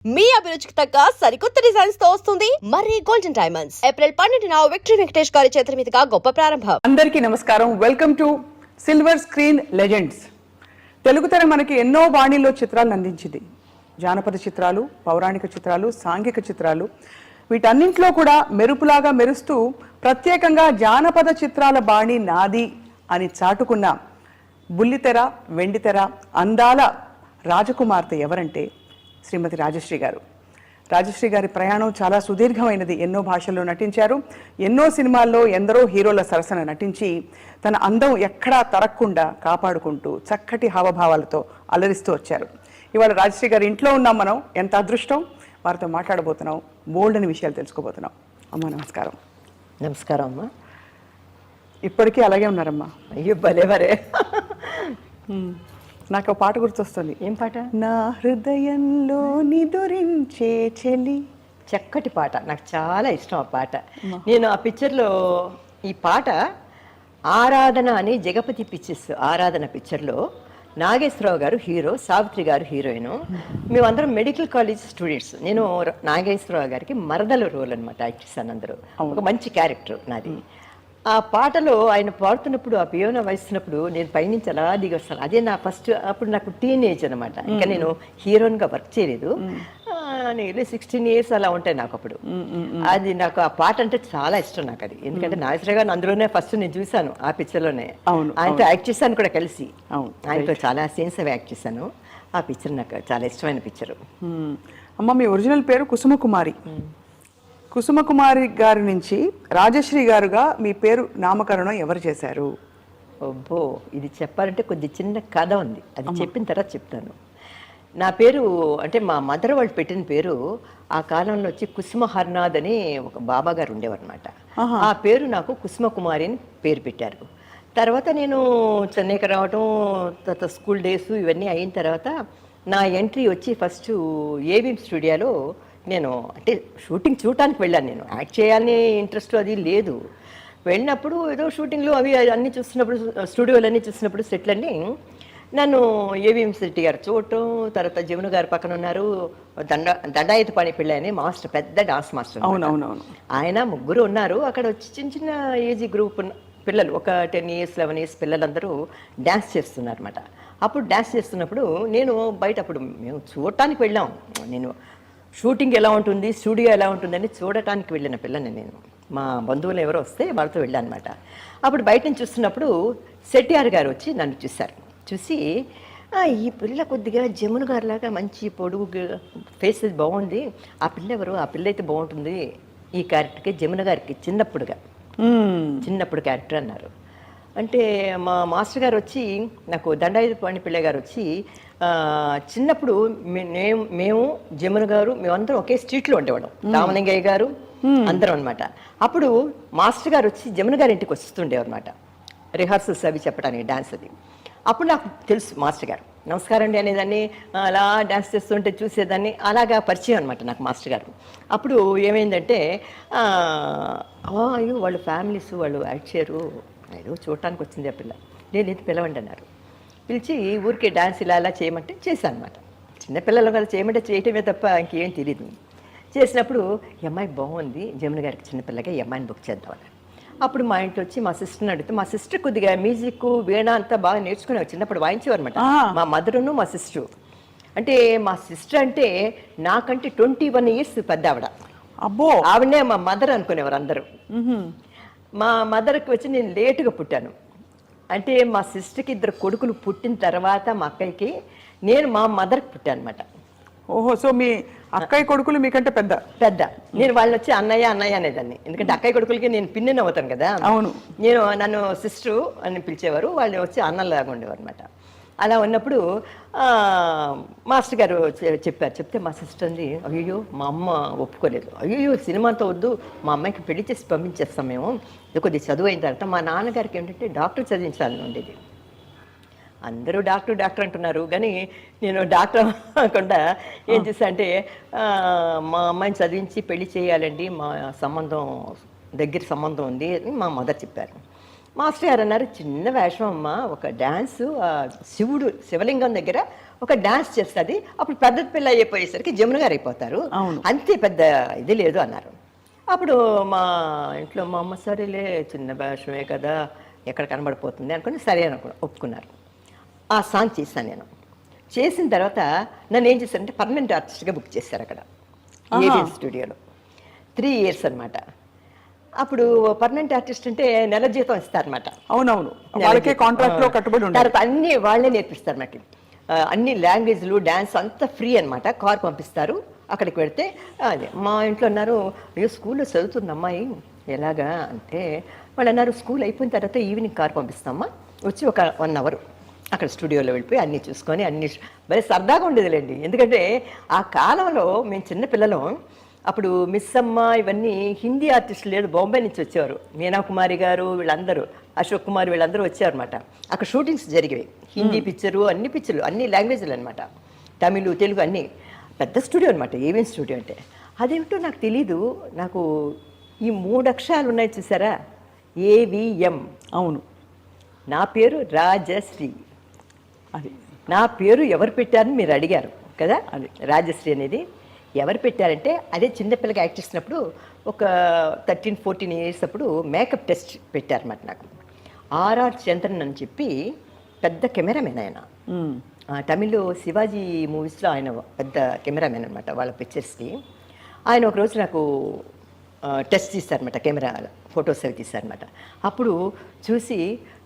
మీ అభిరుచికి తగ్గ సరికొత్త డిజైన్స్ తో వస్తుంది మర్రి గోల్డెన్ డైమండ్స్. ఏప్రిల్ 12న విక్టరీ వెంకటేష్ గారి చేతుల మీదుగా గొప్ప ప్రారంభం. అందరికీ నమస్కారం. Welcome to silver screen legends. Telugu తెర మనకి ఎన్నో బాణీల్లో చిత్రాలను అందించింది. జానపద చిత్రాలు, పౌరాణిక చిత్రాలు, సాంఘిక చిత్రాలు, వీటన్నింటిలో కూడా మెరుపులాగా మెరుస్తూ ప్రత్యేకంగా జానపద చిత్రాల బాణి నాది అని చాటుకున్న బుల్లితెర, వెండితెర అందాల రాజకుమార్తె ఎవరంటే శ్రీమతి రాజశ్రీ గారు. రాజశ్రీ గారి ప్రయాణం చాలా సుదీర్ఘమైనది. ఎన్నో భాషల్లో నటించారు. ఎన్నో సినిమాల్లో ఎందరో హీరోల సరసన నటించి తన అందం ఎక్కడా తరగకుండా కాపాడుకుంటూ చక్కటి హావభావాలతో అలరిస్తూ వచ్చారు. ఇవాళ రాజశ్రీ గారి ఇంట్లో ఉన్నాం మనం. ఎంత అదృష్టం. వారితో మాట్లాడబోతున్నాం. బోల్డ్ అని విషయాలు తెలుసుకోబోతున్నాం. అమ్మ నమస్కారం. నమస్కారం అమ్మా. ఇప్పటికీ అలాగే ఉన్నారమ్మా. అయ్యో భలేవరే. నాకు పాట గుర్తొస్తుంది. ఏం పాట? నా హృదయంలో నిదురించే చెలి. చక్కటి పాట, నాకు చాలా ఇష్టం ఆ పాట. నేను ఆ పిక్చర్లో ఈ పాట ఆరాధన అని జగపతి పిక్చర్స్ ఆరాధన పిక్చర్లో నాగేశ్వరరావు గారు హీరో, సావిత్రి గారు హీరోయిన్. మేమందరం మెడికల్ కాలేజ్ స్టూడెంట్స్. నేను నాగేశ్వరరావు గారికి మరదల రోల్ అనమాట యాక్ట్ చేశాను. అందరూ ఒక మంచి క్యారెక్టర్ నాది. ఆ పాటలో ఆయన పాడుతున్నప్పుడు, ఆ పియోనా వహిస్తున్నప్పుడు నేను పైనుంచి అలా దిగి వస్తాను. అదే నా ఫస్ట్. అప్పుడు నాకు టీనేజ్ అనమాట. ఇంకా నేను హీరోయిన్గా వర్క్ చేయలేదు. నేను 16 years అలా ఉంటాయి నాకు అప్పుడు. అది నాకు ఆ పాట అంటే చాలా ఇష్టం నాకు అది. ఎందుకంటే నాగేశ్వర గారు అందులోనే ఫస్ట్ నేను చూశాను ఆ పిక్చర్లోనే. ఆయనతో యాక్ట్ చేశాను కూడా కలిసి. ఆయనతో చాలా సీన్స్ అవి యాక్ట్ చేశాను. ఆ పిక్చర్ నాకు చాలా ఇష్టమైన పిక్చర్. అమ్మ, మీ ఒరిజినల్ పేరు కుసుమకుమారి. కుసుమకుమారి గారి నుంచి రాజశ్రీ గారుగా మీ పేరు నామకరణం ఎవరు చేశారు? అబ్బో, ఇది చెప్పాలంటే కొద్ది చిన్న కథ ఉంది. అది చెప్పిన తర్వాత చెప్తాను. నా పేరు అంటే మా మదర్ వాళ్ళు పెట్టిన పేరు ఆ కాలంలో వచ్చి కుసుమ హర్నాథ్ అని ఒక బాబా గారు ఉండేవారు అనమాట. ఆ పేరు నాకు కుసుమకుమారి అని పేరు పెట్టారు. తర్వాత నేను చెన్నైకి రావటం, తర్వాత స్కూల్ డేస్ ఇవన్నీ అయిన తర్వాత నా ఎంట్రీ వచ్చి ఫస్ట్ ఏవిఎం స్టూడియోలో నేను అంటే షూటింగ్ చూడటానికి వెళ్ళాను. నేను యాక్ట్ చేయాలని ఇంట్రెస్ట్ అది లేదు. వెళ్ళినప్పుడు ఏదో షూటింగ్లు అవి అన్నీ చూస్తున్నప్పుడు, స్టూడియోలన్నీ చూసినప్పుడు సెట్లన్నీ నన్ను ఏవిఎం శెట్టి గారు చూడటం, తర్వాత జమున గారు పక్కన ఉన్నారు, దండాయత పాణి పిల్ల అని మాస్టర్, పెద్ద డాన్స్ మాస్టర్. అవునవునవును. ఆయన ముగ్గురు ఉన్నారు. అక్కడ వచ్చి చిన్న చిన్న ఏజ్ గ్రూప్ పిల్లలు, ఒక 10 years 11 years పిల్లలందరూ డ్యాన్స్ చేస్తున్నారు అనమాట. అప్పుడు డ్యాన్స్ చేస్తున్నప్పుడు నేను బయట, అప్పుడు మేము చూడటానికి వెళ్ళాం. నేను షూటింగ్ ఎలా ఉంటుంది, స్టూడియో ఎలా ఉంటుందని చూడటానికి వెళ్ళిన పిల్లని నేను. మా బంధువులు ఎవరో వస్తే వాళ్ళతో వెళ్ళాను అనమాట. అప్పుడు బయట నుంచి చూస్తున్నప్పుడు శెట్టియార్ గారు వచ్చి నన్ను చూశారు. చూసి ఈ పిల్ల కొద్దిగా జమున గారిలాగా మంచి పొడుగు ఫేస్ బాగుంది, ఆ పిల్ల ఎవరు, ఆ పిల్ల అయితే బాగుంటుంది ఈ క్యారెక్టర్కి, జమున గారికి చిన్నప్పుడు క్యారెక్టర్ అన్నారు. అంటే మా మాస్టర్ గారు వచ్చి నాకు దండాయుధ పాణి పిల్ల గారు వచ్చి చిన్నప్పుడు మేము జమున గారు మేమందరం ఒకే స్ట్రీట్లో ఉండేవాళ్ళం, రామలింగయ్య గారు అందరం అనమాట. అప్పుడు మాస్టర్ గారు వచ్చి జమున గారి ఇంటికి వస్తుండేవారు అనమాట, రిహార్సల్స్ అవి చెప్పడానికి, డాన్స్ అది. అప్పుడు నాకు తెలుసు మాస్టర్ గారు. నమస్కారం అండి అనేదాన్ని, అలా డాన్స్ చేస్తుంటే చూసేదాన్ని, అలాగా పరిచయం అనమాట నాకు మాస్టర్ గారు. అప్పుడు ఏమైందంటే అయ్యో వాళ్ళ ఫ్యామిలీస్ వాళ్ళు యాక్ట్ చేయరు, ఏదో చూడటానికి వచ్చింది ఆ పిల్ల, లేదు పిలవండి అన్నారు. పిలిచి ఊరికే డాన్స్ ఇలా ఇలా చేయమంటే చేశాను అనమాట. చిన్నపిల్లలు కదా, చేయమంటే చేయటమే తప్ప ఇంకేం తెలియదు. చేసినప్పుడు ఈ అమ్మాయి బాగుంది, జమున గారికి చిన్నపిల్లగా ఈ అమ్మాయిని బుక్ చేద్దామని. అప్పుడు మా ఇంట్లో వచ్చి మా సిస్టర్ని అడిగితే, మా సిస్టర్ కొద్దిగా మ్యూజిక్ వీణ అంతా బాగా నేర్చుకునేవారు, చిన్నప్పుడు వాయించేవారు అనమాట. మా మదరును మా సిస్టరు. అంటే మా సిస్టర్ అంటే నాకంటే 21 years పెద్ద ఆవిడ. అబ్బో, ఆవిడనే మా మదర్ అనుకునేవారు అందరూ. మా మదర్కి వచ్చి నేను లేటుగా పుట్టాను. అంటే మా సిస్టర్కి 2 కొడుకులు పుట్టిన తర్వాత మా అక్కయ్యకి నేను మా మదర్కి పుట్టాను అనమాట. ఓహో, సో మీ అక్కయ్య కొడుకులు మీకంటే పెద్ద. నేను వాళ్ళని వచ్చి అన్నయ్య అనేదాన్ని, ఎందుకంటే అక్కయ్య కొడుకులకి నేను పిన్నిని అవుతాను కదా. అవును. నన్ను సిస్టరు అని పిలిచేవారు, వాళ్ళు వచ్చి అన్నలాగా ఉండేవారు అనమాట. అలా ఉన్నప్పుడు మాస్టర్ గారు చెప్పారు. చెప్తే మా సిస్టర్ అంది, అయ్యో మా అమ్మ ఒప్పుకోలేదు, అయ్యో సినిమాతో వద్దు, మా అమ్మాయికి పెళ్లి చేసి పంపించేస్తాం మేము, ఇది కొద్దిగా చదువు అయిన తర్వాత. మా నాన్నగారికి ఏంటంటే డాక్టర్ చదివించాలని ఉండేది. అందరూ డాక్టర్ అంటున్నారు, కానీ నేను డాక్టర్ అనకుండా ఏం చేశా అంటే మా అమ్మాయిని చదివించి పెళ్లి చేయాలండి, మా దగ్గర సంబంధం ఉంది అని మా మదర్ చెప్పారు. మాస్టర్ గారు అన్నారు, చిన్న వేషం అమ్మ, ఒక డ్యాన్సు శివలింగం దగ్గర ఒక డాన్స్ చేస్తుంది, అప్పుడు పెద్ద పిల్ల అయిపోయేసరికి జమున గారు అయిపోతారు, అంతే పెద్ద ఇది లేదు అన్నారు. అప్పుడు మా ఇంట్లో మా అమ్మ సరేలే చిన్న వేషమే కదా ఎక్కడ కనబడిపోతుంది అనుకుని సరే ఒప్పుకున్నారు. ఆ సాంగ్ చేశాను నేను. చేసిన తర్వాత నన్ను ఏం చేశారంటే పర్మనెంట్ ఆర్టిస్ట్గా బుక్ చేశారు అక్కడ ఏబిఎన్ స్టూడియోలో. 3 years అనమాట. అప్పుడు పర్మనెంట్ ఆర్టిస్ట్ అంటే నెల జీతం ఇస్తారనమాట. అవునవును, వాళ్ళకే కాంట్రాక్ట్ లో కట్టుబడి ఉంటారు. తర్వాత అన్ని వాళ్ళే నేర్పిస్తారు నాకు, అన్ని లాంగ్వేజ్లు డాన్స్ అంతా ఫ్రీ అనమాట. కార్ పంపిస్తారు, అక్కడికి వెళితే అదే మా ఇంట్లో అన్నారు అయ్యో స్కూల్లో చదువుతుంది అమ్మాయి ఎలాగా అంటే, వాళ్ళు అన్నారు స్కూల్ అయిపోయిన తర్వాత ఈవినింగ్ కార్ పంపిస్తామా, వచ్చి ఒక 1 hour అక్కడ స్టూడియోలో వెళ్ళిపోయి అన్నీ చూసుకొని అన్ని భలే సరదాగా ఉండేదిలేండి. ఎందుకంటే ఆ కాలంలో మేము చిన్న పిల్లలం, అప్పుడు మిస్ అమ్మ ఇవన్నీ హిందీ ఆర్టిస్టులు లేదు, బాంబే నుంచి వచ్చేవారు, మీనా కుమారి గారు వీళ్ళందరూ, అశోక్ కుమార్ వీళ్ళందరూ వచ్చారనమాట. అక్కడ షూటింగ్స్ జరిగేవి, హిందీ పిక్చరు అన్ని పిక్చర్లు అన్ని లాంగ్వేజ్లు అనమాట, తమిళ్ తెలుగు అన్నీ. పెద్ద స్టూడియో అనమాట ఏవిఎన్ స్టూడియో అంటే. అదేమిటో నాకు తెలీదు, నాకు ఈ 3 అక్షరాలు ఉన్నాయి చూసారా, ఏవిఎం. అవును, నా పేరు రాజశ్రీ. అది నా పేరు ఎవరు పెట్టారని మీరు అడిగారు కదా, అది రాజశ్రీ అనేది ఎవరు పెట్టారంటే అదే చిన్నపిల్లగా యాక్ట్ చేసినప్పుడు ఒక 13-14 years అప్పుడు మేకప్ టెస్ట్ పెట్టారన్నమాట నాకు. ఆర్ఆర్ చంద్రన్ అని చెప్పి పెద్ద కెమెరామెన్ ఆయన, తమిళ్ శివాజీ మూవీస్లో ఆయన పెద్ద కెమెరామెన్ అనమాట వాళ్ళ పిక్చర్స్కి. ఆయన ఒకరోజు నాకు టెస్ట్ తీస్తారనమాట, కెమెరా ఫొటోస్ అవి తీస్తారనమాట. అప్పుడు చూసి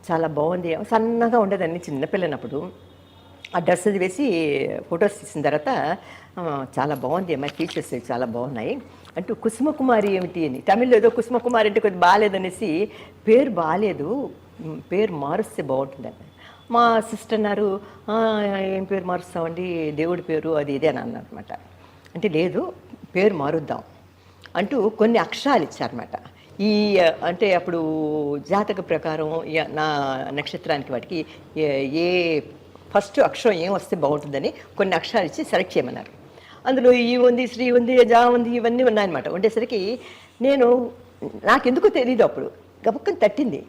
చాలా బాగుంది, సన్నగా ఉండేదాన్ని చిన్నపిల్లనప్పుడు. ఆ డ్రెస్ అది వేసి ఫొటోస్ తీసిన తర్వాత చాలా బాగుంది అమ్మాయి, ఫీచర్స్ చాలా బాగున్నాయి అంటూ కుసుమకుమారి ఏమిటి అని, తమిళ్లో ఏదో కుసుమకుమారి అంటే కొంచెం బాగాలేదనేసి, పేరు బాగాలేదు పేరు మారుస్తే బాగుంటుందని. మా సిస్టర్ అన్నారు ఏం పేరు మారుస్తామండి, దేవుడి పేరు అది ఇదే అని అన్నారు అనమాట. అంటే లేదు పేరు మారుద్దాం అంటూ కొన్ని అక్షరాలు ఇచ్చారన్నమాట. ఈ అంటే అప్పుడు జాతక ప్రకారం నా నక్షత్రానికి వాటికి ఏ ఫస్ట్ అక్షరం ఏం వస్తే బాగుంటుందని కొన్ని అక్షరాలు ఇచ్చి సెలెక్ట్ చేయమన్నారు. అందులో ఈ ఉంది, శ్రీ ఉంది, జా ఉంది, ఇవన్నీ ఉన్నాయన్నమాట. ఉండేసరికి నేను నాకెందుకు తెలియదు, అప్పుడు గబుక్కని తట్టింది,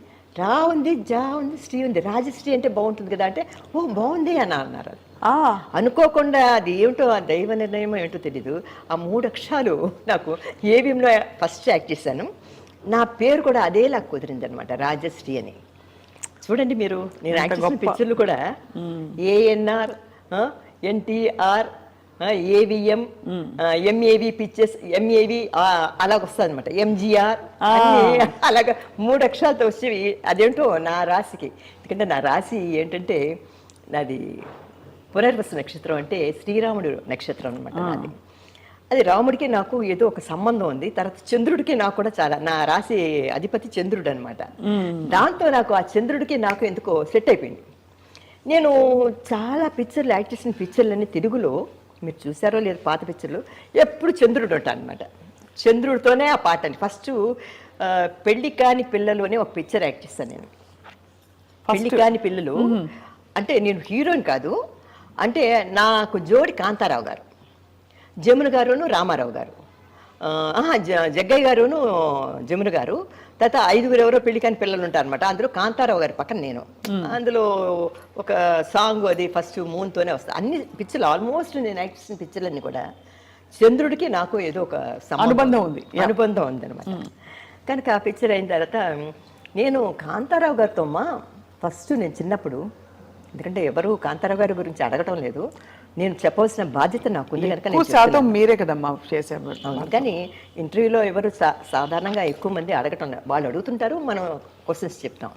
రా ఉంది, జా ఉంది, శ్రీ ఉంది, రాజశ్రీ అంటే బాగుంటుంది కదా అంటే ఓ బాగుంది అని అన్నారు. అనుకోకుండా అది ఏమిటో ఆ దైవ నిర్ణయం ఏంటో తెలీదు, ఆ 3 అక్షరాలు నాకు ఏవిఎంలో ఫస్ట్ యాక్ట్ చేశాను. నా పేరు కూడా అదేలా కుదిరింది అనమాట, రాజశ్రీ అని. చూడండి మీరు, నేను యాక్ట్ చేసిన పిక్చర్లు కూడా ANR, NTR, AVM, MAV pictures, MAV అలాగొస్తుంది అనమాట, ఎంజిఆర్ అలాగా 3 అక్షరాలతో వచ్చేవి. అదేంటో నా రాశికి, ఎందుకంటే నా రాశి ఏంటంటే నాది పునర్వసు నక్షత్రం, అంటే శ్రీరాముడు నక్షత్రం అనమాట నాది. అది రాముడికి నాకు ఏదో ఒక సంబంధం ఉంది. తర్వాత చంద్రుడికి నాకు కూడా చాలా, నా రాశి అధిపతి చంద్రుడు అనమాట. దాంతో నాకు ఆ చంద్రుడికి నాకు ఎందుకో సెట్ అయిపోయింది. నేను చాలా పిక్చర్లు యాక్ట్ చేసిన పిక్చర్లన్నీ తెలుగులో మీరు చూసారో లేదు, పాత పిక్చర్లు ఎప్పుడు చంద్రుడు ఉంటాను అనమాట. చంద్రుడితోనే ఆ పాట అండి. ఫస్ట్ పెళ్లి కాని పిల్లలు అని ఒక పిక్చర్ యాక్ట్ చేస్తాను నేను. పెళ్లి కాని పిల్లలు అంటే నేను హీరోయిన్ కాదు, అంటే నాకు జోడి కాంతారావు గారు, జమున గారును రామారావు గారు, జగ్గయ్య గారును జమున గారు, తర్వాత 5 ఎవరో పెళ్లి కాని పిల్లలు ఉంటారు అనమాట. అందులో కాంతారావు గారి పక్కన నేను. అందులో ఒక సాంగ్ అది ఫస్ట్ మూన్తోనే వస్తుంది. అన్ని పిక్చర్లు ఆల్మోస్ట్ నేను యాక్ట్ చేసిన పిక్చర్లన్నీ కూడా చంద్రుడికి నాకు ఏదో ఒక అనుబంధం ఉంది అనమాట. కనుక ఆ పిక్చర్ అయిన తర్వాత నేను కాంతారావు గారితో ఫస్ట్ నేను చిన్నప్పుడు, ఎందుకంటే ఎవరు కాంతారావు గారి గురించి అడగటం లేదు, నేను చెప్పవలసిన బాధ్యత నాకు ఉంది కనుక మీరే కదమ్మా చేసేవారు. కానీ ఇంటర్వ్యూలో ఎవరు సాధారణంగా ఎక్కువ మంది అడగటం, వాళ్ళు అడుగుతుంటారు, మనం క్వశ్చన్స్ చెప్తాం.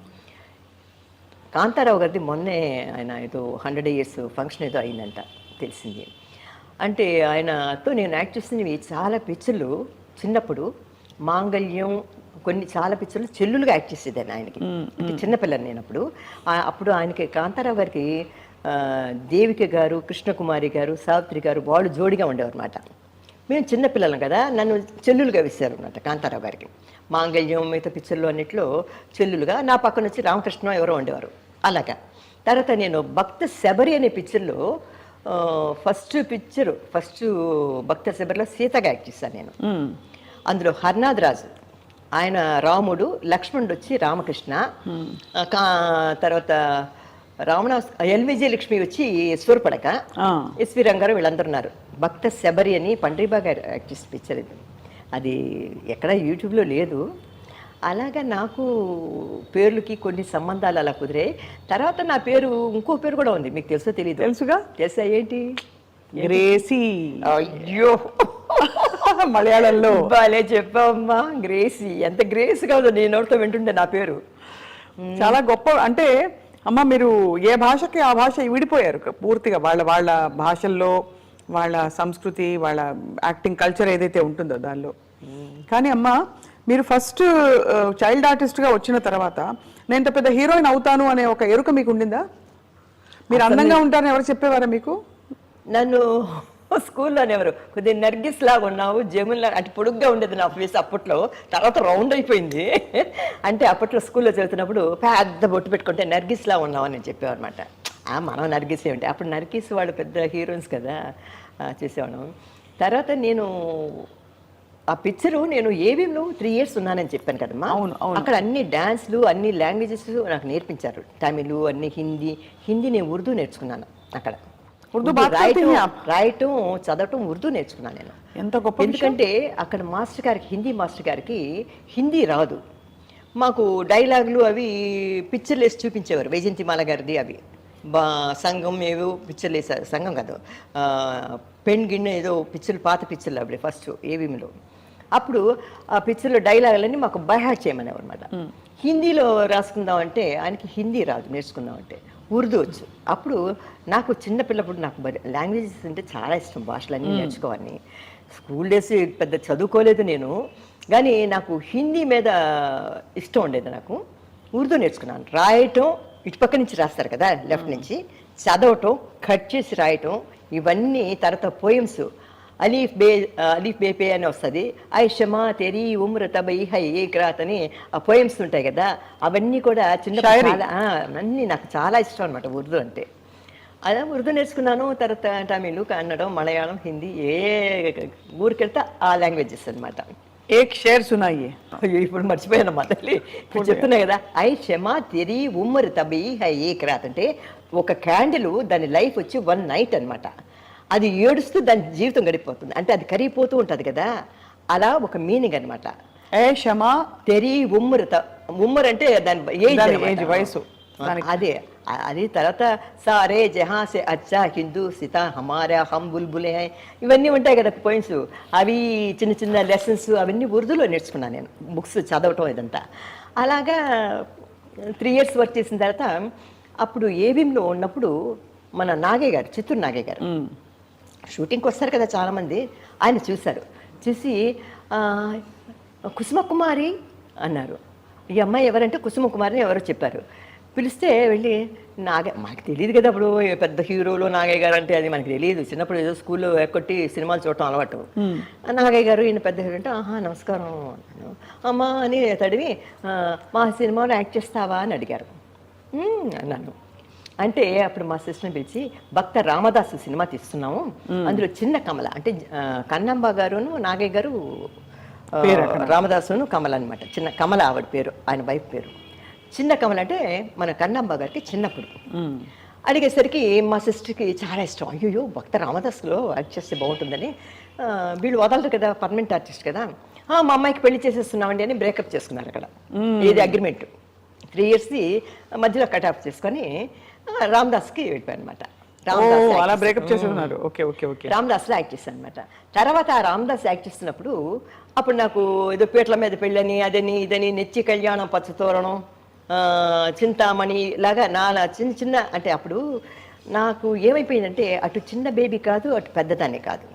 కాంతారావు గారిది మొన్నే ఆయన ఏదో 100 years ఫంక్షన్ ఏదో అయిందంట తెలిసింది. అంటే ఆయనతో నేను యాక్ట్ చేసినవి చాలా పిక్చర్లు చిన్నప్పుడు, మాంగళ్యం, కొన్ని చాలా పిక్చర్లు చెల్లులుగా యాక్ట్ చేసేదాన్ని ఆయనకి. చిన్నపిల్లని నేను అప్పుడు ఆయనకి కాంతారావు గారికి దేవిక గారు, కృష్ణకుమారి గారు, సావిత్రి గారు వాళ్ళు జోడిగా ఉండేవారు అనమాట. మేము చిన్నపిల్లలం కదా, నన్ను చెల్లులుగా వేశారు అనమాట కాంతారావు గారికి. మాంగళ్యం మిగతా పిక్చర్లు అన్నిట్లో చెల్లులుగా, నా పక్కన వచ్చి రామకృష్ణ ఎవరో ఉండేవారు అలాగా. తర్వాత నేను భక్త శబరి అనే పిక్చర్లో ఫస్ట్ భక్త శబరిలో సీతగా యాక్ట్ చేశాను నేను. అందులో హర్నాథ్ రాజు ఆయన రాముడు, లక్ష్మణుడు వచ్చి రామకృష్ణ, తర్వాత ఎల్ విజయలక్ష్మి వచ్చి సూర్పడక, ఆ. ఎస్వి రంగారావు వీళ్ళందరూ ఉన్నారు. భక్త శబరి అని పండ్రీబా గారు యాక్ట్ చేసిన పిక్చర్ ఇది. అది ఎక్కడ యూట్యూబ్లో లేదు. అలాగా నాకు పేర్లకి కొన్ని సంబంధాలు అలా కుదిరాయి. తర్వాత నా పేరు ఇంకో పేరు కూడా ఉంది, మీకు తెలుసో తెలీదు. తెలుసుగా. తెలుసా ఏంటి? గ్రేసీ. అయ్యో మలయాళంలో బాలే చెప్పావమ్మా. గ్రేసీ, ఎంత గ్రేస్గా ఉందో నేను నోటితో వింటుండే నా పేరు. చాలా గొప్ప. అంటే అమ్మ మీరు ఏ భాషకి ఆ భాష విడిపోయారు పూర్తిగా. వాళ్ళ వాళ్ళ భాషల్లో వాళ్ళ సంస్కృతి, వాళ్ళ యాక్టింగ్ కల్చర్ ఏదైతే ఉంటుందో దానిలో. కానీ అమ్మ మీరు ఫస్ట్ చైల్డ్ ఆర్టిస్ట్గా వచ్చిన తర్వాత నేను ఇంత పెద్ద హీరోయిన్ అవుతాను అనే ఒక ఎరుక మీకు ఉండిందా? మీరు అందంగా ఉంటారని ఎవరు చెప్పేవారా మీకు? నన్ను స్కూల్లోనే ఎవరు కొద్దిగా నర్గిస్ లాగా ఉన్నావు, జమున్లా అంటే పొడుగ్గా ఉండేది నా ఫేస్ అప్పట్లో. తర్వాత రౌండ్ అయిపోయింది. అంటే అప్పట్లో స్కూల్లో చదువుతున్నప్పుడు పెద్ద బొట్టు పెట్టుకుంటే నర్గిస్ లా ఉన్నావు అని చెప్పేవారనమాట. మనం నర్గిస్ ఏమిటి, అప్పుడు నర్గిస్ వాళ్ళు పెద్ద హీరోయిన్స్ కదా, చేసేవాడు. తర్వాత నేను ఆ పిక్చరు నేను ఏవిలో 3 years ఉన్నానని చెప్పాను కదమ్మా. అక్కడ అన్ని డాన్స్లు, అన్ని లాంగ్వేజెస్ నాకు నేర్పించారు. తమిళ్, అన్ని హిందీ నేను ఉర్దూ నేర్చుకున్నాను అక్కడ. ఉర్దూ రాయటం, చదవటం ఉర్దూ నేర్చుకున్నాను నేను. ఎంత గొప్ప. ఎందుకంటే అక్కడ మాస్టర్ గారికి, హిందీ మాస్టర్ గారికి హిందీ రాదు. మాకు డైలాగులు అవి పిక్చర్లు వేసి చూపించేవారు. వైజయంతిమాల గారిది అవి సంఘం ఏవో పిక్చర్లు వేసారు. సంఘం కాదు, పెన్ గిన్నె ఏదో పిక్చర్లు, పాత పిక్చర్లు అప్పుడే ఫస్ట్ ఏవిఎంలో. అప్పుడు ఆ పిక్చర్లో డైలాగులన్నీ మాకు బైహార్ట్ చేయమనేవారు అనమాట. హిందీలో రాసుకుందాం అంటే ఆయనకి హిందీ రాదు, నేర్చుకుందాం అంటే ఉర్దూ వచ్చు. అప్పుడు నాకు చిన్నపిల్లప్పుడు నాకు లాంగ్వేజెస్ అంటే చాలా ఇష్టం, భాషలన్నీ నేర్చుకోవాలని. స్కూల్ డేస్ పెద్ద చదువుకోలేదు నేను, కానీ నాకు హిందీ మీద ఇష్టం ఉండేది. నాకు ఉర్దూ నేర్చుకున్నాను. రాయటం ఇటుపక్క నుంచి రాస్తారు కదా, లెఫ్ట్ నుంచి చదవటం, కట్ చేసి రాయటం, ఇవన్నీ. తర్వాత పోయమ్స్ అలీఫ్ బే పే అని వస్తుంది. ఐ షమా తెరీ ఉమ్ర తబై హై ఏక్రాత్ అని ఆ పోయమ్స్ ఉంటాయి కదా, అవన్నీ కూడా చిన్న అన్నీ నాకు చాలా ఇష్టం అనమాట ఉర్దూ అంటే. అదే ఉర్దూ నేర్చుకున్నాను. తర్వాత తమిళ్, కన్నడం, మలయాళం, హిందీ, ఏ ఊరికెళ్తే ఆ లాంగ్వేజెస్ అనమాట. ఏక్ షేర్ సునాయి. ఇప్పుడు మర్చిపోయాను మా తల్లి. ఇప్పుడు చెప్తున్నా కదా, ఐ షమా తెరీ ఉమ్మర్ తబీ హై ఏక్రాత్ అంటే ఒక క్యాండిల్, దాని లైఫ్ వచ్చి 1 night అనమాట. అది ఏడుస్తూ దాని జీవితం గడిపోతుంది, అంటే అది కరిగిపోతూ ఉంటుంది కదా, అలా ఒక మీనింగ్ అనమాట. ఏ షమా తెరీ ఉమ్మర్ అంటే దాని ఏజ్, వయసు. అదే అది. తర్వాత సారే జహా సే అచ్చా హిందూ సితా హమారా హమ్ బుల్బులే, ఇవన్నీ ఉంటాయి కదా పోయిమ్స్. అవి చిన్న చిన్న లెసన్స్ అవన్నీ ఉర్దూలో నేర్చుకున్నాను నేను, బుక్స్ చదవటం ఇదంతా. అలాగా 3 years వర్క్ చేసిన తర్వాత అప్పుడు ఏవిఎంలో ఉన్నప్పుడు మన నాగయ్య గారు, చిత్తూరు నాగయ్య గారు షూటింగ్కి వస్తారు కదా చాలామంది, ఆయన చూశారు. చూసి కుసుమ కుమారి అన్నారు. ఈ అమ్మాయి ఎవరంటే కుసుమ కుమారిని ఎవరో చెప్పారు. పిలిస్తే వెళ్ళి మాకు తెలియదు కదా అప్పుడు పెద్ద హీరోలు నాగయ్య గారు అంటే, అది మనకి తెలియదు. చిన్నప్పుడు ఏదో స్కూల్లో ఎక్కొట్టి సినిమాలు చూడటం అలవాటు. నాగయ్య గారు ఈయన పెద్ద హీరో అంటే, నమస్కారం అమ్మా అని తడివి, మా సినిమాలో యాక్ట్ చేస్తావా అని అడిగారు. అన్నాను. అంటే అప్పుడు మా సిస్టర్ని పిలిచి, భక్త రామదాసు సినిమా తీస్తున్నాము, అందులో చిన్న కమల అంటే కన్నమ్మ గారును నాగయ్య గారు, రామదాసును కమల అనమాట. చిన్న కమల ఆవిడ పేరు, ఆయన వైఫ్ పేరు. చిన్న కమల అంటే మన కన్నమ్మ గారికి చిన్నప్పుడు. అడిగేసరికి మా సిస్టర్కి చాలా ఇష్టం. అయ్యో భక్త రామదాసులో యాక్ట్ చేస్తే బాగుంటుందని. వీళ్ళు వదలరు కదా, పర్మనెంట్ ఆర్టిస్ట్ కదా. మా అమ్మాయికి పెళ్లి చేసేస్తున్నామండి అని బ్రేకప్ చేసుకున్నారు అక్కడ. ఏది అగ్రిమెంట్ 3 years మధ్యలో కట్ ఆఫ్ చేసుకొని రామదాస్కి వెళ్ళిపోయాను అనమాట. రామదాస్లో యాక్ట్ చేశాను అనమాట. తర్వాత ఆ రామదాస్ యాక్ట్ చేస్తున్నప్పుడు అప్పుడు నాకు ఏదో పీటల మీద పెళ్ళని, అదని ఇదని, నెచ్చి కళ్యాణం, పచ్చతోరణం, చింతామణి లాగా నానా చిన్న చిన్న, అంటే అప్పుడు నాకు ఏమైపోయిందంటే అటు చిన్న బేబీ కాదు, అటు పెద్దదాన్ని కాదు.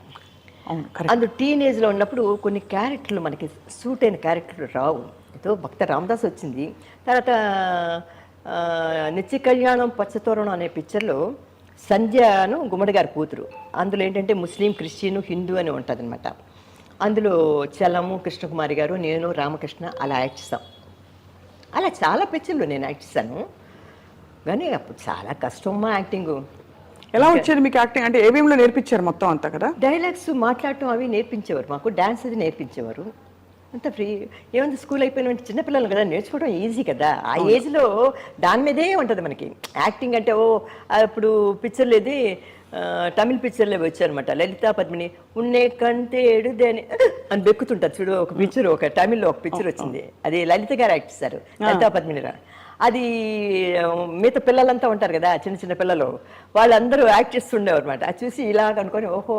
అందు టీనేజ్లో ఉన్నప్పుడు కొన్ని క్యారెక్టర్లు మనకి సూట్ అయిన క్యారెక్టర్లు రావు. ఏదో భక్త రామదాస్ వచ్చింది. తర్వాత నిత్య కళ్యాణం పచ్చతోరణం అనే పిక్చర్లో సంధ్యను గుమ్మడి గారి కూతురు. అందులో ఏంటంటే ముస్లిం, క్రిస్టియన్, హిందూ అని ఉంటుంది అనమాట. అందులో చలము, కృష్ణకుమారి గారు, నేను, రామకృష్ణ అలా యాక్ట్ చేస్తాం. అలా చాలా పిక్చర్లు నేను యాక్ట్ చేశాను. కానీ అప్పుడు చాలా కష్టమ్మా యాక్టింగ్. ఎలా వచ్చేది మీకు యాక్టింగ్? అంటే ఏవిఎంలో నేర్పించారు మొత్తం అంతా కదా? డైలాగ్స్ మాట్లాడటం అవి నేర్పించేవారు మాకు, డాన్స్ అది నేర్పించేవారు. అంత ఫ్రీ ఏముంది, స్కూల్ అయిపోయిన చిన్నపిల్లలు కదా, నేర్చుకోవడం ఈజీ కదా. ఆ ఏజ్లో దాని మీదే ఉంటుంది మనకి. యాక్టింగ్ అంటే అప్పుడు పిక్చర్లు ఇది తమిళ పిక్చర్లో వచ్చారనమాట. లలితా పద్మిని ఉన్నే కంటే ఎడుదే అని బెక్కుతుంటారు చూడు. ఒక పిక్చర్, ఒక తమిళ్లో ఒక పిక్చర్ వచ్చింది, అది లలిత గారు యాక్ట్ చేశారు, లలితా పద్మిని. అది మిగతా పిల్లలంతా ఉంటారు కదా, చిన్న చిన్న పిల్లలు, వాళ్ళందరూ యాక్ట్ చేస్తుండేవారు అనమాట. అది చూసి ఇలా అనుకొని ఓహో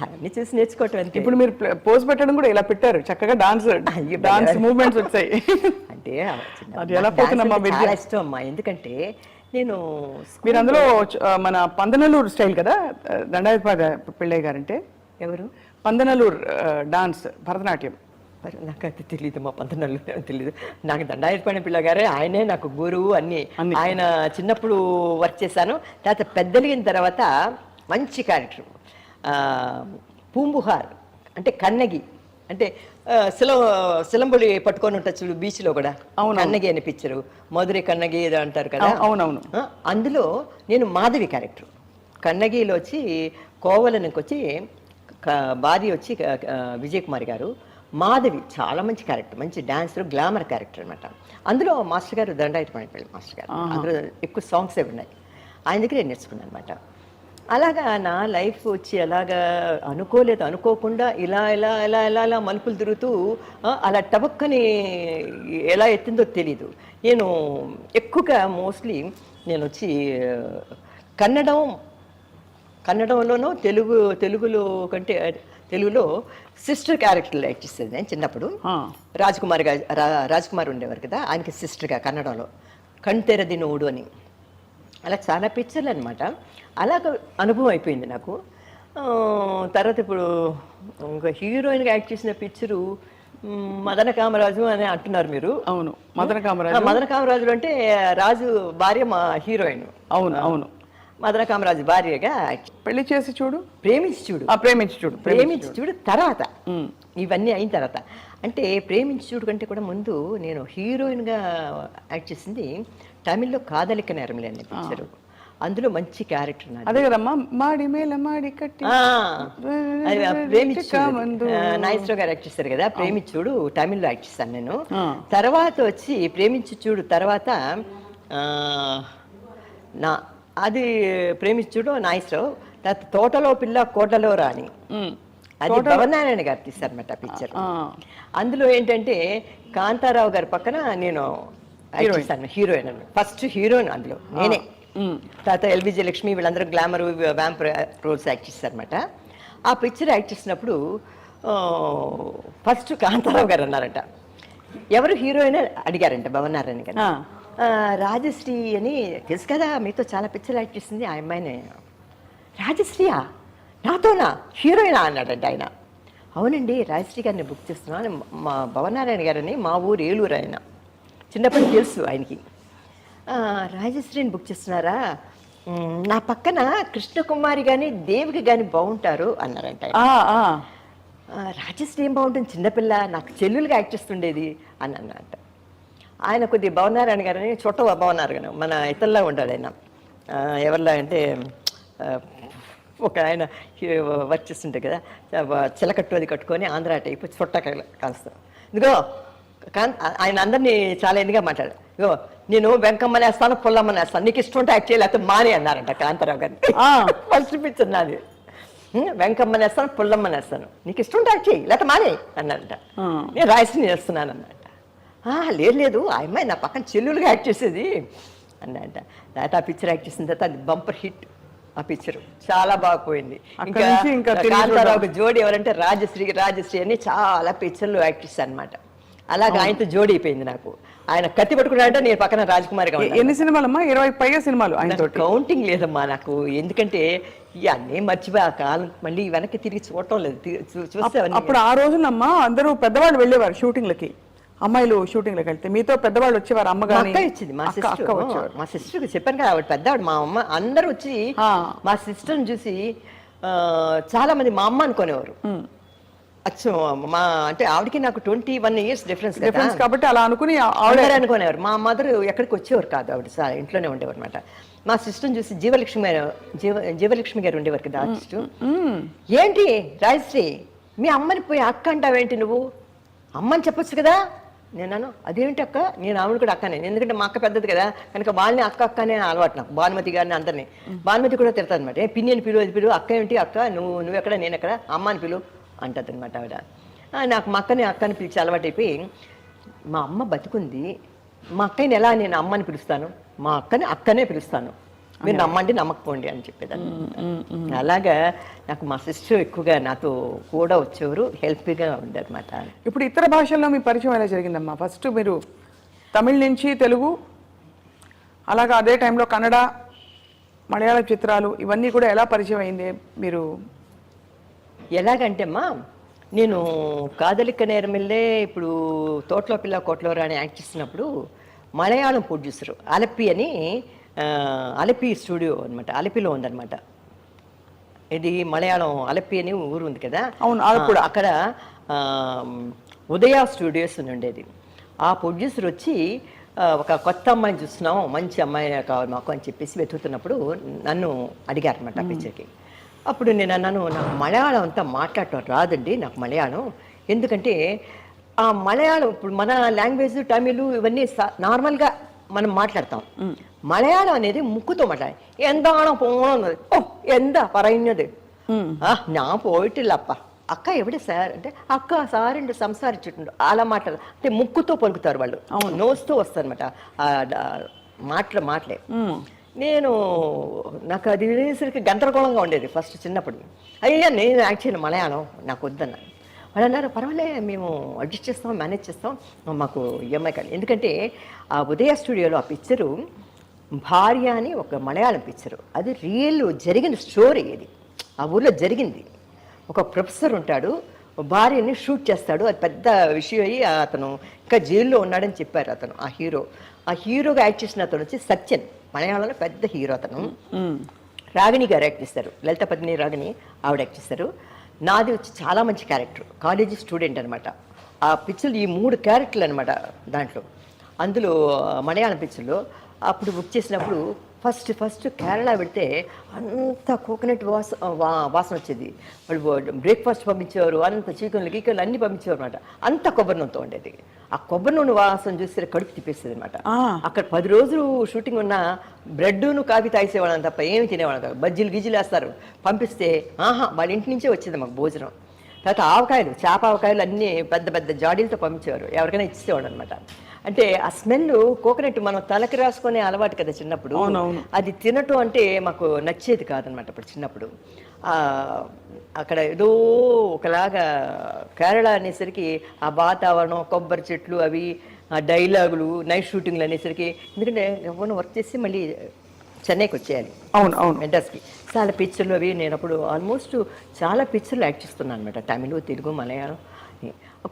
అన్ని చూసి నేర్చుకోవటం అంతే. ఇప్పుడు మీరు పోజ్ పెట్టడం కూడా ఇలా పెట్టారు, చక్కగా డాన్స్ మూవ్మెంట్స్ వచ్చాయి. అంటే అది ఎలా పోతుందమ్మా? చాలా ఇష్టం అమ్మా. ఎందుకంటే నేను మీరు అందులో మన పందనలూరు స్టైల్ కదా, దండాయపాద పిళ్ళయ్య గారంటే ఎవరు పందనలూరు డాన్స్ భరతనాట్యం. నాకు అది తెలియదు, మా పంతనల్లు తెలియదు. నాకు దండాయపాడ పిల్ల గారే ఆయనే నాకు గురువు అన్ని. ఆయన చిన్నప్పుడు వర్క్ చేశాను. తర్వాత పెద్దలిగిన తర్వాత మంచి క్యారెక్టర్ పూంబుహార్ అంటే కన్నగి, అంటే సిలంబులి పట్టుకొని ఉంటుంది చూడు బీచ్లో కూడా, కన్నగి అని పిక్చరు, మధుரை కన్నగి ఏదో అంటారు కదా. అవునవును. అందులో నేను మాధవి క్యారెక్టర్. కన్నగిలో వచ్చి కోవలనికి వచ్చి భార్య వచ్చి విజయ్ కుమార్ గారు, మాధవి చాలా మంచి క్యారెక్టర్, మంచి డాన్సర్, గ్లామర్ క్యారెక్టర్ అనమాట. అందులో మాస్టర్ గారు దండాయపాడి మాస్టర్ గారు, అందులో ఎక్కువ సాంగ్స్ ఉన్నాయి, ఆయన దగ్గర నేర్చుకున్నాను అనమాట. అలాగా నా లైఫ్ వచ్చి అలాగా అనుకోకుండా ఇలా ఇలా ఇలా ఇలా ఇలా మలుపులు తిరుగుతూ అలా టబక్కని ఎలా ఎత్తిందో తెలీదు. నేను ఎక్కువగా మోస్ట్లీ నేను వచ్చి కన్నడంలోనూ తెలుగులో కంటే తెలుగులో సిస్టర్ క్యారెక్టర్లు యాక్ట్ చేసేది నేను చిన్నప్పుడు. రాజ్ కుమార్ ఉండేవారు కదా, ఆయనకి సిస్టర్గా కన్నడంలో కణ్తెరది నోడు అని, అలా చాలా పిక్చర్లు అనమాట. అలాగ అనుభవం అయిపోయింది నాకు. తర్వాత ఇప్పుడు ఇంకా హీరోయిన్గా యాక్ట్ చేసిన పిక్చరు మదన కామరాజు అని అంటున్నారు మీరు. అవును, మదన కామరాజు అంటే రాజు భార్య మా హీరోయిన్. అవును అవును, మదన కామరాజు భార్యగా పెళ్లి చేసి చూడు, ప్రేమించి చూడు తర్వాత ఇవన్నీ అయిన తర్వాత. అంటే ప్రేమించి చూడు కంటే కూడా ముందు నేను హీరోయిన్గా యాక్ట్ చేసింది తమిళ్లో కాదలిక నేరములే అనే పిక్చరు. అందులో మంచి క్యారెక్టర్ అదే కదమ్మా, మాడి మేల మాడి కట్టి ప్రేమించుడు నాగేశ్వరరావు గారు యాక్ట్ చేస్తారు కదా. ప్రేమించుడు తమిళ్లో యాక్ట్ చేస్తాను నేను. తర్వాత వచ్చి ప్రేమించి చూడు తర్వాత అది ప్రేమించుడు నాగేశ్వరరావు. తర్వాత తోటలో పిల్ల కోటలో రాని, అది భవనారాయణ గారు తీశారన్నమాట పిక్చర్. అందులో ఏంటంటే కాంతారావు గారి పక్కన నేను హీరోయిన్ అన్న, ఫస్ట్ హీరోయిన్ అందులో నేనే. తర్వాత ఎల్వి జయలక్ష్మి వీళ్ళందరూ గ్లామర్ వ్యాంప్ రోల్స్ యాక్ట్ చేస్తారనమాట. ఆ పిక్చర్ యాక్ట్ చేసినప్పుడు ఫస్ట్ కాంతారావు గారు అన్నారంట, ఎవరు హీరోయిన్ అడిగారంట భవనారాయణ గారు. రాజశ్రీ అని తెలుసు కదా, మీతో చాలా పిక్చర్ యాక్ట్ చేసింది ఆ అమ్మాయిని. రాజశ్రీయా, నాతోనా హీరోయినా అన్నాడంట ఆయన. అవునండి, రాజశ్రీ గారిని బుక్ చేస్తున్నాను, మా భవనారాయణ గారని మా ఊరు ఏలూరు, ఆయన చిన్నప్పటి తెలుసు ఆయనకి. రాజశ్రీని బుక్ చేస్తున్నారా, నా పక్కన కృష్ణకుమారి కానీ దేవికి కానీ బాగుంటారు అన్నారంట. రాజశ్రీ ఏం బాగుంటుంది, చిన్నపిల్ల, నాకు చెల్లెలుగా యాక్ట్ చేస్తుండేది అని అన్నట్ట. ఆయన కొద్దిగా భవనారాయణ గారని చుట్ట భవనారాయణ మన ఇతరులా ఉంటాడు ఆయన. ఎవరిలా అంటే ఒక ఆయన వర్క్ చేస్తుంటే కదా, చిలకట్టు అది కట్టుకొని ఆంధ్ర టైపు చుట్ట కాస్తాం. ఇదిగో ఆయన అందరినీ చాలా ఎందుగా మాట్లాడారు. ఇగో నేను వెంకమ్మనేస్తాను, పుల్లమ్మనేస్తాను, నీకు ఇష్టం ఉంటే యాక్ట్ చేయాలి, లేకపోతే మాని అన్నారంట కాంతారావు గారిని. ఫస్ట్ పిక్చర్ నాది. వెంకమ్మనేస్తాను, పుల్లమ్మనేస్తాను, నీకు ఇష్టం ఉంటే యాక్ట్ చేయి, లేకపోతే మాని అన్నారంట. నేను రాయశ్రీని చేస్తున్నాను అన్నమాట. లేదు ఆ అమ్మాయి నా పక్కన చెల్లెలుగా యాక్ట్ చేసేది అన్నట. తర్వాత ఆ పిక్చర్ యాక్ట్ చేసిన తర్వాత అది బంపర్ హిట్. ఆ పిక్చర్ చాలా బాగా పోయింది. ఇంకా కాంతారావు జోడి ఎవరంటే రాజశ్రీ అని చాలా పిక్చర్లు యాక్ట్ చేశాను అనమాట. అలాగే ఆయనతో జోడీ అయిపోయింది నాకు. ఆయన కత్తి పట్టుకున్నాడంటే నేను పక్కన రాజ్కుమార్ గా. ఎన్ని సినిమాలమ్మా? 20 పైగా సినిమాలు ఆయనతో. కౌంటింగ్ లేదమ్మా నాకు, ఎందుకంటే ఇవన్నీ మర్చిపోయి ఆ కాలం మళ్ళీ వెనక్కి తిరిగి చూడటం లేదు. చూస్తే అప్పుడు ఆ రోజునమ్మా అందరూ పెద్దవాళ్ళు వెళ్ళేవారు షూటింగ్లకి, అమ్మాయిలు షూటింగ్లకు వెళ్తే మీతో పెద్దవాళ్ళు వచ్చేవారు. అమ్మగారు వచ్చింది, మా సిస్టర్ చెప్పాను కదా, ఆవిడ పెద్దవాడు. మా అమ్మ అందరూ వచ్చి మా సిస్టర్ని చూసి చాలా మంది మా అమ్మ అనుకునేవారు. అచ్చో మా అంటే ఆవిడకి నాకు 21 years డిఫరెన్స్ కాబట్టి అలా అనుకుని అనుకునేవారు. మా మదర్ ఎక్కడికి వచ్చేవారు కాదు, ఆవిడ ఇంట్లోనే ఉండేవారు అనమాట. మా సిస్టర్ని చూసి జీవలక్ష్మి గారు ఉండేవారు కదా ఆర్టిస్టు. ఏంటి రాజశ్రీ, మీ అమ్మని పోయి అక్క అంటావేంటి నువ్వు అమ్మని చెప్పొచ్చు కదా. నేను అదేంటి అక్క, నేను ఆవిడ కూడా అక్కనే, ఎందుకంటే మా అక్క పెద్దది కదా కనుక వాళ్ళని అక్క అక్కనే అలవాటు నాకు, భానుమతి గారిని అందరినీ. భానుమతి కూడా తిడతాది అనమాట, పిన్ని అని పిలువు, అది పిలువు, అక్క ఏంటి అక్క, నువ్వెక్కడ నేను ఎక్కడ, అమ్మ అని పిలువు అంటుంది అనమాట ఆవిడ. నాకు మా అక్కని పిలిచి అలవాటు అయిపోయి, మా అమ్మ బతుకుంది, మా అక్కని ఎలా నేను అమ్మని పిలుస్తాను, మా అక్కని అక్కనే పిలుస్తాను, మీరు నమ్మండి నమ్మకపోండి అని చెప్పేదాన్ని. అలాగా నాకు మా సిస్టర్ ఎక్కువగా నాతో కూడా వచ్చేవారు, హెల్ప్గా ఉండేదన్నమాట. ఇప్పుడు ఇతర భాషల్లో మీ పరిచయం ఎలా జరిగిందమ్మా? ఫస్ట్ మీరు తమిళ నుంచి తెలుగు, అలాగా అదే టైంలో కన్నడ, మలయాళ చిత్రాలు ఇవన్నీ కూడా ఎలా పరిచయం అయింది మీరు? ఎలాగంటే అమ్మా, నేను కాదలిక నేరమిల్లే ఇప్పుడు తోటలో పిల్ల కోట్లో రాని యాక్ట్ చేసినప్పుడు మలయాళం ప్రొడ్యూసరు అలప్పి అని, అలపి స్టూడియో అనమాట, అలపిలో ఉందన్నమాట. ఇది మలయాళం అలపి అని ఊరు ఉంది కదా, అక్కడ ఉదయ స్టూడియోస్ అని ఉండేది. ఆ ప్రొడ్యూసర్ వచ్చి ఒక కొత్త అమ్మాయిని చూస్తున్నాం, మంచి అమ్మాయి కావాలి మాకు అని చెప్పేసి వెతుకుతున్నప్పుడు నన్ను అడిగారు అనమాట ఆ పిక్చర్కి. అప్పుడు నేను అన్నాను, నాకు మలయాళం అంతా మాట్లాడటం రాదండి, నాకు మలయాళం, ఎందుకంటే ఆ మలయాళం ఇప్పుడు మన లాంగ్వేజ్ తమిళ్ ఇవన్నీ నార్మల్గా మనం మాట్లాడతాం, മലയാളം అనేది മുക്കുത്തോ മാറ്റാൻ എന്താണോ പോകണമെന്നത് ഓ എന്താ പറയുന്നത് ഞാൻ പോയിട്ടില്ലപ്പ అక్క ఎవడే సార్ అంటే అక్క సార్ సంసారించుండు అలా మాట్లాడు అంటే ముక్కుతో పలుకుతారు వాళ్ళు, నోస్తూ వస్తారనమాట మాటలే. నేను నాకు అది వినేసరికి గందరగోళంగా ఉండేది ఫస్ట్ చిన్నప్పుడు. అయ్యా నేను యాక్చువల్లీ మలయాళం నాకు వద్దన్నా. వాళ్ళు అన్నారు పర్వాలే మేము అడ్జస్ట్ చేస్తాం, మేనేజ్ చేస్తాం, మాకు ఈఎంఐ కాదు. ఎందుకంటే ఆ ఉదయ స్టూడియోలో ఆ పిక్చరు భార్య అని ఒక మలయాళం పిక్చరు, అది రియల్ జరిగిన స్టోరీ. ఇది ఆ ఊర్లో జరిగింది. ఒక ప్రొఫెసర్ ఉంటాడు, భార్యని షూట్ చేస్తాడు, అది పెద్ద విషయం అయ్యి అతను ఇంకా జైల్లో ఉన్నాడని చెప్పారు. అతను ఆ హీరోగా యాక్ట్ చేసిన అతను వచ్చి సత్యన్, మలయాళంలో పెద్ద హీరో అతను. రాగిణి గారు యాక్ట్ చేస్తారు, లలిత పద్మిని రాగిణి ఆవిడ యాక్ట్ చేస్తారు. నాది వచ్చి చాలా మంచి క్యారెక్టర్, కాలేజీ స్టూడెంట్ అనమాట. ఆ పిక్చర్లు ఈ 3 క్యారెక్టర్లు అనమాట దాంట్లో. అందులో మలయాళం పిక్చర్లో అప్పుడు బుక్ చేసినప్పుడు ఫస్ట్ కేరళ పెడితే అంత కోకోనట్ వాసన వచ్చేది. వాళ్ళు బ్రేక్ఫాస్ట్ పంపించేవారు, అంత చికెన్లు గీకన్లు అన్నీ పంపించేవారు అనమాట. అంత కొబ్బరి నూనెతో ఉండేది. ఆ కొబ్బరి నూనె వాసన చూస్తే కడుపు తిప్పేస్తుంది అనమాట. అక్కడ 10 రోజులు షూటింగ్ ఉన్న బ్రెడ్ను కాఫీ తాగేసేవాళ్ళని తప్ప ఏమి తినేవాళ్ళం కాదు. బజ్జీలు గిజ్జీలు వేస్తారు పంపిస్తే వాళ్ళ ఇంటి నుంచే వచ్చేది మాకు భోజనం. తర్వాత ఆవకాయలు, చేప ఆవకాయలు అన్నీ పెద్ద పెద్ద జాడీలతో పంపించేవారు, ఎవరికైనా ఇచ్చేవాడు అనమాట. అంటే ఆ స్మెల్ కోకోనట్ మనం తలకి రాసుకునే అలవాటు కదా చిన్నప్పుడు, అది తినటం అంటే మాకు నచ్చేది కాదనమాట అప్పుడు చిన్నప్పుడు. అక్కడ ఏదో ఒకలాగా కేరళ అనేసరికి ఆ వాతావరణం, కొబ్బరి చెట్లు, అవి ఆ డైలాగులు, నైట్ షూటింగ్లు అనేసరికి, ఎందుకంటే ఎవరైనా వర్క్ చేసి మళ్ళీ చెన్నైకి వచ్చేయాలి మెడ్రాస్కి. చాలా పిక్చర్లు అవి నేను అప్పుడు ఆల్మోస్ట్ చాలా పిక్చర్లు యాక్ట్ చేస్తున్నాను అనమాట, తమిళ, తెలుగు, మలయాళం.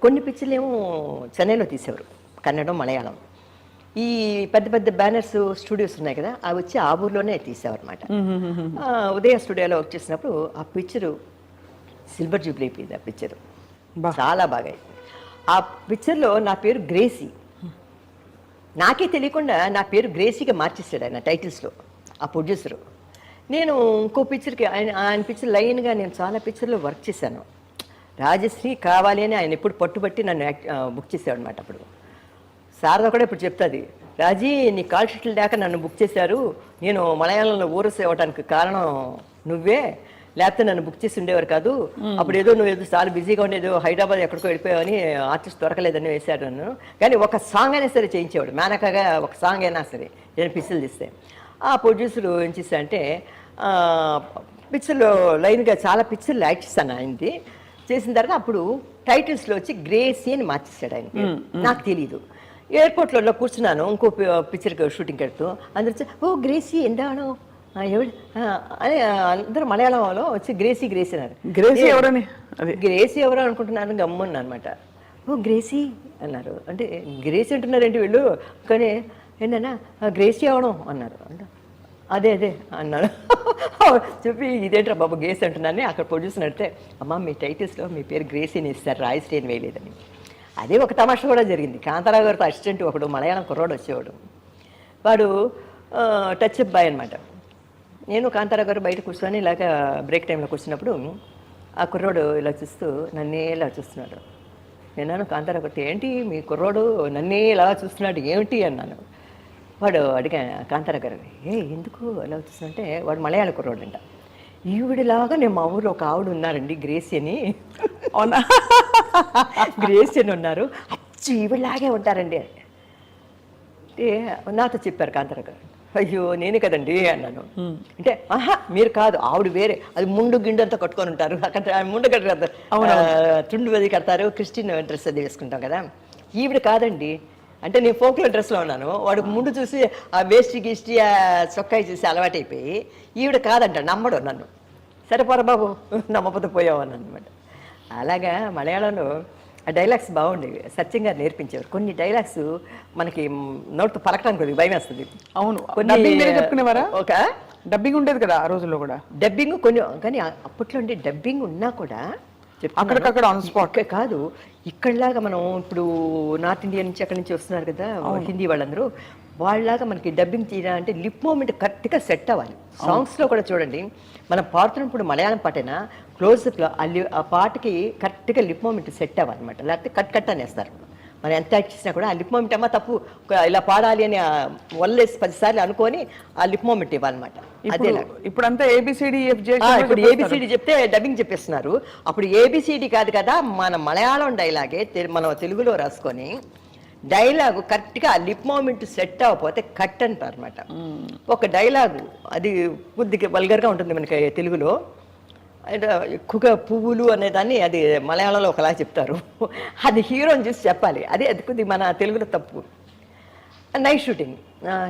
కొన్ని పిక్చర్లు ఏమో చెన్నైలో తీసేవారు, కన్నడం, మలయాళం. ఈ పెద్ద పెద్ద బ్యానర్స్ స్టూడియోస్ ఉన్నాయి కదా, అవి వచ్చి ఆ ఊర్లోనే తీసేవారనమాట. ఉదయ స్టూడియోలో వర్క్ చేసినప్పుడు ఆ పిక్చరు సిల్వర్ జూబ్లీ అయిపోయింది. ఆ పిక్చరు చాలా బాగా అయింది. ఆ పిక్చర్లో నా పేరు గ్రేసీ, నాకే తెలియకుండా నా పేరు గ్రేసీగా మార్చేసాడు ఆయన టైటిల్స్లో ఆ ప్రొడ్యూసరు. నేను ఇంకో పిక్చర్కి ఆయన పిక్చర్ లైన్గా నేను చాలా పిక్చర్లో వర్క్ చేశాను. రాజశ్రీ కావాలి అని ఆయన ఎప్పుడు పట్టుబట్టి నన్ను బుక్ చేసాడు అనమాట. అప్పుడు శారద కూడా ఇప్పుడు చెప్తుంది, రాజీ నీ కాల్ షీట్లు లేక నన్ను బుక్ చేశారు, నేను మలయాళంలో ఊరస్ ఇవ్వడానికి కారణం నువ్వే, లేకపోతే నన్ను బుక్ చేసి ఉండేవారు కాదు. అప్పుడు ఏదో నువ్వు ఏదో చాలా బిజీగా ఉండేదో హైదరాబాద్ ఎక్కడికో వెళ్ళిపోయావని ఆర్టిస్ట్ దొరకలేదని వేశాడు నన్ను. కానీ ఒక సాంగ్ అయినా సరే చేయించేవాడు, మేనకగా ఒక సాంగ్ అయినా సరే నేను పిక్చర్లు తీస్తే. ఆ ప్రొడ్యూసర్ ఏం చేశానంటే పిక్చర్లో లైన్గా చాలా పిక్చర్లు యాక్ట్ చేశాను ఆయనది. చేసిన తర్వాత అప్పుడు టైటిల్స్లో వచ్చి గ్రేసీ అని మార్చేశాడు ఆయన, నాకు తెలీదు. ఎయిర్పోర్ట్లో కూర్చున్నాను ఇంకో పిక్చర్కి షూటింగ్కి వెళ్తూ, అందరూ ఓ గ్రేసీ ఎందానో ఎవడు అని అందరూ మలయాళంలో వచ్చి గ్రేసీ అన్నారు. గ్రేసీ ఎవరని, గ్రేసీ ఎవరు అనుకుంటున్నారు, గమ్మున్నా అనమాట. ఓ గ్రేసీ అన్నారు. అంటే గ్రేసీ అంటున్నారేంటి వీళ్ళు, కానీ ఏంటన్నా గ్రేసీ అవడం అన్నారు. అదే అన్నారు. చెప్పి ఇదేంట్రా బాబు గ్రేసీ అంటున్నారని అక్కడ ప్రొడ్యూసర్ అడితే, అమ్మ మీ టైటిల్స్లో మీ పేరు గ్రేసీని ఇస్తారు, రాయశ్రీ అని వేయలేదని. అదే ఒక తమాషా కూడా జరిగింది. కాంతారావు గారితో అసిస్టెంట్ ఒకడు మలయాళం కుర్రాడు వచ్చేవాడు, వాడు టచ్ అప్ బాయ్ అనమాట. నేను కాంతారావు గారు బయట కూర్చొని ఇలాగ బ్రేక్ టైంలో కూర్చున్నప్పుడు ఆ కుర్రాడు ఇలా చూస్తూ నన్నే ఇలా చూస్తున్నాడు. నేను కాంతారా కొట్టి ఏంటి మీ కుర్రోడు నన్నే ఇలా చూస్తున్నాడు ఏమిటి అన్నాను. వాడు అడిగా కాంతారా గారు ఎందుకు ఎలా చూస్తుంటే వాడు మలయాళ కుర్రోడు అంట. ఈవిడిలాగా నేను మా ఊళ్ళో ఒక ఆవిడ ఉన్నారండి గ్రేసి అని. అవునా? గ్రేసి అని ఉన్నారు, అచ్చు ఈవిడలాగే ఉంటారండి అంటే నాతో చెప్పారు కాంతారా గారు. అయ్యో నేనే కదండి అన్నాను. అంటే ఆహా మీరు కాదు, ఆవిడ వేరే, అది ముండు గిండు అంతా కట్టుకొని ఉంటారు, అక్కడ ముండు కట్టారు, తుండు అది కడతారు, క్రిస్టియన్ డ్రెస్ అది వేసుకుంటాం కదా, ఈవిడ కాదండి అంటే నేను ఫోక్లో డ్రెస్లో ఉన్నాను. వాడికి ముందు చూసి ఆ వేస్టి గిస్టి ఆ చొక్కాయి చూసి అలవాటైపోయి ఈవిడ కాదంట, నమ్మడు నన్ను. సరే పోరా బాబు నమ్మపోతే పోయావు అని అనమాట. అలాగా మలయాళంలో ఆ డైలాగ్స్ బాగుండేవి, సత్యం గారు నేర్పించేవారు. కొన్ని డైలాగ్స్ మనకి నోటితో పలకడానికి కొద్దిగా భయం వేస్తుంది. అవును, కొన్ని చెప్పుకునేవారా? ఒక డబ్బింగ్ ఉండేది కదా ఆ రోజుల్లో కూడా. డబ్బింగ్ కొన్ని, కానీ అప్పట్లో అంటే డబ్బింగ్ ఉన్నా కూడా అక్కడికక్కడ ఆన్ స్పాట్ కాదు. ఇక్కడలాగా మనం ఇప్పుడు నార్త్ ఇండియా నుంచి అక్కడి నుంచి వస్తున్నారు కదా హిందీ వాళ్ళందరూ, వాళ్ళలాగా మనకి డబ్బింగ్ చేయాలంటే లిప్ మూమెంట్ కరెక్ట్గా సెట్ అవ్వాలి. సాంగ్స్లో కూడా చూడండి, మనం పాడుతున్నప్పుడు మలయాళం పాటైనా క్లోజ్అప్లో ఆ పాటకి కరెక్ట్గా లిప్ మూమెంట్ సెట్ అవ్వాలన్నమాట. లేకపోతే కట్ కట్ అనేస్తారు. మనం ఎంత యాక్ట్ చేసినా కూడా ఆ లిప్ మూమెంట్ అమ్మా తప్పు, ఇలా పాడాలి అని వల్లేసి 10 సార్లు అనుకొని ఆ లిప్ మూమెంట్ ఇవ్వాలన్నమాట. అదే ఇప్పుడంతా ఏబిసిడి ఇప్పుడు ఏబిసిడి చెప్తే డబ్బింగ్ చెప్పేస్తున్నారు. అప్పుడు ఏబిసిడి కాదు కదా, మన మలయాళం డైలాగే మనం తెలుగులో రాసుకొని డైలాగు కరెక్ట్గా ఆ లిప్ మూమెంట్ సెట్ అవ్వకపోతే కట్ అంటారు అనమాట. ఒక డైలాగు అది కొద్దిగా వల్గర్గా ఉంటుంది మనకి తెలుగులో, ఎక్కువగా పువ్వులు అనేదాన్ని అది మలయాళంలో ఒకలా చెప్తారు, అది హీరోని చూసి చెప్పాలి. అది కొద్దిగా మన తెలుగులో తప్పు. నైట్ షూటింగ్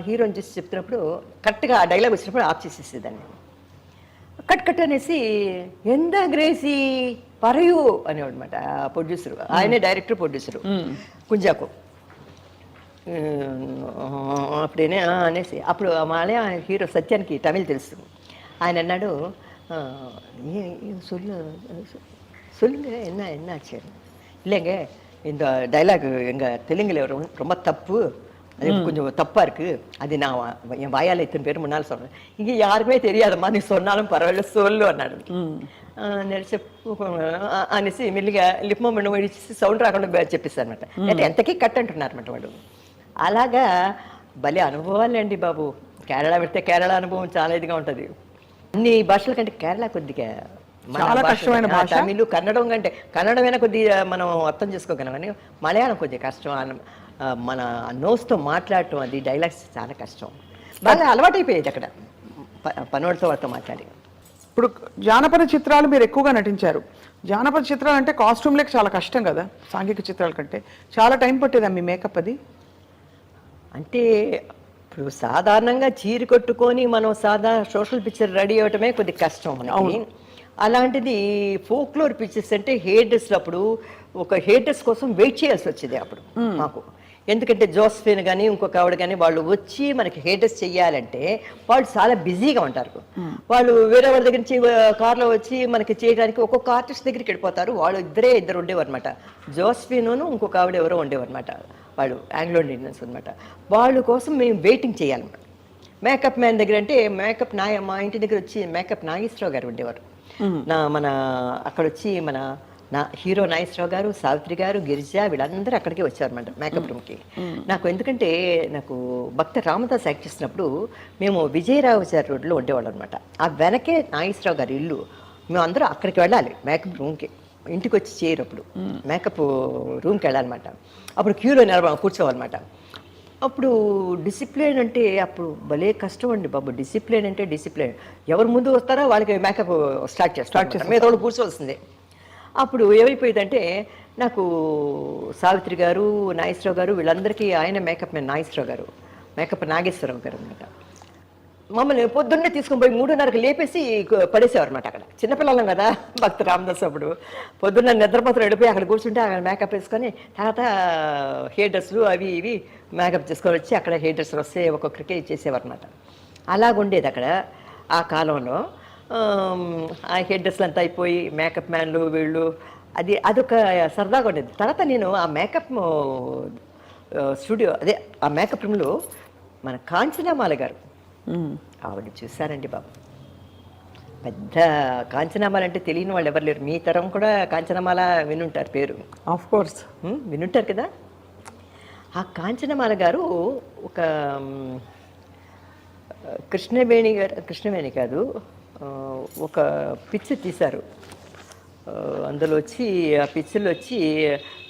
హీరోని చూసి చెప్తున్నప్పుడు కరెక్ట్గా ఆ డైలాగ్ వచ్చినప్పుడు ఆఫ్ చేసేసేదాన్ని. కట్ కట్ అనేసి ఎంత గ్రేసి పరయు అనేవాడు అనమాట ప్రొడ్యూసరు, ఆయనే డైరెక్టర్ ప్రొడ్యూసరు కుంజాకు. అప్పుడేనే అనేసి అప్పుడు మలయాళ హీరో సత్యానికి తమిళ్ తెలుసు. ఆయన అన్నాడు சொல்லுங்க என்ன ஆச்சு இல்லைங்க இந்த டைலாக் எங்கள் தெலுங்குல ரொம்ப தப்பு, அது கொஞ்சம் தப்பாக இருக்குது, அது நான் என் வாயால் இத்தனை பேர் முன்னால் சொல்கிறேன், இங்கே யாருமே தெரியாதம்மா நீ சொன்னாலும் பரவாயில்ல சொல்லு అన్నాడు. నడిచి అనేసి మెల్లిగా లిప్ మూమెంట్ ఇచ్చి సౌండ్ రాకుండా చెప్పేస్తాను అనమాట. అంటే ఎంతకీ కట్ అంటున్నారు అనమాట వాడు. అలాగా భలే అనుభవాలు అండి బాబు. కేరళ పెడితే కేరళ అనుభవం చాలా ఇదిగా ఉంటుంది. అన్ని భాషల కంటే కేరళ కొద్దిగా చాలా కష్టమైన భాష. తమిళ్ కన్నడం కంటే కన్నడమైనా కొద్దిగా మనం అర్థం చేసుకోగలం, కానీ మలయాళం కొద్దిగా కష్టం. మన నోస్తో మాట్లాడటం అది డైలాగ్స్ చాలా కష్టం. బాగా అలవాటైపోయేది అక్కడ పనోడితో వాళ్ళతో మాట్లాడి. ఇప్పుడు జానపద చిత్రాలు మీరు ఎక్కువగా నటించారు. జానపద చిత్రాలు అంటే కాస్ట్యూమ్లకు చాలా కష్టం కదా, సాంఘిక చిత్రాల కంటే. చాలా టైం పట్టేదా మీ మేకప్ అది? అంటే ఇప్పుడు సాధారణంగా చీర కట్టుకొని మనం సోషల్ పిక్చర్ రెడీ అవ్వటమే కొద్దిగా కష్టం మనకి. అలాంటిది ఫోక్లోర్ పిక్చర్స్ అంటే హెయిర్ డ్రెస్లు అప్పుడు ఒక హెయిర్ డ్రెస్ కోసం వెయిట్ చేయాల్సి వచ్చేది అప్పుడు మాకు. ఎందుకంటే జోస్ఫిన్ కానీ ఇంకొక ఆవిడ కానీ వాళ్ళు వచ్చి మనకి హెయిర్ డ్రెస్ చెయ్యాలంటే వాళ్ళు చాలా బిజీగా ఉంటారు. వాళ్ళు వేరే వాళ్ళ దగ్గర నుంచి కార్లో వచ్చి మనకి చేయడానికి ఒక్కొక్క ఆర్టిస్ట్ దగ్గరికి వెళ్ళిపోతారు. వాళ్ళు ఇద్దరు ఉండేవారు అనమాట. జోస్ఫిన్ను ఇంకొక ఆవిడ ఎవరో ఉండేవారు అనమాట. వాళ్ళు ఆంగ్లో ఇండియన్స్ అనమాట. వాళ్ళ కోసం మేము వెయిటింగ్ చేయాలన్నమాట. మేకప్ మ్యాన్ దగ్గర అంటే మేకప్ మా ఇంటి దగ్గర వచ్చి మేకప్ నాగేశ్వరరావు గారు ఉండేవారు. మన అక్కడ వచ్చి నా హీరో నాగేశ్వరరావు గారు, సావిత్రి గారు, గిరిజ వీళ్ళందరూ అక్కడికే వచ్చారన్నమాట మేకప్ రూమ్కి. నాకు ఎందుకంటే నాకు భక్త రామదాస్ యాక్ట్ చేసినప్పుడు మేము విజయరావుచారి రోడ్లో ఉండేవాళ్ళం అనమాట. ఆ వెనకే నాగేశ్వరరావు గారి ఇల్లు. మేము అందరూ అక్కడికి వెళ్ళాలి మేకప్ రూమ్కి. ఇంటికి వచ్చి చేయరప్పుడు మేకప్ రూమ్కి వెళ్ళాలన్నమాట. అప్పుడు క్యూలో కూర్చోవాలన్నమాట. అప్పుడు డిసిప్లిన్ అంటే అప్పుడు భలే కష్టం అండి బాబు. డిసిప్లిన్ అంటే డిసిప్లిన్. ఎవరు ముందు వస్తారో వాళ్ళకి మేకప్ స్టార్ట్ చేస్తారు, మీద వాళ్ళు కూర్చోవలసిందే. అప్పుడు ఏమైపోయిందంటే నాకు సావిత్రి గారు, నాగేశ్వరరావు గారు వీళ్ళందరికీ ఆయన మేకప్ మ్యాన్ నాగేశ్వరరావు గారు, మేకప్ నాగేశ్వరరావు గారు అనమాట. మమ్మల్ని పొద్దున్నే తీసుకుని పోయి 3:30కి లేపేసి పడేసేవారు అనమాట. అక్కడ చిన్నపిల్లలం కదా భక్త రామదాస్. అప్పుడు పొద్దున్న నిద్రపోతులు వెళ్ళిపోయి అక్కడ కూర్చుంటే అక్కడ మేకప్ వేసుకొని తర్వాత హెయిర్ డ్రెస్లు అవి ఇవి మేకప్ చేసుకొని వచ్చి అక్కడ హెయిర్ డ్రెస్లు వస్తే ఒక్కొక్కరికి చేసేవారు అనమాట. అలాగుండేది అక్కడ ఆ కాలంలో. ఆ హెయిర్ డ్రెస్లు అంతా అయిపోయి మేకప్ మ్యాన్లు వీళ్ళు అదొక సరదాగా ఉండేది. తర్వాత నేను ఆ మేకప్ స్టూడియో ఆ మేకప్ రూమ్లో మన కాంచనామాల గారు ఆవిడ చూశారండి బాబు. పెద్ద కాంచనామాల అంటే తెలియని వాళ్ళు ఎవరు లేరు. మీ తరం కూడా కాంచనమాల వినుంటారు పేరు. ఆఫ్ కోర్స్ వినుంటారు కదా. ఆ కాంచనమాల గారు ఒక కృష్ణవేణి కాదు, ఒక పిక్చర్ తీశారు. అందులో వచ్చి ఆ పిక్చర్లో వచ్చి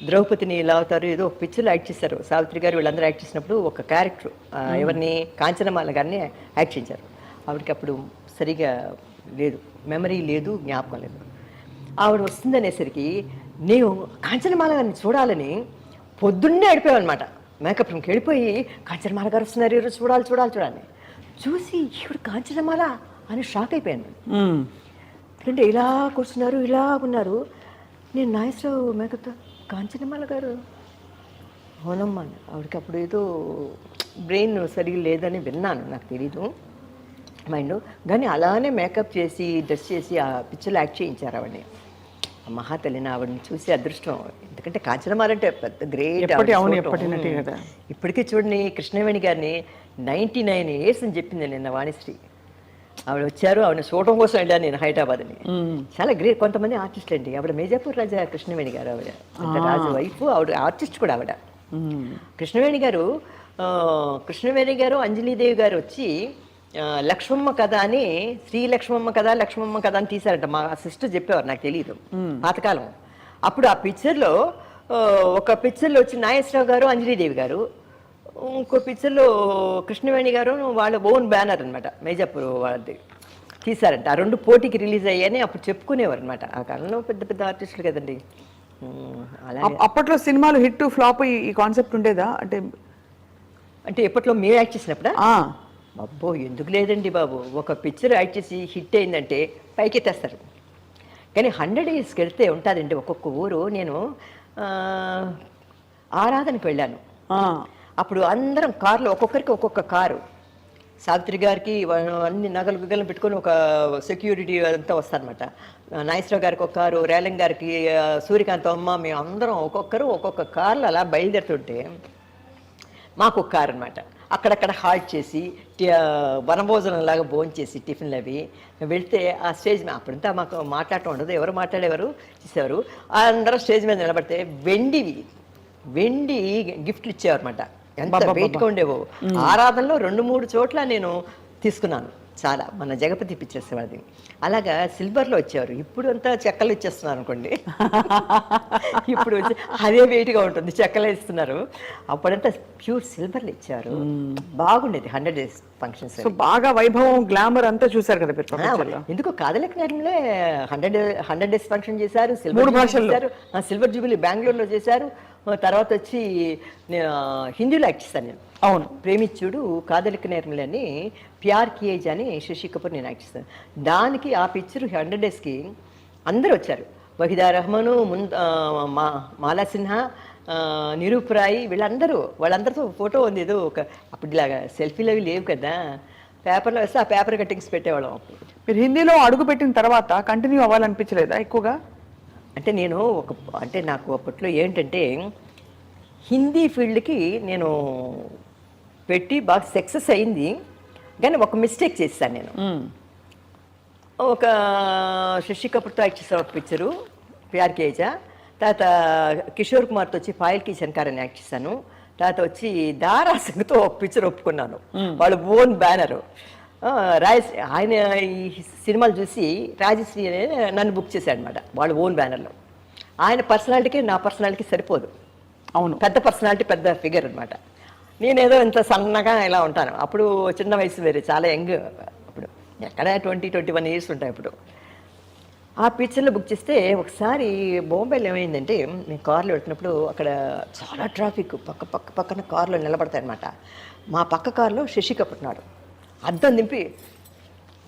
ద్రౌపదిని ఇలా అవుతారు, ఏదో ఒక పిక్చర్లో యాక్ట్ చేశారు. సావిత్రి గారు వీళ్ళందరూ యాక్ట్ చేసినప్పుడు ఒక క్యారెక్టర్ ఎవరిని, కాంచనమాల గారిని యాక్ట్ చేశారు. ఆవిడకి అప్పుడు సరిగా లేదు, మెమరీ లేదు, జ్ఞాపకం లేదు. ఆవిడ వస్తుందనేసరికి నేను కాంచనమాల గారిని చూడాలని పొద్దున్నే అడిపోయామన్నమాట. మేకప్ రూమ్కి వెళ్ళిపోయి కాంచనమాల గారు వస్తున్నారు, ఈరోజు చూడాలి చూసి ఈవిడ కాంచనమాల అని షాక్ అయిపోయాను. ఎందుకంటే ఇలా కూర్చున్నారు, ఇలా ఉన్నారు. నేను నాగేశ్వరరావు మేకప్తో కాంచనమాల గారు అవునమ్మా. ఆవిడకి అప్పుడు ఏదో బ్రెయిన్ సరిగ్గా లేదని విన్నాను, నాకు తెలీదు మైండ్. కానీ అలానే మేకప్ చేసి డ్రెస్ చేసి ఆ పిక్చర్లో యాక్ట్ చేయించారు ఆవిడని. మహాతల్లిని ఆవిడని చూసి అదృష్టం. ఎందుకంటే కాంచనమాల అంటే పెద్ద గ్రేట్. ఇప్పటికీ చూడండి, కృష్ణవేణి గారిని 99 years అని చెప్పింది నిన్న వాణిశ్రీ. ఆవిడ వచ్చారు, ఆవిడ చూడటం కోసం వెళ్ళాను నేను హైదరాబాద్ని. చాలా గ్రేట్. కొంతమంది ఆర్టిస్టులు అండి. ఆవిడ మేజాపూర్ రాజా కృష్ణవేణి గారు, ఆవిడ రాజు వైఫ్, ఆవిడ ఆర్టిస్ట్ కూడా ఆవిడ. కృష్ణవేణి గారు అంజలీదేవి గారు వచ్చి లక్ష్మమ్మ కథ అని, శ్రీ లక్ష్మమ్మ కథ అని తీశారంట. మా సిస్టర్ చెప్పేవారు, నాకు తెలియదు పాతకాలం. అప్పుడు ఆ పిక్చర్లో ఒక పిక్చర్లో వచ్చి నాగేశ్వరరావు గారు, అంజలీదేవి గారు, ఇంకో పిక్చర్లో కృష్ణవేణి గారు, వాళ్ళ ఓన్ బ్యానర్ అనమాట, మేజాపూర్ వాళ్ళది తీశారంట. ఆ రెండు పోటీకి రిలీజ్ అయ్యాయని అప్పుడు చెప్పుకునేవారు అనమాట. ఆ కాలంలో పెద్ద పెద్ద ఆర్టిస్టులు కదండి. అలా అప్పట్లో సినిమాలు హిట్ ఫ్లాప్ ఈ కాన్సెప్ట్ ఉండేదా? అంటే ఎప్పట్లో మేము యాక్ట్ చేసినప్పుడా? అబ్బో ఎందుకు లేదండి బాబు. ఒక పిక్చర్ యాక్ట్ చేసి హిట్ అయిందంటే పైకి తెస్తారు. కానీ 100 yearsకి వెళ్తే ఉంటుందండి ఒక్కొక్క ఊరు. నేను ఆరాధనకి వెళ్ళాను. అప్పుడు అందరం కార్లో, ఒక్కొక్కరికి ఒక్కొక్క కారు. సావిత్రి గారికి అన్ని నగలు పెట్టుకొని ఒక సెక్యూరిటీ అంతా వస్తారనమాట. నాగేశ్వరరావు గారికి ఒక కారు, రేలంగ్ గారికి, సూర్యకాంత్ అమ్మ, మేము అందరం ఒక్కొక్కరు ఒక్కొక్క కార్లు అలా బయలుదేరుతుంటే మాకు ఒక కారు అనమాట. అక్కడక్కడ హాల్ట్ చేసి వనభోజనంలాగా భోంచేసి టిఫిన్లు అవి వెళ్తే ఆ స్టేజ్ మీద అప్పుడంతా మాకు మాట్లాడటం ఉండదు, ఎవరు మాట్లాడేవారు చేసేవారు. అందరూ స్టేజ్ మీద నిలబడితే వెండి గిఫ్ట్లు ఇచ్చేవారన్నమాట. ఎంత వెయిట్గా ఉండేవో. ఆరాధనలో 2-3 చోట్ల నేను తీసుకున్నాను. చాలా మన జగపతి పిచ్చేసేవాడి. అలాగా సిల్వర్లో వచ్చేవారు. ఇప్పుడు అంతా చెక్కలు ఇచ్చేస్తున్నారు అనుకోండి. ఇప్పుడు అదే వెయిట్గా ఉంటుంది, చెక్కలు ఇస్తున్నారు. అప్పుడంతా ప్యూర్ సిల్వర్లో ఇచ్చారు. బాగుండేది 100 days ఫంక్షన్స్. బాగా వైభవం, గ్లామర్ అంతా చూసారు కదా. ఎందుకు కాదలకినారంలో 100 days ఫంక్షన్ చేశారు. సిల్వర్ జూబిలీ బెంగళూరులో చేశారు. తర్వాత వచ్చి హిందీలో యాక్ట్ చేశాను నేను. అవును, ప్రేమించుడు, కాదలిక నేర్మలు అని, ప్యార్ కియేజ్ అని శశి కపూర్ నేను యాక్ట్ చేస్తాను. దానికి ఆ పిక్చర్ 100 daysకి అందరూ వచ్చారు. వహీదా రెహమాను, మాలా సిన్హా, నిరూప్ రాయ్, వాళ్ళందరితో ఫోటో ఉంది. ఏదో ఒక అప్పుడు ఇలాగా సెల్ఫీలు అవి లేవు కదా, పేపర్లో వేస్తే ఆ పేపర్ కట్టింగ్స్ పెట్టేవాళ్ళం. మీరు హిందీలో అడుగు పెట్టిన తర్వాత కంటిన్యూ అవ్వాలనిపించలేదా ఎక్కువగా? అంటే నాకు అప్పట్లో ఏంటంటే హిందీ ఫీల్డ్కి నేను పెట్టి బాగా సక్సెస్ అయింది. కానీ ఒక మిస్టేక్ చేశాను నేను. ఒక శశి కపూర్తో యాక్ట్ చేశాను ఒక పిక్చరు, ప్యార్ కేజా. తర్వాత కిషోర్ కుమార్తో వచ్చి ఫాయిల్ కి శంకర్ అని యాక్ట్ చేశాను. తర్వాత వచ్చి దారా సింగ్తో ఒక పిక్చర్ ఒప్పుకున్నాను, వాళ్ళ ఓన్ బ్యానరు. ఆయన ఈ సినిమాలు చూసి రాజశ్రీ అనే నన్ను బుక్ చేశాడు అనమాట, వాళ్ళ ఓన్ బ్యానర్లో. ఆయన పర్సనాలిటీకి నా పర్సనాలిటీకి సరిపోదు. అవును, పెద్ద పర్సనాలిటీ, పెద్ద ఫిగర్ అనమాట. నేనేదో ఇంత సన్నగా ఇలా ఉంటాను. అప్పుడు చిన్న వయసు వేరే, చాలా యంగ్. అప్పుడు ఎక్కడ 20-21 years ఉంటాయి. అప్పుడు ఆ పిక్చర్లో బుక్ చేస్తే ఒకసారి బొంబాయిలో ఏమైందంటే, నేను కార్లో వెళ్తున్నప్పుడు అక్కడ చాలా ట్రాఫిక్, పక్కన కార్లో నిలబడతాయి అనమాట. మా పక్క కార్లో శశి కపూర్ ఉన్నాడు. అద్దం దింపి,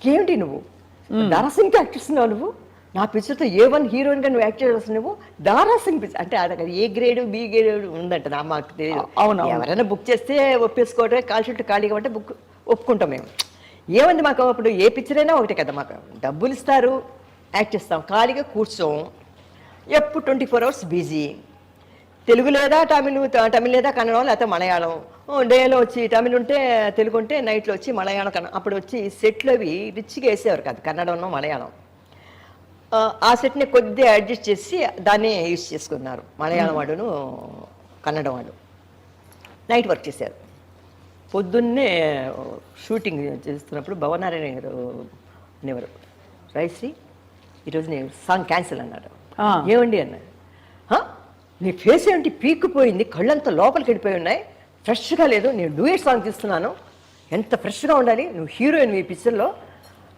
ఏమిటి నువ్వు దారాసింగ్కి యాక్ట్ చేస్తున్నావు, నువ్వు నా పిక్చర్తో A1 హీరోయిన్గా నువ్వు యాక్ట్ చేస్తున్నావు, నువ్వు దారాసింగ్ పిక్చర్ అంటే అక్కడ ఏ గ్రేడ్ బి గ్రేడ్ ఉందంట. మాకు తెలియదు. అవును, ఎవరైనా బుక్ చేస్తే ఒప్పేసుకోవటమే, కాల్ షీట్ ఖాళీగా ఉంటే బుక్ ఒప్పుకుంటాం మేము. ఏమంది మాకు అప్పుడు ఏ పిక్చర్ అయినా ఒకటే కదా, మాకు డబ్బులు ఇస్తారు, యాక్ట్ చేస్తాం, ఖాళీగా కూర్చోం, ఎప్పుడు 24 hours బిజీ. తెలుగు లేదా తమిళ్ లేదా కన్నడం లేకపోతే మలయాళం. డేలో వచ్చి తమిళ్ ఉంటే తెలుగు ఉంటే నైట్లో వచ్చి మలయాళం అప్పుడు వచ్చి సెట్లు అవి రిచ్గా వేసేవారు కాదు, కన్నడంలో మలయాళం. ఆ సెట్ని కొద్దిగా అడ్జస్ట్ చేసి దాన్నే యూజ్ చేసుకున్నారు మలయాళం వాడును కన్నడం వాడు. నైట్ వర్క్ చేశారు. పొద్దున్నే షూటింగ్ చేస్తున్నప్పుడు భవనారాయణ గారు అనేవారు, రైశ్రీ ఈరోజు నేను సాంగ్ క్యాన్సిల్ అన్నాడు. ఏమండి అన్నాడు. నీ ఫేస్ ఏంటి పీక్కుపోయింది, కళ్ళంతా లోపలికి వెళ్ళిపోయి ఉన్నాయి, ఫ్రెష్గా లేదు, నేను డూయట్ సాంగ్ తీస్తున్నాను, ఎంత ఫ్రెష్గా ఉండాలి, నువ్వు హీరోయిన్ ఈ పిక్చర్లో,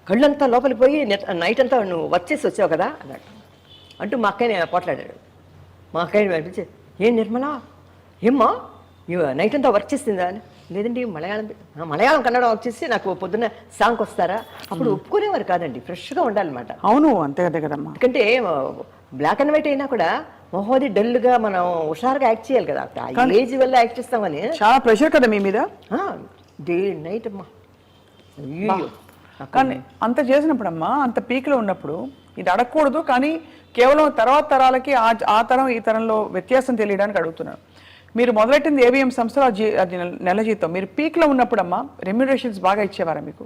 కళ్ళంతా లోపలికి పోయి నైట్ అంతా నువ్వు వర్క్ చేసి వచ్చావు కదా అన్నాడు. అంటూ మా అక్కయ్యని పోట్లాడాడు. మా అక్కయ్యని అనిపించి, ఏం నిర్మలా ఏమ్మా నైట్ అంతా వర్క్ చేస్తుందా అని. లేదండి మలయాళం కన్నడ వర్క్ చేసి నాకు పొద్దున్న సాంగ్ వస్తారా, అప్పుడు ఒప్పుకునేవారు కాదండి, ఫ్రెష్గా ఉండాలన్నమాట. అవును అంతే అదే కదమ్మా. ఎందుకంటే బ్లాక్ అండ్ వైట్ అయినా కూడా మొహోది డల్గా మనం హుషారుగా యాక్ట్ చేయాలి కదా, ఏజ్ వల్ల యాక్ట్ చేస్తామని. చాలా ప్రెషర్ కదా మీ మీద డే నైట్ అమ్మా. కానీ అంత చేసినప్పుడు అమ్మా, అంత పీక్లో ఉన్నప్పుడు ఇది అడగకూడదు, కానీ కేవలం తర్వాత తరాలకి ఆ తరం ఈ తరంలో వ్యత్యాసం తెలియడానికి అడుగుతున్నాను. మీరు మొదలెట్టింది ఏవిఎం సంస్థలో అది నెల జీతం. మీరు పీక్లో ఉన్నప్పుడు అమ్మా రెమ్యునరేషన్స్ బాగా ఇచ్చేవారా మీకు?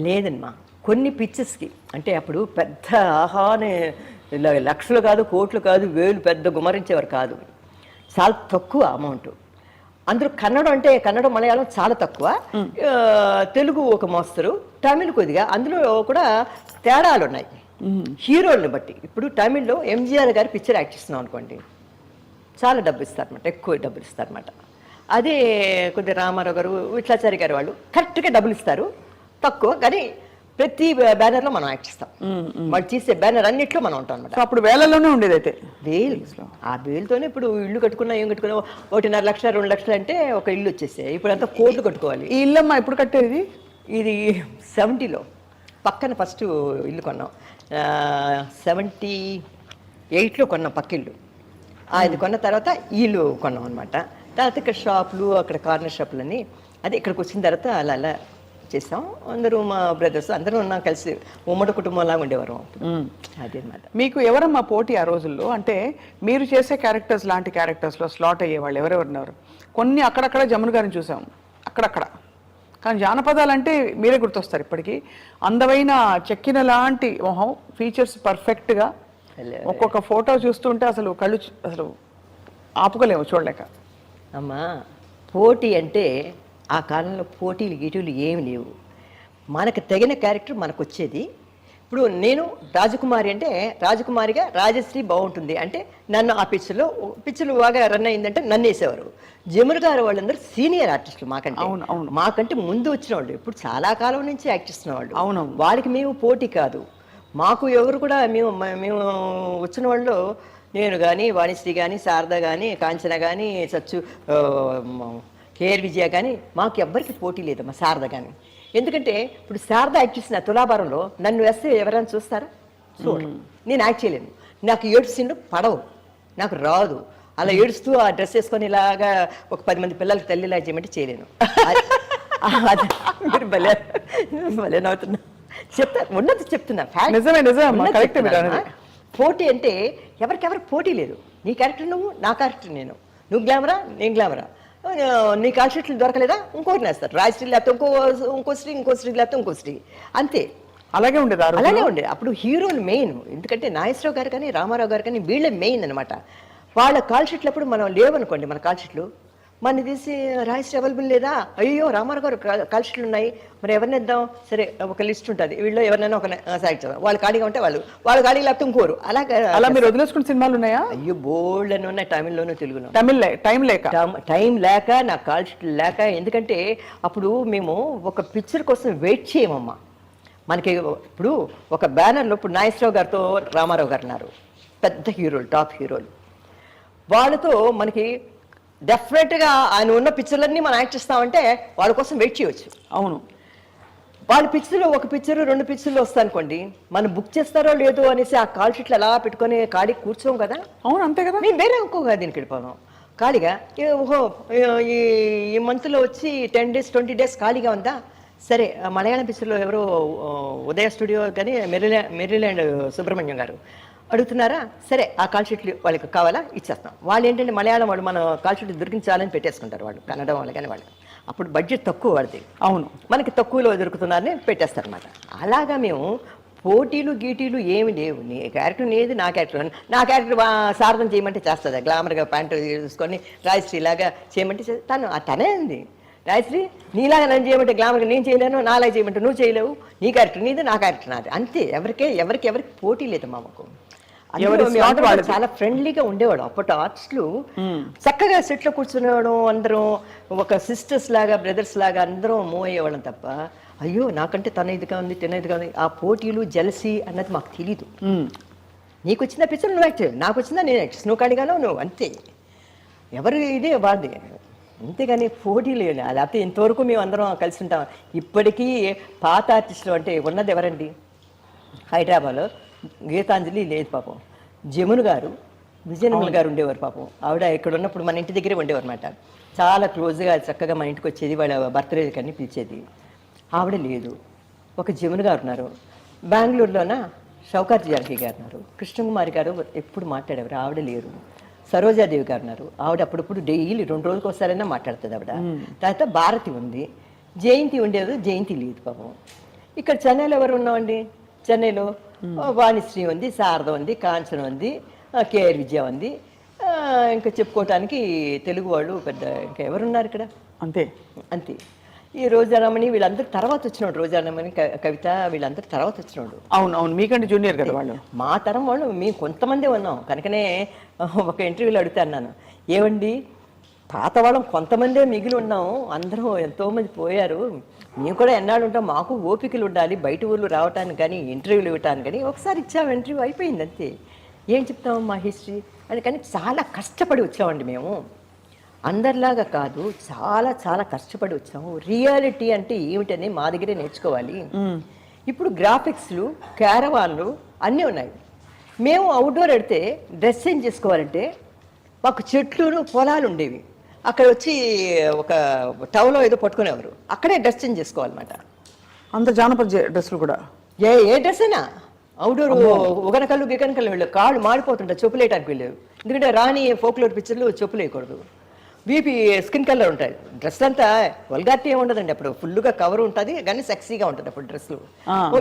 లేదమ్మా, కొన్ని పిక్చర్స్కి అంటే అప్పుడు పెద్ద ఆహానే లక్షలు కాదు, కోట్లు కాదు, వేలు పెద్ద గుమరించేవారు కాదు, చాలా తక్కువ అమౌంట్. అందరూ కన్నడం అంటే కన్నడం మలయాళం చాలా తక్కువ, తెలుగు ఒక మోస్తరు, తమిళ్ కొద్దిగా. అందులో కూడా తేడాలు ఉన్నాయి హీరోల్ని బట్టి. ఇప్పుడు తమిళ్లో ఎంజీఆర్ గారి పిక్చర్ యాక్ట్ చేస్తున్నాం అనుకోండి, చాలా డబ్బు ఇస్తారన్నమాట, ఎక్కువ డబ్బులు ఇస్తారన్నమాట. అదే కొద్దిగా రామారావు గారు, విట్లాచారి గారు వాళ్ళు కరెక్ట్గా డబ్బులు ఇస్తారు, తక్కువ, కానీ ప్రతి బ్యానర్లో మనం యాక్ట్ చేస్తాం. వాళ్ళు చేసే బ్యానర్ అన్నిట్లో మనం ఉంటాం అనమాట. అప్పుడు వేలల్లోనే ఉండేది. అయితే వేలు, ఆ వేలుతోనే ఇప్పుడు ఇల్లు కట్టుకున్నా, ఏం కట్టుకున్నా 1.5 లక్షలు 2 లక్షలు అంటే ఒక ఇల్లు వచ్చేసాయి. ఇప్పుడు అంతా కోట్లు కట్టుకోవాలి. ఈ ఇల్లమ్మా ఎప్పుడు కట్టేది? ఇది 70లో పక్కన ఫస్ట్ ఇల్లు కొన్నాం, 78లో కొన్నాం పక్కిల్లు. ఇది కొన్న తర్వాత ఇల్లు కొన్నాం అనమాట. తర్వాత ఇక్కడ షాపులు, అక్కడ కార్నర్ షాపులన్నీ, అదే ఇక్కడికి వచ్చిన తర్వాత అలా అలా చేసాం. అందరూ మా బ్రదర్స్ అందరూ ఉన్నాం, కలిసి ఉమ్మడి కుటుంబంలాగా ఉండేవారు. అదే అనమాట. మీకు ఎవరమ్మా పోటీ ఆ రోజుల్లో? అంటే మీరు చేసే క్యారెక్టర్స్ లాంటి క్యారెక్టర్స్లో స్లాట్ అయ్యేవాళ్ళు ఎవరెవరున్నారు? కొన్ని అక్కడక్కడ జమున గారిని చూసాం అక్కడక్కడ, కానీ జానపదాలంటే మీరే గుర్తొస్తారు ఇప్పటికీ. అందమైన చెక్కిన లాంటి మొహం, ఫీచర్స్ పర్ఫెక్ట్గా, ఒక్కొక్క ఫోటో చూస్తుంటే అసలు కళ్ళు అసలు ఆపుకోలేము చూడలేక. అమ్మా పోటీ అంటే ఆ కాలంలో పోటీలు గీటీలు ఏమి లేవు, మనకు తగిన క్యారెక్టర్ మనకు వచ్చేది. ఇప్పుడు నేను రాజకుమారి అంటే రాజకుమారిగా రాజశ్రీ బాగుంటుంది అంటే నన్ను ఆ పిక్చర్లు బాగా రన్ అయిందంటే నన్ను వేసేవారు. జమున గారు వాళ్ళందరూ సీనియర్ ఆర్టిస్టులు మాకంటే. మాకంటే ముందు వచ్చిన వాళ్ళు, ఇప్పుడు చాలా కాలం నుంచి యాక్ట్ చేస్తున్న వాళ్ళు. అవును, వాళ్ళకి మేము పోటీ కాదు. మాకు ఎవరు కూడా మేము వచ్చిన వాళ్ళు, నేను కానీ వాణిశ్రీ కానీ శారద కానీ కాంచన కానీ సచ్చు కేఆర్ విజయ కానీ, మాకు ఎవ్వరికి పోటీ లేదమ్మా. శారద కానీ, ఎందుకంటే ఇప్పుడు శారద యాక్ట్ చేసిన తులాభారంలో నన్ను వేస్తే ఎవరైనా చూస్తారా? చూడు, నేను యాక్ట్ చేయలేను, నాకు ఏడు సీన్లు పడవు, నాకు రాదు. అలా ఏడుస్తూ ఆ డ్రెస్ వేసుకొని ఇలాగా ఒక 10 మంది పిల్లలకి తల్లిలా చేయమంటే చేయలేను. మీరు భలే భలే నవ్వుతున్నా, చెప్తా ఉన్నది చెప్తున్నా. పోటీ అంటే ఎవరికెవరు పోటీ లేదు. నీ క్యారెక్టర్ నువ్వు, నా క్యారెక్టర్ నేను, నువ్వు గ్లామరా నేను గ్లామరా. నీ కాల్ షీట్లు దొరకలేదా ఇంకోటి వేస్తారు, రాజశ్రీ లేకపోతే ఇంకో శ్రీ, ఇంకో శ్రీ లేకపోతే ఇంకో శ్రీ, అంతే. అలాగే ఉండేది, అలాగే ఉండేది. అప్పుడు హీరోలు మెయిన్, ఎందుకంటే నాగేశ్వరరావు గారు కానీ రామారావు గారు కానీ వీళ్ళే మెయిన్ అనమాట. వాళ్ళ కాల్ షీట్లు అప్పుడు మనం లేవనుకోండి, మన కాల్ షీట్లు మన తీసి రాజశ్రీ అవైలబుల్ లేదా, అయ్యో రామారావు గారు కాల్ షీట్లు ఉన్నాయి, మరి ఎవరిని ఇద్దాం, సరే ఒక లిస్ట్ ఉంటుంది, వీళ్ళు ఎవరినైనా ఒక సెలెక్ట్ చేద్దాం, వాళ్ళు ఖాళీగా ఉంటే వాళ్ళ ఖాళీగా లేకపోతే ఇంకోరు. అలా మీరు వదిలేసుకున్న సినిమాలు ఉన్నాయా? అయ్యో బోల్డ్ అని ఉన్నాయి, తమిళ్లోనూ తెలుగులో. టైం లేక నా కాల్ షీట్లు లేక, ఎందుకంటే అప్పుడు మేము ఒక పిక్చర్ కోసం వెయిట్ చేయమమ్మా. మనకి ఇప్పుడు ఒక బ్యానర్లో ఇప్పుడు నాగేశ్వరరావు గారితో రామారావు గారు ఉన్నారు, పెద్ద హీరోలు, టాప్ హీరోలు. వాళ్ళతో మనకి డెఫినెట్గా ఆయన ఉన్న పిక్చర్లన్నీ మనం యాక్ట్ చేస్తామంటే వాళ్ళ కోసం వెయిట్ చేయవచ్చు. అవును, వాళ్ళ పిక్చర్లు ఒక పిక్చర్ 2 పిక్చర్లు వస్తాయనుకోండి, మనం బుక్ చేస్తారో లేదో అనేసి ఆ కాల్ షీట్లు అలా పెట్టుకొని ఖాళీకి కూర్చోం కదా. అవును, అంతే కదా. మేము వేరే ఇంకోగా దీనికి వెళ్ళిపోదాం ఖాళీగా. ఓహో ఈ మంత్లో వచ్చి 10 days 20 days ఖాళీగా ఉందా, సరే మలయాళం పిక్చర్లో ఎవరో ఉదయ స్టూడియో కానీ మెరీల్యాండ్ సుబ్రహ్మణ్యం గారు అడుగుతున్నారా, సరే ఆ కాల్ షీట్లు వాళ్ళకి కావాలా ఇచ్చేస్తాం. వాళ్ళు ఏంటంటే మలయాళం వాళ్ళు మన కాల్ షీట్లు దొరికించాలని పెట్టేసుకుంటారు వాళ్ళు, కన్నడ వాళ్ళు కానీ వాళ్ళు. అప్పుడు బడ్జెట్ తక్కువ వాడిది, అవును, మనకి తక్కువలో దొరుకుతున్నారని పెట్టేస్తారు అనమాట. అలాగా మేము పోటీలు గీటీలు ఏమి లేవు. నీ క్యారెక్టర్ నీది, నా క్యారెక్టర్ సార్థం చేయమంటే చేస్తుంది. గ్లామర్గా ప్యాంటు చూసుకొని రాజశ్రీ లాగా చేయమంటే తనే ఉంది. రాజశ్రీ నీలాగా నన్ను చేయమంటే గ్లామర్గా నేను చేయలేను, నాలాగా చేయమంటే నువ్వు చేయలేవు. నీ క్యారెక్టర్ నీది, నా క్యారెక్టర్ నాది, అంతే. ఎవరికి పోటీ లేదు మాకు. చాలా ఫ్రెండ్లీగా ఉండేవాడు. అప్పటి ఆర్టిస్టులు చక్కగా సెట్లో కూర్చునేవాడు, అందరం ఒక సిస్టర్స్ లాగా బ్రదర్స్ లాగా అందరం మూవ్ అయ్యేవాళ్ళం తప్ప అయ్యో నాకంటే తన ఇదిగా ఉంది తిన ఇదిగా ఉంది ఆ పోటీలు జలసి అన్నది మాకు తెలీదు. నీకు వచ్చిన పిక్చర్ నువ్వు యాక్ట్, నాకు వచ్చిందా నేను యాక్ట్, నువ్వు కాడిగానో నువ్వు, అంతే. ఎవరు ఇదే వాడి, అంతేగాని పోటీలు లేకపోతే ఇంతవరకు మేము అందరం కలిసి ఉంటాం. ఇప్పటికీ పాత ఆర్టిస్టులు అంటే ఉన్నది ఎవరండి? హైదరాబాద్లో గీతాంజలి లేదు పాపం, జమున గారు, విజయనిర్మల గారు ఉండేవారు పాపం. ఆవిడ ఇక్కడ ఉన్నప్పుడు మన ఇంటి దగ్గరే ఉండేవారు అనమాట. చాలా క్లోజ్గా చక్కగా మన ఇంటికి వచ్చేది, వాళ్ళ బర్త్డే కానీ పిలిచేది. ఆవిడ లేదు. ఒక జమున గారు ఉన్నారు. బెంగళూరులోన షౌకార్జీ జానకి గారు ఉన్నారు. కృష్ణకుమారి గారు ఎప్పుడు మాట్లాడేవారు, ఆవిడ లేరు. సరోజాదేవి గారు ఉన్నారు. ఆవిడ అప్పుడప్పుడు డైలీ 2 రోజులకు ఒకసారైనా మాట్లాడుతుంది ఆవిడ. తర్వాత భారతి ఉంది, జయంతి ఉండేది, జయంతి లేదు పాపం. ఇక్కడ చెన్నైలో ఎవరు ఉన్నామండి? చెన్నైలో వాణిశ్రీ ఉంది, శారద ఉంది, కాంచన ఉంది, కేఆర్ విజయ ఉంది. ఇంకా చెప్పుకోవటానికి తెలుగు వాళ్ళు పెద్ద ఇంకా ఎవరున్నారు ఇక్కడ? అంతే. ఈ రోజారమణి వీళ్ళందరూ తర్వాత వచ్చినాడు. రోజారమణి, కవిత వీళ్ళందరూ తర్వాత వచ్చినాడు. అవును, మీకంటే జూనియర్ కదా వాళ్ళు. మా తరం వాళ్ళు మేము కొంతమంది ఉన్నాం. కనుకనే ఒక ఇంటర్వ్యూలో అడుగుతాను, ఏమండి పాత వాళ్ళం కొంతమందే మిగిలి ఉన్నాం, అందరం ఎంతోమంది పోయారు, మేము కూడా ఎన్నాళ్ళు ఉంటాం, మాకు ఓపికలు ఉండాలి బయట ఊళ్ళు రావటానికి కానీ ఇంటర్వ్యూలు ఇవ్వటానికి కానీ. ఒకసారి ఇచ్చాము, ఇంటర్వ్యూ అయిపోయింది, అంతే. ఏం చెప్తాము మా హిస్టరీ అని. కానీ చాలా కష్టపడి వచ్చామండి మేము, అందరిలాగా కాదు, చాలా చాలా కష్టపడి వచ్చాము. రియాలిటీ అంటే ఏమిటని మా దగ్గరే నేర్చుకోవాలి. ఇప్పుడు గ్రాఫిక్స్లు, క్యారవాన్లు అన్నీ ఉన్నాయి. మేము అవుట్డోర్ వెడితే డ్రెస్ చేంజ్ చేసుకోవాలంటే మాకు చెట్లు పొలాలు ఉండేవి, అక్కడ వచ్చి ఒక టౌలో ఏదో పట్టుకునేవారు, అక్కడే డ్రెస్ చేంజ్ చేసుకోవాలన్నమాట. అంత జానపద డ్రెస్సులు కూడా ఏ డ్రెస్ అయినా అవుట్డోర్ ఉగనకల్లు గిగనకల్లు వెళ్ళారు, కాళ్ళు మాడిపోతుంటాయి, చెప్పులు వేయటానికి వెళ్ళేవి. ఎందుకంటే రాని ఫోక్లోర్ పిక్చర్లు చెప్పులు వేయకూడదు, బీపీ స్కిన్ కలర్ ఉంటాయి. డ్రెస్ అంతా వల్గారిటీ ఏమి ఉండదండి, అప్పుడు ఫుల్గా కవర్ ఉంటుంది కానీ సెక్సీగా ఉంటుంది అప్పుడు డ్రెస్లు.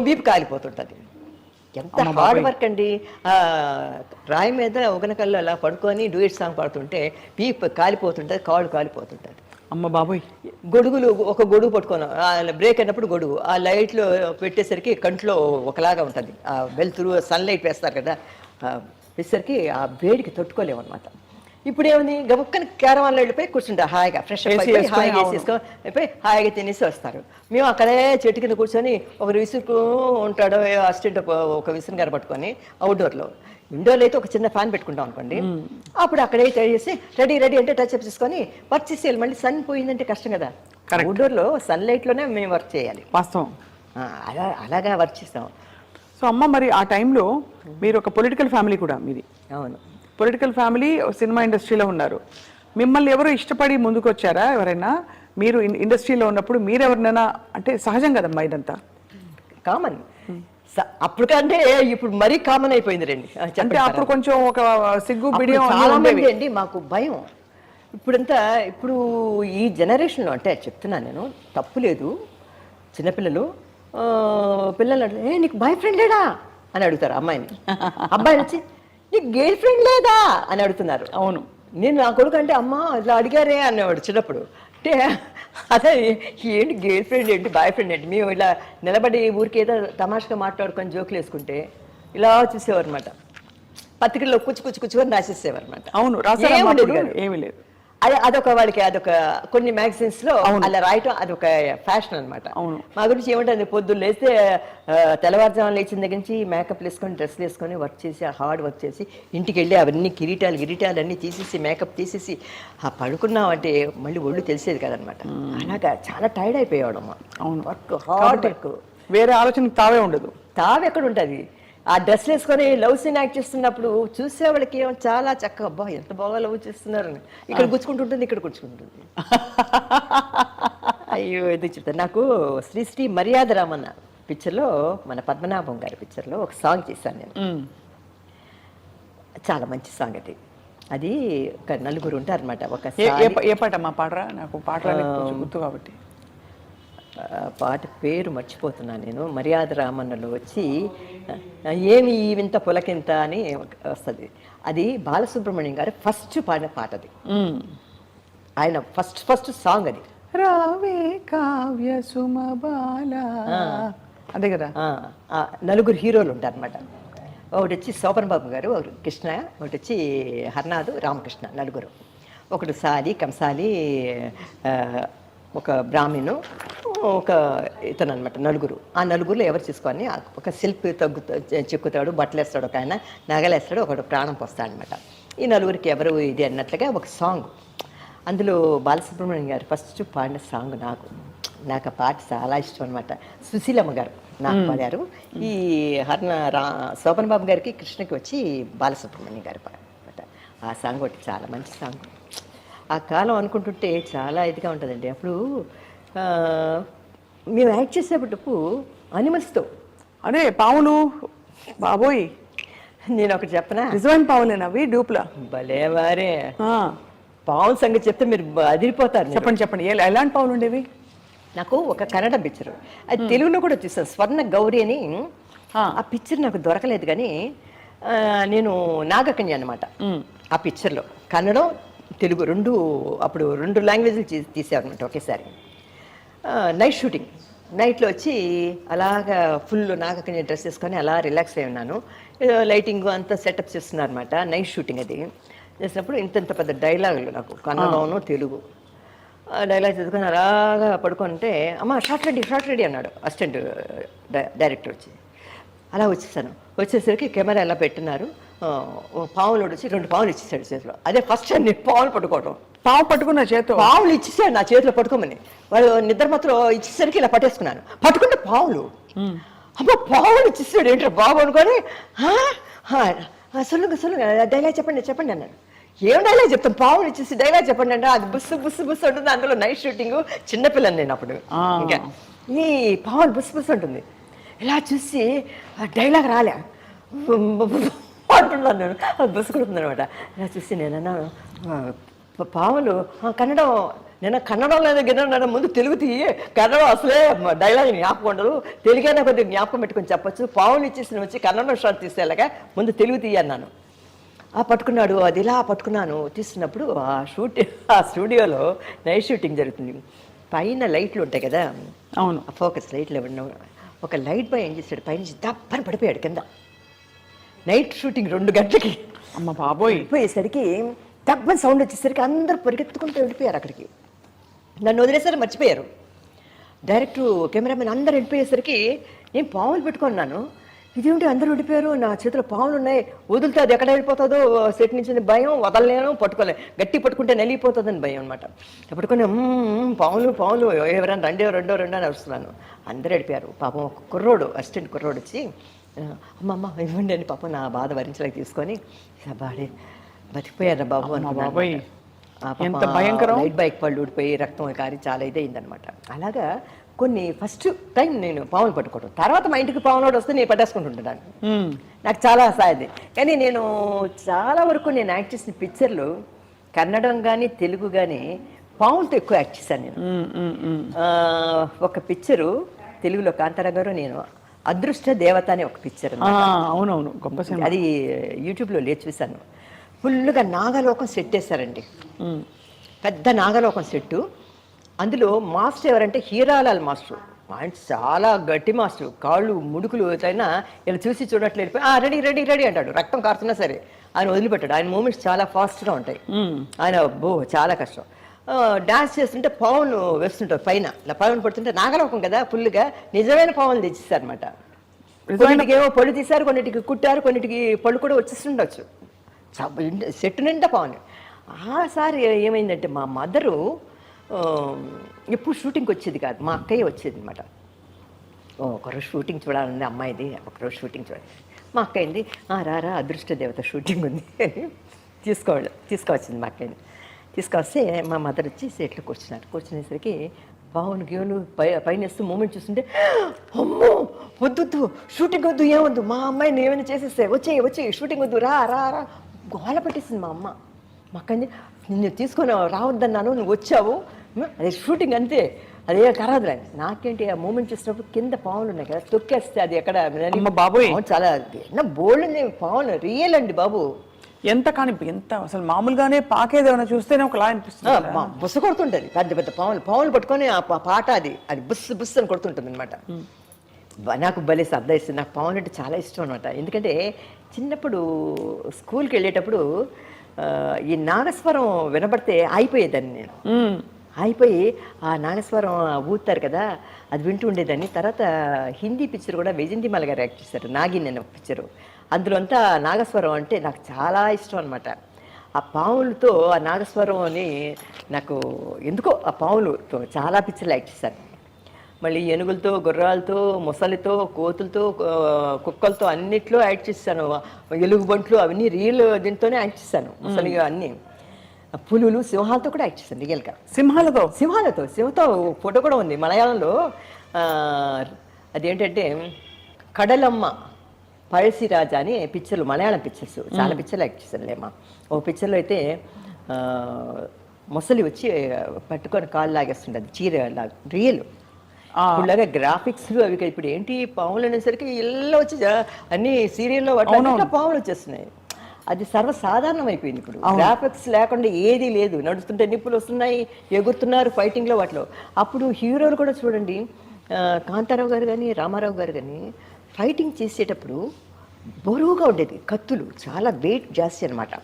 బీపీ కాలిపోతుంటుంది. ఎంత హార్డ్ వర్క్ అండి. రాయి మీద ఉగనకల్లు అలా పడుకొని డూయిట్ సాంగ్ పాడుతుంటే బీపీ కాలిపోతుంటుంది, కాళ్ళు కాలిపోతుంటుంది. అమ్మ బాబోయ్. గొడుగులు, ఒక గొడుగు పట్టుకోను, బ్రేక్ అయినప్పుడు గొడుగు ఆ లైట్లో పెట్టేసరికి కంట్లో ఒకలాగా ఉంటుంది. ఆ వెలుతురు సన్లైట్ వేస్తారు కదా, వేసరికి ఆ వేడికి తట్టుకోలేము అనమాట. ఇప్పుడు ఏముంది, గబుక్కని క్యారవాన్లో వెళ్ళిపోయి కూర్చుంటారు హాయిగా, ఫ్రెష్ హాయిగా వేసేసుకొని హాయిగా తినేసి వస్తారు. మేము అక్కడే చెట్టు కింద కూర్చొని ఒకరు విసురుకు ఉంటాడు అసిస్టెంట్, ఒక విసురు గారు పట్టుకొని. అవుట్డోర్లో, ఇండోర్లో అయితే ఒక చిన్న ఫ్యాన్ పెట్టుకుంటాం అనుకోండి, అప్పుడు అక్కడే చేసి రెడీ అంటే టచ్ అప్ చేసుకొని వర్క్ చేసేయాలి. మళ్ళీ సన్ పోయిందంటే కష్టం కదా. అవుట్డోర్లో సన్లైట్లోనే మేము వర్క్ చేయాలి. వాస్తవం. అలాగా వర్క్ చేస్తాం. సో అమ్మ, మరి ఆ టైంలో మీరు ఒక పొలిటికల్ ఫ్యామిలీ కూడా మీది. అవును, పొలిటికల్ ఫ్యామిలీ, సినిమా ఇండస్ట్రీలో ఉన్నారు. మిమ్మల్ని ఎవరు ఇష్టపడి ముందుకు వచ్చారా ఎవరైనా? మీరు ఇండస్ట్రీలో ఉన్నప్పుడు మీరు ఎవరినైనా, అంటే సహజం కదమ్మా ఇదంతా, కామన్. అప్పుడు కంటే ఇప్పుడు మరీ కామన్ అయిపోయింది రండి. అంటే అప్పుడు కొంచెం ఒక సిగ్గు బిడియం అండి, మాకు భయం. ఇప్పుడంతా ఇప్పుడు ఈ జనరేషన్లో అంటే చెప్తున్నాను నేను, తప్పు లేదు. చిన్నపిల్లలు పిల్లలు అంటే నీకు బాయ్ ఫ్రెండ్ లేడా అని అడుగుతారు అమ్మాయిని. అబ్బాయిని వచ్చి నీకు గర్ల్ ఫ్రెండ్ లేదా అని అడుగుతున్నారు. అవును, నేను నా కొడుకు అంటే అమ్మ ఇలా అడిగారే అనేవాడు చిన్నప్పుడు. అంటే అదే ఏంటి గర్ల్ ఫ్రెండ్ ఏంటి, బాయ్ ఫ్రెండ్ ఏంటి, మేము ఇలా నిలబడి ఊరికి ఏదో తమాషగా మాట్లాడుకొని జోకులు వేసుకుంటే ఇలా చూసేవారు అనమాట. పత్రికల్లో కూర్చుకొని రాసేసేవారు అనమాట. అవును, రాసేవారు, ఏమీ లేదు. అదొక వాళ్ళకి అదొక కొన్ని మ్యాగజైన్స్ లో అలా రాయటం అదొక ఫ్యాషన్ అనమాట. మా గురించి ఏమంటుంది, పొద్దున్న లేస్తే తెల్లవారుజామున లేచిన దగ్గర నుంచి మేకప్ వేసుకొని డ్రెస్లు వేసుకొని వర్క్ చేసి హార్డ్ వర్క్ చేసి ఇంటికి వెళ్ళి అవన్నీ కిరీటాలు అన్నీ తీసేసి మేకప్ తీసేసి పడుకున్నామంటే మళ్ళీ ఒళ్ళు తెలిసేది కదనమాట. అలాగా చాలా టైర్డ్ అయిపోయాడమ్మా. అవును, వర్క్ హార్డ్ వర్క్, వేరే ఆలోచన తావే ఉండదు. తావే ఎక్కడ ఉంటుంది. ఆ డ్రెస్లు వేసుకొని లవ్ సీన్ యాక్ట్ చేస్తున్నప్పుడు చూసే వాళ్ళకి ఏమో చాలా చక్కగా, అబ్బా ఎంత బాగా లవ్ చేస్తున్నారని. ఇక్కడ గుచ్చుకుంటుంటుంది, ఇక్కడ గుచ్చుకుంటుంది. అయ్యో ఎందుకు చెప్తాను. నాకు శ్రీ మర్యాద రామన్న పిక్చర్లో, మన పద్మనాభం గారి పిక్చర్లో ఒక సాంగ్ చేశాను నేను. చాలా మంచి సాంగ్ అది. అది ఒక నలుగురు ఉంటారన్నమాట. ఒక ఏ పాట అమ్మా పాడరా? నాకు పాటలు కొంచెం గుర్తు కాబట్టి. పాట పేరు మర్చిపోతున్నాను నేను. మర్యాద రామన్నలో వచ్చి ఏమి ఈ వింత పులకింత అని వస్తుంది. అది బాలసుబ్రహ్మణ్యం గారు ఫస్ట్ పాడిన పాట అది. ఆయన ఫస్ట్ సాంగ్ అది. రావే కావ్య సుమబాల, అదే కదా. నలుగురు హీరోలు ఉంటారన్నమాట. ఒకటి వచ్చి శోభన్ బాబు గారు, ఒకటి కృష్ణ, ఒకటి వచ్చి హర్నాథ్, రామకృష్ణ, నలుగురు. ఒకటి సాలి, కంసాలి, ఒక బ్రాహ్మణు, ఒక ఇతను అనమాట. నలుగురు. ఆ నలుగురులో ఎవరు చూసుకొని ఒక శిల్పి చెక్కుతాడు, బట్టలు వేస్తాడు, ఒక ఆయన నగలేస్తాడు, ఒకడు ప్రాణం పోస్తాడు అనమాట. ఈ నలుగురికి ఎవరు ఇది అన్నట్లుగా ఒక సాంగ్. అందులో బాలసుబ్రహ్మణ్యం గారు ఫస్ట్ పాడిన సాంగ్ నాకు ఆ పాట చాలా ఇష్టం అనమాట. సుశీలమ్మ గారు నాకు పాడారు. ఈ శోభన్ బాబు గారికి, కృష్ణకి వచ్చి బాలసుబ్రహ్మణ్యం గారు పాడారనమాట. ఆ సాంగ్ ఒకటి చాలా మంచి సాంగ్. ఆ కాలం అనుకుంటుంటే చాలా ఇదిగా ఉంటుందండి. అప్పుడు మేము యాక్ట్ చేసేటప్పుడు అనిమల్స్తో, అదే పావులు బాబోయ్. నేను ఒకటి చెప్పనా? నిజమైన పావులేనవి డూప్లా? భలేవారే. పావుల సంగతి చెప్తే మీరు అదిరిపోతారు. చెప్పండి. ఎలాంటి పావులు ఉండేవి? నాకు ఒక కన్నడ పిక్చర్, అది తెలుగులో కూడా చూసాను, స్వర్ణ గౌరి అని. ఆ పిక్చర్ నాకు దొరకలేదు, కానీ నేను నాగకన్య అనమాట. ఆ పిక్చర్లో కన్నడం, తెలుగు రెండు, అప్పుడు 2 లాంగ్వేజ్లు తీసేవారనమాట ఒకేసారి. నైట్ షూటింగ్, నైట్లో వచ్చి అలాగా ఫుల్ నాగకన్య డ్రెస్ వేసుకొని అలా రిలాక్స్ అయి ఉన్నాను. లైటింగ్ అంతా సెటప్ చేస్తున్నారు అనమాట. నైట్ షూటింగ్ అది చేసినప్పుడు ఇంత పెద్ద డైలాగులు నాకు కన్నడను తెలుగు. డైలాగ్ చదువుకొని అలాగా పడుకుంటే, అమ్మ షార్ట్ రెడీ అన్నాడు అసిస్టెంట్ డైరెక్టర్ వచ్చి. అలా వచ్చేసరికి కెమెరా ఎలా పెట్టినారు, పావులు వచ్చి 2 పావులు ఇచ్చేసాడు చేతిలో. అదే ఫస్ట్ టైం నేను పావులు పట్టుకోవడం. పావు పట్టుకున్న చేతిలో పావులు ఇచ్చేసాడు నా చేతిలో పట్టుకోమని. వాళ్ళు నిద్ర మాత్రం ఇచ్చేసరికి ఇలా పట్టేసుకున్నాను. పట్టుకుంటే పావులు, అమ్మ పావులు ఇచ్చేసాడు ఏంటో బాబు అనుకొని, సొల్లుగా డైలాగ్ చెప్పండి అన్నాడు. ఏం డైలాగ్ చెప్తాం, పావులు ఇచ్చేసి డైలాగ్ చెప్పండి అంటే అది బుస్సు ఉంటుంది. అందులో నైట్ షూటింగ్, చిన్నపిల్లని నేను అప్పుడు. ఇంకా ఈ పావులు బుస్సు ఉంటుంది. ఇలా చూసి డైలాగ్ రాలే అంటున్నాను నేను, అది బుసుకుడుతుంది అనమాట. ఇలా చూసి నేను అన్నాను, పావులు కన్నడం, నేను కన్నడంలో గిన్నె ముందు తెలుగు తీయి, కన్నడం అసలే డైలాగ్ జ్ఞాపకం ఉండదు, తెలుగైనా కొద్దిగా జ్ఞాపకం పెట్టుకొని చెప్పచ్చు, పావులు ఇచ్చేసి వచ్చి కన్నడం షాట్ తీసేలాగా ముందు తెలుగు తీయి అన్నాను. పట్టుకున్నాడు. అది ఇలా పట్టుకున్నాను. తీస్తున్నప్పుడు ఆ స్టూడియోలో నైట్ షూటింగ్ జరుగుతుంది. పైన లైట్లు ఉంటాయి కదా, అవును, ఫోకస్ లైట్లు ఎవరిన ఒక లైట్ బాయ్ ఏం చేశాడు, పైనుంచి దప్పని పడిపోయాడు కింద. నైట్ షూటింగ్ 2 గంటలకి. అమ్మ బాబోయ్. పోయేసరికి దప్పని సౌండ్ వచ్చేసరికి అందరూ పరిగెత్తుకుంటూ వెళ్ళిపోయారు అక్కడికి. నన్ను వదిలేసరికి మర్చిపోయారు. డైరెక్టర్, కెమెరామెన్ అందరూ వెళ్ళిపోయేసరికి నేను పావులు పెట్టుకున్నాను. ఇదేమిటి అందరూ వెళ్ళిపోయారు, నా చేతిలో పావులు ఉన్నాయి, వదులుతుంది, అది ఎక్కడ వెళ్ళిపోతుందో సెట్ నుంచి భయం, వదలలేను, పట్టుకోలేదు, గట్టి పట్టుకుంటే నలిగిపోతుందని భయం అనమాట. పట్టుకొని పావులు ఎవరైనా రెండో అని వస్తున్నాను. అందరూ వెళ్ళిపోయారు. పాపం ఒక కుర్రోడు, అసిస్టెంట్ కుర్రోడు వచ్చి, అమ్మమ్మ ఇవ్వండి అని పాపం నా బాధ భరించలేక తీసుకొని, బాడే బతికిపోయారు బాబు అని. బాబాయ్ ఎంత భయంకరం. లైట్ బైక్ పళ్ళు ఊడిపోయి రక్తం కారి చాలా ఇదైందనమాట. అలాగా కొన్ని ఫస్ట్ టైం నేను పావులు పట్టుకోవడం. తర్వాత మా ఇంటికి పావులోడు వస్తే నేను పట్టేసుకుంటుంటాను. నాకు చాలా సాయది. కానీ నేను చాలా వరకు నేను యాక్ట్ చేసిన పిక్చర్లు కన్నడం కానీ తెలుగు కానీ పావులతో ఎక్కువ యాక్ట్ చేశాను నేను. ఒక పిక్చరు తెలుగులో కాంతారా గారు, నేను అదృష్ట దేవత అనే ఒక పిక్చర్. అవునవును, గొప్ప సినిమా. అది యూట్యూబ్లో చూశాను. ఫుల్గా నాగలోకం సెట్ వేశారండి, పెద్ద నాగలోకం సెట్టు. అందులో మాస్టర్ ఎవరంటే హీరాలాల్ మాస్టర్. ఆయన చాలా గట్టి మాస్టర్, కాళ్ళు ముడుకులు అయినా ఇలా చూసి చూడట్లేదు, రెడీ అంటాడు. రక్తం కారుతున్నా సరే ఆయన వదిలిపెట్టాడు. ఆయన మూమెంట్స్ చాలా ఫాస్ట్గా ఉంటాయి. ఆయన చాలా కష్టం. డాన్స్ చేస్తుంటే పావులు వేస్తుంటారు పైన, ఇలా పావులు పడుతుంటే నాగలోకం కదా ఫుల్గా నిజమైన పావులు తెచ్చిస్తారనమాట. కొన్నిటికి ఏమో పళ్ళు తీశారు, కొన్నిటికి కుట్టారు, కొన్నిటికి పళ్ళు కూడా వచ్చేస్తుండొచ్చు. సెట్ నిండా పావులు. ఆసారి ఏమైందంటే మా మదరు ఎప్పుడు షూటింగ్కి వచ్చేది కాదు, మా అక్కయ్య వచ్చేది అనమాట. ఒకరోజు షూటింగ్ చూడాలండి అమ్మాయిది, ఒకరోజు షూటింగ్ చూడాలి. మా అక్క అయింది, రారా అదృష్ట దేవత షూటింగ్ ఉంది అని తీసుకొచ్చింది. మా అక్కయ్యని తీసుకొస్తే మా మదర్ వచ్చి సెట్లో కూర్చునేసరికి పావును గేవును పైన వేస్తూ మూమెంట్ చూస్తుంటే, అమ్మో వద్దు షూటింగ్ వద్దు, ఏమొద్దు, మా అమ్మాయిని ఏమైనా చేసేస్తే వచ్చేయి షూటింగ్ వద్దు, రా గోల పెట్టేసింది మా అమ్మ. మాకంది నిన్ను తీసుకొని రావద్దన్నాను, నువ్వు వచ్చావు, అదే షూటింగ్ అంతే, అదే కరాదులే. నాకేంటి ఆ మూమెంట్ చూసినప్పుడు కింద పావులు ఉన్నాయి కదా, తొక్కేస్తే అది ఎక్కడ బాబోయ్ చాలా బోల్డ్ పావులు రియల్ అండి బాబు. ఎంత కానీ ఎంత అసలు మామూలుగానే పాకేదేమైనా చూస్తేనే ఒకలా అనిపిస్తుంది. బుస్సు కొడుతుంటది, పెద్ద పెద్ద పావులు పట్టుకొని ఆ పాట అది బుస్సు బుస్సు అని కొడుతుంటుంది అనమాట. నాకు భలే సరదా ఇస్తుంది. నాకు పావులు అంటే చాలా ఇష్టం అనమాట. ఎందుకంటే చిన్నప్పుడు స్కూల్కి వెళ్ళేటప్పుడు ఈ నాగస్వరం వినబడితే ఆగిపోయేదాన్ని నేను. అయిపోయి ఆ నాగస్వరం ఊతారు కదా, అది వింటూ ఉండేదాన్ని. తర్వాత హిందీ పిక్చర్ కూడా వైజయంతిమాల గారు యాక్ట్ చేశారు, నాగిన్ అనే పిక్చరు. అందులో అంతా నాగస్వరం అంటే నాకు చాలా ఇష్టం అనమాట. ఆ పావులతో ఆ నాగస్వరం అని నాకు ఎందుకో ఆ పావులతో చాలా పిక్చర్లు యాక్ట్ చేశాను. మళ్ళీ ఏనుగులతో, గుర్రాలతో, ముసలితో, కోతులతో, కుక్కలతో అన్నిట్లో యాక్ట్ చేశాను. ఎలుగుబంట్లు అవన్నీ రియల్ దీంతోనే యాక్ట్ చేశాను. ముసలిగా అన్నీ పులులు, సింహాలతో కూడా యాక్ట్ చేశాను రియల్గా. సింహంతో ఫోటో కూడా ఉంది మలయాళంలో. అదేంటంటే కడలమ్మ పഴశ్శిరాజా అని పిక్చర్లు, మలయాళం పిక్చర్స్ చాలా పిక్చర్లు యాక్ట్ చేశాను లేమా. ఓ పిక్చర్లో అయితే ముసలి వచ్చి పట్టుకొని కాళ్ళు లాగేస్తుండదు, చీర లాగా రియల్. ఇప్పుడులాగా గ్రాఫిక్స్ అవి ఇప్పుడు ఏంటి, పాములు అనేసరికి ఇల్లు వచ్చి అన్ని సీరియల్లో వాటిలో పాములు వచ్చేస్తున్నాయి. అది సర్వసాధారణం అయిపోయింది ఇప్పుడు. గ్రాఫిక్స్ లేకుండా ఏది లేదు, నడుస్తుంటే నిప్పులు వస్తున్నాయి, ఎగురుతున్నారు ఫైటింగ్లో వాటిలో. అప్పుడు హీరోలు కూడా చూడండి, కాంతారావు గారు కానీ రామారావు గారు కానీ ఫైటింగ్ చేసేటప్పుడు బరువుగా ఉండేది, కత్తులు చాలా వెయిట్ జాస్తి అనమాట.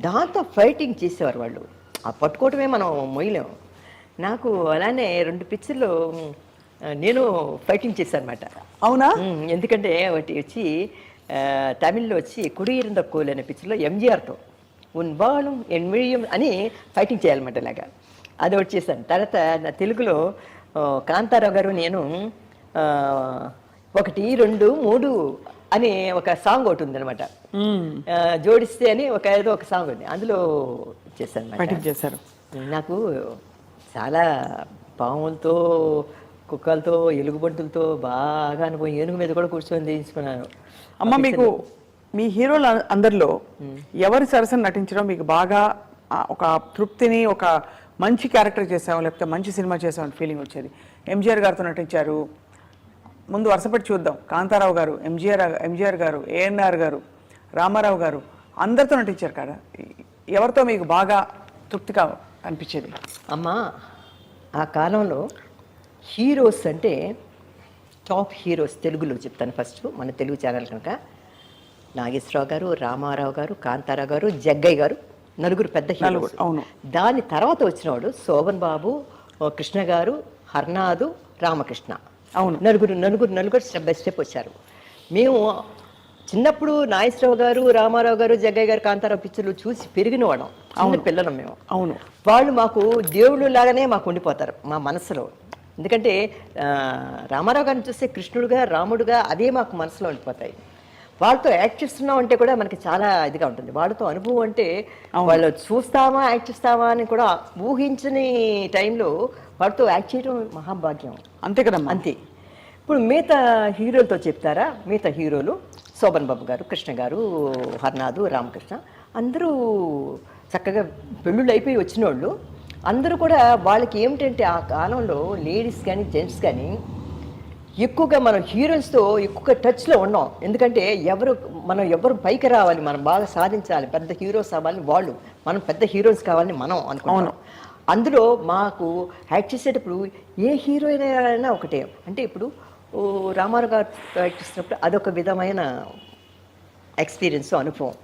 దాంతో ఫైటింగ్ చేసేవారు వాళ్ళు. ఆ పట్టుకోవటమే మనం మొయ్యలేము. నాకు అలానే 2 పిక్చర్లు నేను ఫైటింగ్ చేశాను అనమాట. అవునా? ఎందుకంటే ఒకటి వచ్చి తమిళ్లో వచ్చి కుడియిరంద కోల్ అనే పిక్చర్లో ఎంజీఆర్తో ఉన్బాళం ఎన్మిడియం అని ఫైటింగ్ చేయాలన్నమాట. ఇలాగా అది ఒకటి చేశాను. తర్వాత నా తెలుగులో కాంతారావు గారు నేను 1 2 3 అని ఒక సాంగ్ ఒకటి ఉందన్నమాట, జోడిస్తే అని ఏదో ఒక సాంగ్ ఉంది, అందులో చేశాను. నాకు చాలా పాములతో, కుక్కలతో, ఎలుగుబంటులతో బాగా అనుభవం. ఏనుగు మీద కూడా కూర్చొని తీయించుకున్నాను. అమ్మ, మీకు మీ హీరోలు అందరిలో ఎవరి సరసన నటించడం మీకు బాగా ఒక తృప్తిని, ఒక మంచి క్యారెక్టర్ చేసాము లేకపోతే మంచి సినిమా చేసామని ఫీలింగ్ వచ్చేది? ఎంజీఆర్ గారితో నటించారు, ముందు వరుసపెట్టి చూద్దాం. కాంతారావు గారు, ఎంజీఆర్ గారు, ఏఎన్ఆర్ గారు, రామారావు గారు, అందరితో నటించారు కదా. ఎవరితో మీకు బాగా తృప్తిగా అనిపించేది? అమ్మా, ఆ కాలంలో హీరోస్ అంటే టాప్ హీరోస్ తెలుగులో చెప్తాను. ఫస్ట్ మన తెలుగు ఛానల్ కనుక నాగేశ్వరరావు గారు, రామారావు గారు, కాంతారావు గారు, జగ్గయ్య గారు, 4 పెద్ద హీరోస్. అవును. దాని తర్వాత వచ్చినవాడు శోభన్ బాబు, కృష్ణ గారు, హర్నాథు, రామకృష్ణ. అవును. నలుగురు స్టెప్ బై స్టెప్ వచ్చారు. మేము చిన్నప్పుడు నాగేశ్వరరావు గారు, రామారావు గారు, జగ్గయ్య గారు, కాంతారావు పిక్చర్లు చూసి పెరిగిన వాళ్ళం, చిన్న పిల్లలం మేము. అవును. వాళ్ళు మాకు దేవుళ్ళు లాగానే మాకు ఉండిపోతారు మా మనసులో. ఎందుకంటే రామారావు గారిని చూస్తే కృష్ణుడుగా, రాముడుగా అదే మాకు మనసులో ఉండిపోతాయి. వాళ్ళతో యాక్ట్ చేస్తున్నాం అంటే కూడా మనకి చాలా ఇదిగా ఉంటుంది. వాళ్ళతో అనుభవం అంటే వాళ్ళు చూస్తామా, యాక్ట్ చేస్తామా అని కూడా ఊహించని టైంలో వాళ్ళతో యాక్ట్ చేయడం మహాభాగ్యం. అంతే కదా. అంతే. ఇప్పుడు మిగతా హీరోలతో చెప్తారా? మిగతా హీరోలు శోభన్ బాబు గారు, కృష్ణ గారు, హర్నాథు, రామకృష్ణ అందరూ చక్కగా పెళ్ళిళ్ళు అయిపోయి వచ్చిన వాళ్ళు. అందరూ కూడా వాళ్ళకి ఏమిటంటే ఆ కాలంలో లేడీస్ కానీ జెంట్స్ కానీ ఎక్కువగా మనం హీరోయిన్స్తో ఎక్కువగా టచ్లో ఉన్నాం. ఎందుకంటే మనం ఎవరు పైకి రావాలి, మనం బాగా సాధించాలి, పెద్ద హీరోస్ అవ్వాలని వాళ్ళు, మనం పెద్ద హీరోయిన్స్ కావాలని మనం అనుకున్నాం. అందులో మాకు యాక్ట్ చేసేటప్పుడు ఏ హీరోయిన్ అయినా ఒకటే. అంటే ఇప్పుడు రామారావు గారు యాక్ట్ చేసినప్పుడు అదొక విధమైన ఎక్స్పీరియన్స్, అనుభవం.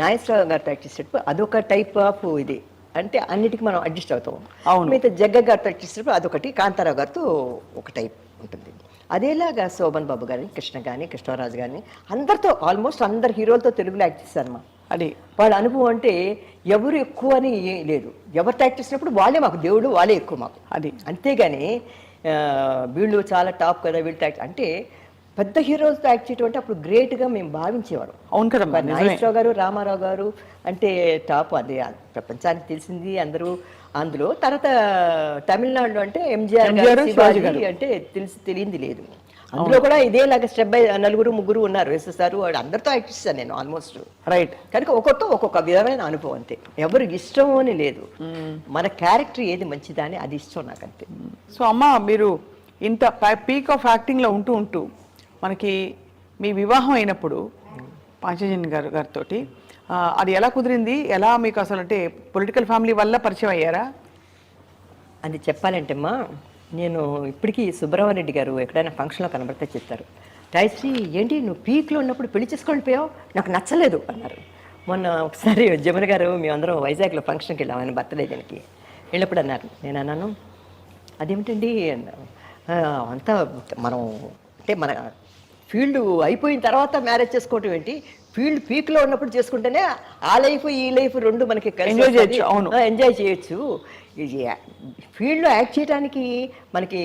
నాగేశ్వరరావు గారితో యాక్ట్ చేసేటప్పుడు అదొక టైప్ ఆఫ్ ఇది. అంటే అన్నిటికీ మనం అడ్జస్ట్ అవుతాం. మిగతా జగ్గ గారితో యాక్ట్ చేసేటప్పుడు అదొకటి, కాంతారావు గారితో ఒక టైప్ ఉంటుంది. అదేలాగా శోభన్ బాబు గారిని, కృష్ణ కానీ, కృష్ణరాజు కానీ అందరితో, ఆల్మోస్ట్ అందరు హీరోలతో తెలుగులో యాక్ట్ చేశారమ్మా. అది వాళ్ళ అనుభవం అంటే ఎవరు ఎక్కువ అని లేదు. ఎవరు యాక్ట్ చేసినప్పుడు వాళ్ళే మాకు దేవుడు, వాళ్ళే ఎక్కువ మాకు. అది అంతేగాని వీళ్ళు చాలా టాప్ కదా, వీళ్ళు యాక్ట్ అంటే పెద్ద హీరోలతో యాక్ట్ చేయడం అంటే అప్పుడు గ్రేట్గా మేము భావించేవాడు. అవును కదా. నాగేశ్వరరావు గారు, రామారావు గారు అంటే టాప్, అదే ప్రపంచానికి తెలిసింది అందరూ. అందులో తర్వాత తమిళనాడులో అంటే ఎంజీఆర్ గారు, శివాజీ అంటే తెలియంది లేదు. అందులో కూడా ఇదేలాగా స్టెప్ బై నలుగురు ముగ్గురు ఉన్నారు వేసేస్తారు, వాడు అందరితో యాక్ట్ చేశాను నేను ఆల్మోస్ట్. రైట్. కనుక ఒక్కొక్కతో ఒక్కొక్క విధమైన అనుభవం అంతే, ఎవరు ఇష్టం అని లేదు, మన క్యారెక్టర్ ఏది మంచిదా అని అది ఇష్టం నాకు అంతే. సో అమ్మ, మీరు ఇంత పీక్ ఆఫ్ యాక్టింగ్లో ఉంటూ ఉంటూ మనకి మీ వివాహం అయినప్పుడు పాంచజన్య గారితో అది ఎలా కుదిరింది? ఎలా మీకు అసలు అంటే పొలిటికల్ ఫ్యామిలీ వల్ల పరిచయం అయ్యారా? అది చెప్పాలంటే అమ్మా, నేను ఇప్పటికీ సుబ్రహ్మణ్యరెడ్డి గారు ఎక్కడైనా ఫంక్షన్లో కనబడితే చెప్తారు, రాయశ్రీ ఏంటి నువ్వు పీక్లో ఉన్నప్పుడు పెళ్లి చేసుకొని పోయావు, నాకు నచ్చలేదు అన్నారు. మొన్న ఒకసారి జమున గారు మేమందరం వైజాగ్లో ఫంక్షన్కి వెళ్ళాం ఆయన బర్త్డే దానికి వెళ్ళినప్పుడు అన్నారు. నేను అన్నాను అదేమిటండి అంతా మనం అంటే మన ఫీల్డ్ అయిపోయిన తర్వాత మ్యారేజ్ చేసుకోవటం ఏంటి, ఫీల్డ్ పీక్లో ఉన్నప్పుడు చేసుకుంటేనే ఆ లైఫ్ ఈ లైఫ్ రెండు మనకి ఎంజాయ్ చేయొచ్చు. అవును, ఎంజాయ్ చేయొచ్చు. ఫీల్డ్లో యాక్ట్ చేయడానికి మనకి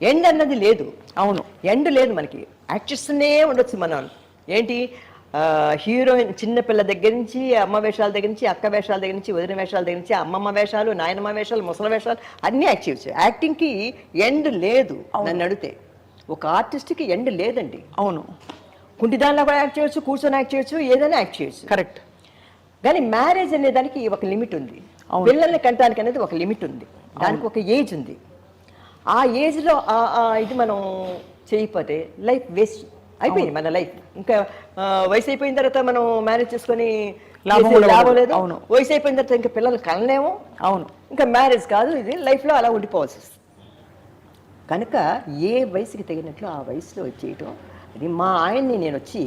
ఎండ్ అన్నది లేదు. అవును, ఎండ్ లేదు, మనకి యాక్ట్ చేస్తూనే ఉండొచ్చు మనం. ఏంటి హీరోయిన్ చిన్నపిల్ల దగ్గర నుంచి అమ్మ వేషాల దగ్గర నుంచి అక్క వేషాల దగ్గర నుంచి వదిన వేషాల దగ్గర నుంచి అమ్మమ్మ వేషాలు నాయనమ్మ వేషాలు ముసలి వేషాలు అన్నీ యాక్ట్ చేయొచ్చు. యాక్టింగ్కి ఎండ్ లేదు. నన్ను అడిగితే ఒక ఆర్టిస్ట్కి ఎండ్ లేదండి. అవును, కుంటిదానిలో కూడా యాక్ట్ చేయొచ్చు, కూర్చొని యాక్ట్ చేయొచ్చు, ఏదైనా యాక్ట్ చేయొచ్చు. కరెక్ట్. కానీ మ్యారేజ్ అనే దానికి ఒక లిమిట్ ఉంది, పిల్లల్ని కంటానికి అనేది ఒక లిమిట్ ఉంది, దానికి ఒక ఏజ్ ఉంది. ఆ ఏజ్లో ఇది మనం చేయకపోతే లైఫ్ వేస్ట్ అయిపోయింది మన లైఫ్. ఇంకా వయసు అయిపోయిన తర్వాత మనం మ్యారేజ్ చేసుకొని లాభం లేదు. వయసు అయిపోయిన తర్వాత ఇంకా పిల్లలు కనలేము. అవును, ఇంకా మ్యారేజ్ కాదు, ఇది లైఫ్లో అలా ఉండిపోవాల్సి వస్తుంది. కనుక ఏ వయసుకి తగినట్లు ఆ వయసులో వచ్చేయటం. అది మా ఆయన్ని నేను వచ్చి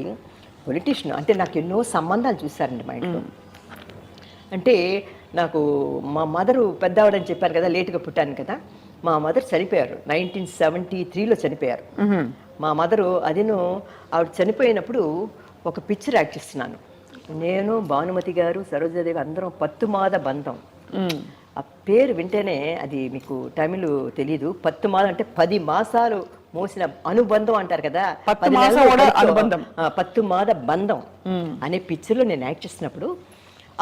పొలిటీషియన్ అంటే నాకు ఎన్నో సంబంధాలు చూశారండి మా ఇంట్లో. అంటే నాకు మా మదరు పెద్దవాడని చెప్పారు కదా, లేటుగా పుట్టాను కదా, మా మదర్ చనిపోయారు 1973లో చనిపోయారు. మా మదరు అదిను ఆవిడ చనిపోయినప్పుడు ఒక పిక్చర్ యాక్ట్ చేస్తున్నాను నేను, భానుమతి గారు, సరోజాదేవి అందరం, పత్తుమాద బంధం. ఆ పేరు వింటేనే అది మీకు తమిళ్ తెలీదు. పత్తుమాద అంటే 10 మాసాలు మోసిన అనుబంధం అంటారు కదా, పత్తుమాద బంధం అనే పిక్చర్లో నేను యాక్ట్ చేసినప్పుడు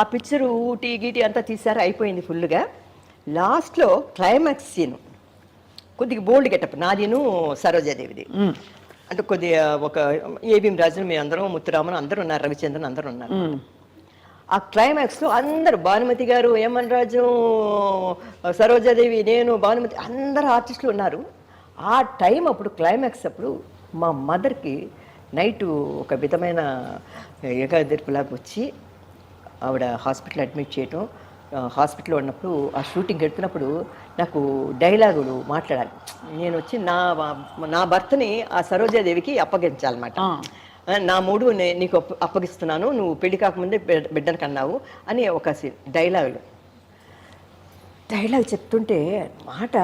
ఆ పిక్చరు ఊటీ గీటీ అంతా తీసారు, అయిపోయింది ఫుల్గా. లాస్ట్లో క్లైమాక్స్ సీను కొద్దిగా బోల్డ్ గెటప్ నాదిను సరోజాదేవిది. అంటే కొద్దిగా ఒక ఏబిఎం రాజు మేము అందరం, ముత్తురామన్ అందరూ ఉన్నారు, రవిచంద్రన్ అందరూ ఉన్నారు. ఆ క్లైమాక్స్లో అందరు భానుమతి గారు, ఏమన్ రాజు, సరోజాదేవి, నేను, భానుమతి అందరు ఆర్టిస్టులు ఉన్నారు. ఆ టైం అప్పుడు క్లైమాక్స్ అప్పుడు మా మదర్కి నైటు ఒక విధమైన ఎగదిర్పులాగా వచ్చి ఆవిడ హాస్పిటల్ అడ్మిట్ చేయటం. హాస్పిటల్లో ఉన్నప్పుడు ఆ షూటింగ్ ఎడుతున్నప్పుడు నాకు డైలాగులు మాట్లాడాలి. నేను వచ్చి నా భర్తని ఆ సరోజాదేవికి అప్పగించాలన్నమాట. నా మూడు నీకు అప్పగిస్తున్నాను, నువ్వు పెళ్లి కాకముందే బిడ్డను కన్నావు అని ఒక డైలాగ్ చెప్తుంటే మాట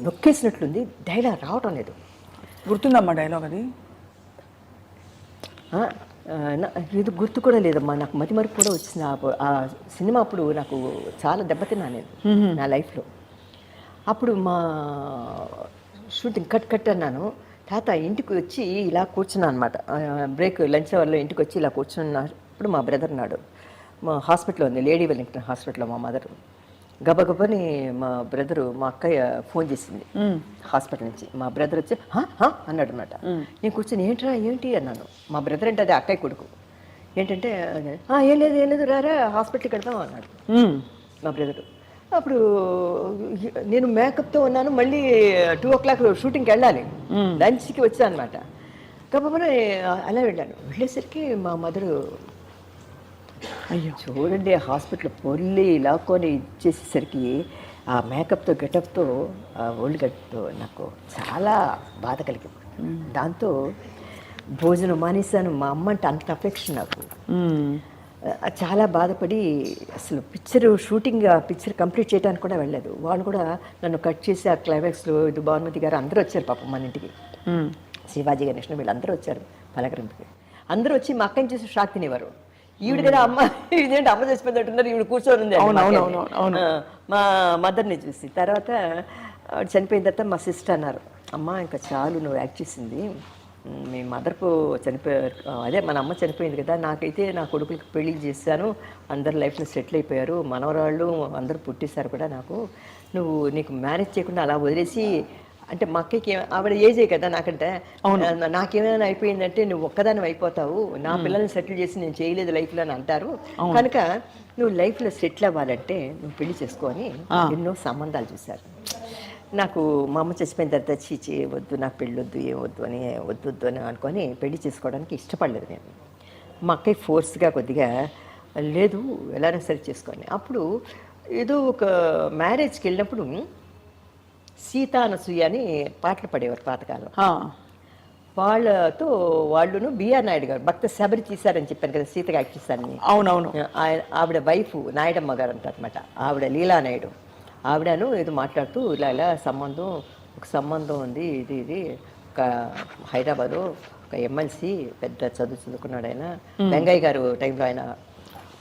నొక్కేసినట్లుంది, డైలాగ్ రావటం లేదు. గుర్తుందమ్మా డైలాగ్ అది? ఇది గుర్తు కూడా లేదమ్మా, నాకు మతిమరుపు కూడా వచ్చింది. ఆ సినిమా అప్పుడు నాకు చాలా దెబ్బతిన్నా నేను నా లైఫ్లో. అప్పుడు మా షూటింగ్ కట్ అన్నాను. తాత ఇంటికి వచ్చి ఇలా కూర్చున్నాను అనమాట, బ్రేక్ లంచ్ అవర్లో ఇంటికి వచ్చి ఇలా కూర్చున్నప్పుడు మా బ్రదర్ నాడు మా హాస్పిటల్లో ఉంది, లేడీ వెల్లింగ్టన్ హాస్పిటల్లో మా మదర్. గబగబని మా బ్రదరు, మా అక్కయ్య ఫోన్ చేసింది హాస్పిటల్ నుంచి. మా బ్రదర్ వచ్చి అన్నాడు అనమాట. నేను కూర్చొని ఏంటి అన్నాను. మా బ్రదర్ అంటే అదే అక్కయ్య కొడుకు. ఏంటంటే ఏం లేదు రారా హాస్పిటల్కి వెళ్తాం అన్నాడు మా బ్రదరు. అప్పుడు నేను మేకప్తో ఉన్నాను, మళ్ళీ 2 o'clock షూటింగ్కి వెళ్ళాలి, లంచ్కి వచ్చాను అనమాట. గబగబని అలా వెళ్ళేసరికి మా మదరు, అయ్యో చూడండి హాస్పిటల్ పొల్లి లాక్కొని ఇచ్చేసేసరికి ఆ మేకప్తో గెటప్తో ఆ ఓల్డ్ గెటప్తో నాకు చాలా బాధ కలిగింది. దాంతో భోజనం మానేశాను. మా అమ్మ అంటే అంత అఫెక్షన్ నాకు. చాలా బాధపడి అసలు పిక్చర్ కంప్లీట్ చేయడానికి కూడా వెళ్ళలేదు. వాళ్ళు కూడా నన్ను కట్ చేసి ఆ క్లైమాక్స్లో ఇది భానుమతి గారు అందరూ వచ్చారు పాపం మన ఇంటికి, శివాజీ గణేష్ణ వీళ్ళందరూ వచ్చారు పలకరింపుకి. అందరూ వచ్చి మా అక్కని చూసి షాక్ తినేవారు. ఈవిడ కదా అమ్మ, ఇదేంటి అమ్మ చేసిపోతున్నారు, ఈవిడ కూర్చొని ఉంది మా మదర్ని చూసి. తర్వాత చనిపోయిన తర్వాత మా సిస్టర్ అన్నారు, అమ్మ ఇంకా చాలు నువ్వు యాక్ట్ చేసింది, మీ మదర్కు చనిపోయారు, అదే మన అమ్మ చనిపోయింది కదా, నాకైతే నా కొడుకులకి పెళ్లి చేశాను, అందరు లైఫ్లో సెటిల్ అయిపోయారు, మనవరాళ్ళు అందరూ పుట్టేశారు కూడా, నీకు మ్యారేజ్ చేయకుండా అలా వదిలేసి అంటే మా అక్కకి ఆవిడ ఏజే కదా నాకంటే, నాకేమైనా అయిపోయిందంటే నువ్వు ఒక్కదాని అయిపోతావు, నా పిల్లల్ని సెటిల్ చేసి నేను చేయలేదు లైఫ్లో అని అంటారు, కనుక నువ్వు లైఫ్లో సెటిల్ అవ్వాలంటే నువ్వు పెళ్లి చేసుకొని ఎన్నో సంబంధాలు చూశారు. నాకు మా అమ్మ చచ్చిపోయిన తర్వాత చీచి వద్దు, నాకు పెళ్ళొద్దు, ఏమొద్దు అని వద్దు అని అనుకొని పెళ్లి చేసుకోవడానికి ఇష్టపడలేదు నేను. మా అక్కయ్య ఫోర్స్గా కొద్దిగా లేదు ఎలానో సరి చేసుకొని, అప్పుడు ఏదో ఒక మ్యారేజ్కి వెళ్ళినప్పుడు సీత అనసూయ అని పాటలు పాడేవారు పాతకాలం. వాళ్ళతో వాళ్ళును బిఆర్ నాయుడు గారు భక్త శబరి తీశారని చెప్పాను కదా, సీతగా యాక్ట్ చేశారని. అవునవును. ఆవిడ వైఫ్ నాయుడమ్మ గారు అంటారనమాట, ఆవిడ లీలా నాయుడు. ఆవిడను ఏదో మాట్లాడుతూ ఇలా ఒక సంబంధం ఉంది, ఇది ఒక హైదరాబాదు ఒక ఎమ్మెల్సీ పెద్ద చదువుకున్నాడు ఆయన, వెంగయ్య గారు టైంలో ఆయన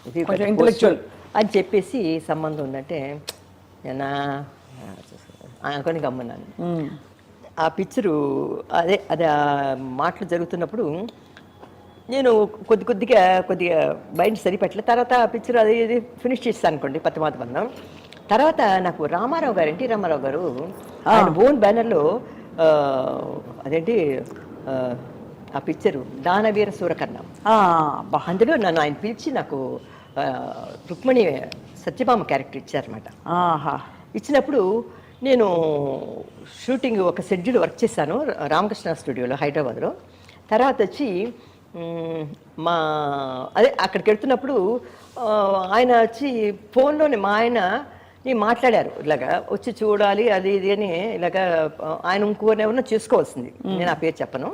ఇది ఇంటలెక్చువల్ అని చెప్పేసి సంబంధం ఉందంటే నేను అనుకొని గమ్మన్నాను. ఆ పిక్చరు అదే ఆ మాటలు జరుగుతున్నప్పుడు నేను కొద్దిగా మైండ్ సరిపెట్టలే. తర్వాత ఆ పిక్చర్ అది ఫినిష్ చేస్తాను అనుకోండి, పతిమాత బంధం. తర్వాత నాకు రామారావు గారు, ఎన్టీ రామారావు గారు ఆయన ఓన్ బ్యానర్లో అదేంటి ఆ పిక్చరు దానవీర సూరకర్ణం, అందులో నన్ను ఆయన పిలిచి నాకు రుక్మిణి సత్యభామ క్యారెక్టర్ ఇచ్చారన్నమాట. ఇచ్చినప్పుడు నేను షూటింగ్ ఒక షెడ్యూల్ వర్క్ చేశాను రామకృష్ణ స్టూడియోలో హైదరాబాద్లో. తర్వాత వచ్చి అక్కడికి వెళ్తున్నప్పుడు ఆయన వచ్చి ఫోన్లోనే మా ఆయన మాట్లాడారు, ఇలాగా వచ్చి చూడాలి అది ఇది అని. ఇలాగా ఆయన ఇంకోనెవరన్నా చేసుకోవాల్సింది, నేను ఆ పేరు చెప్పను,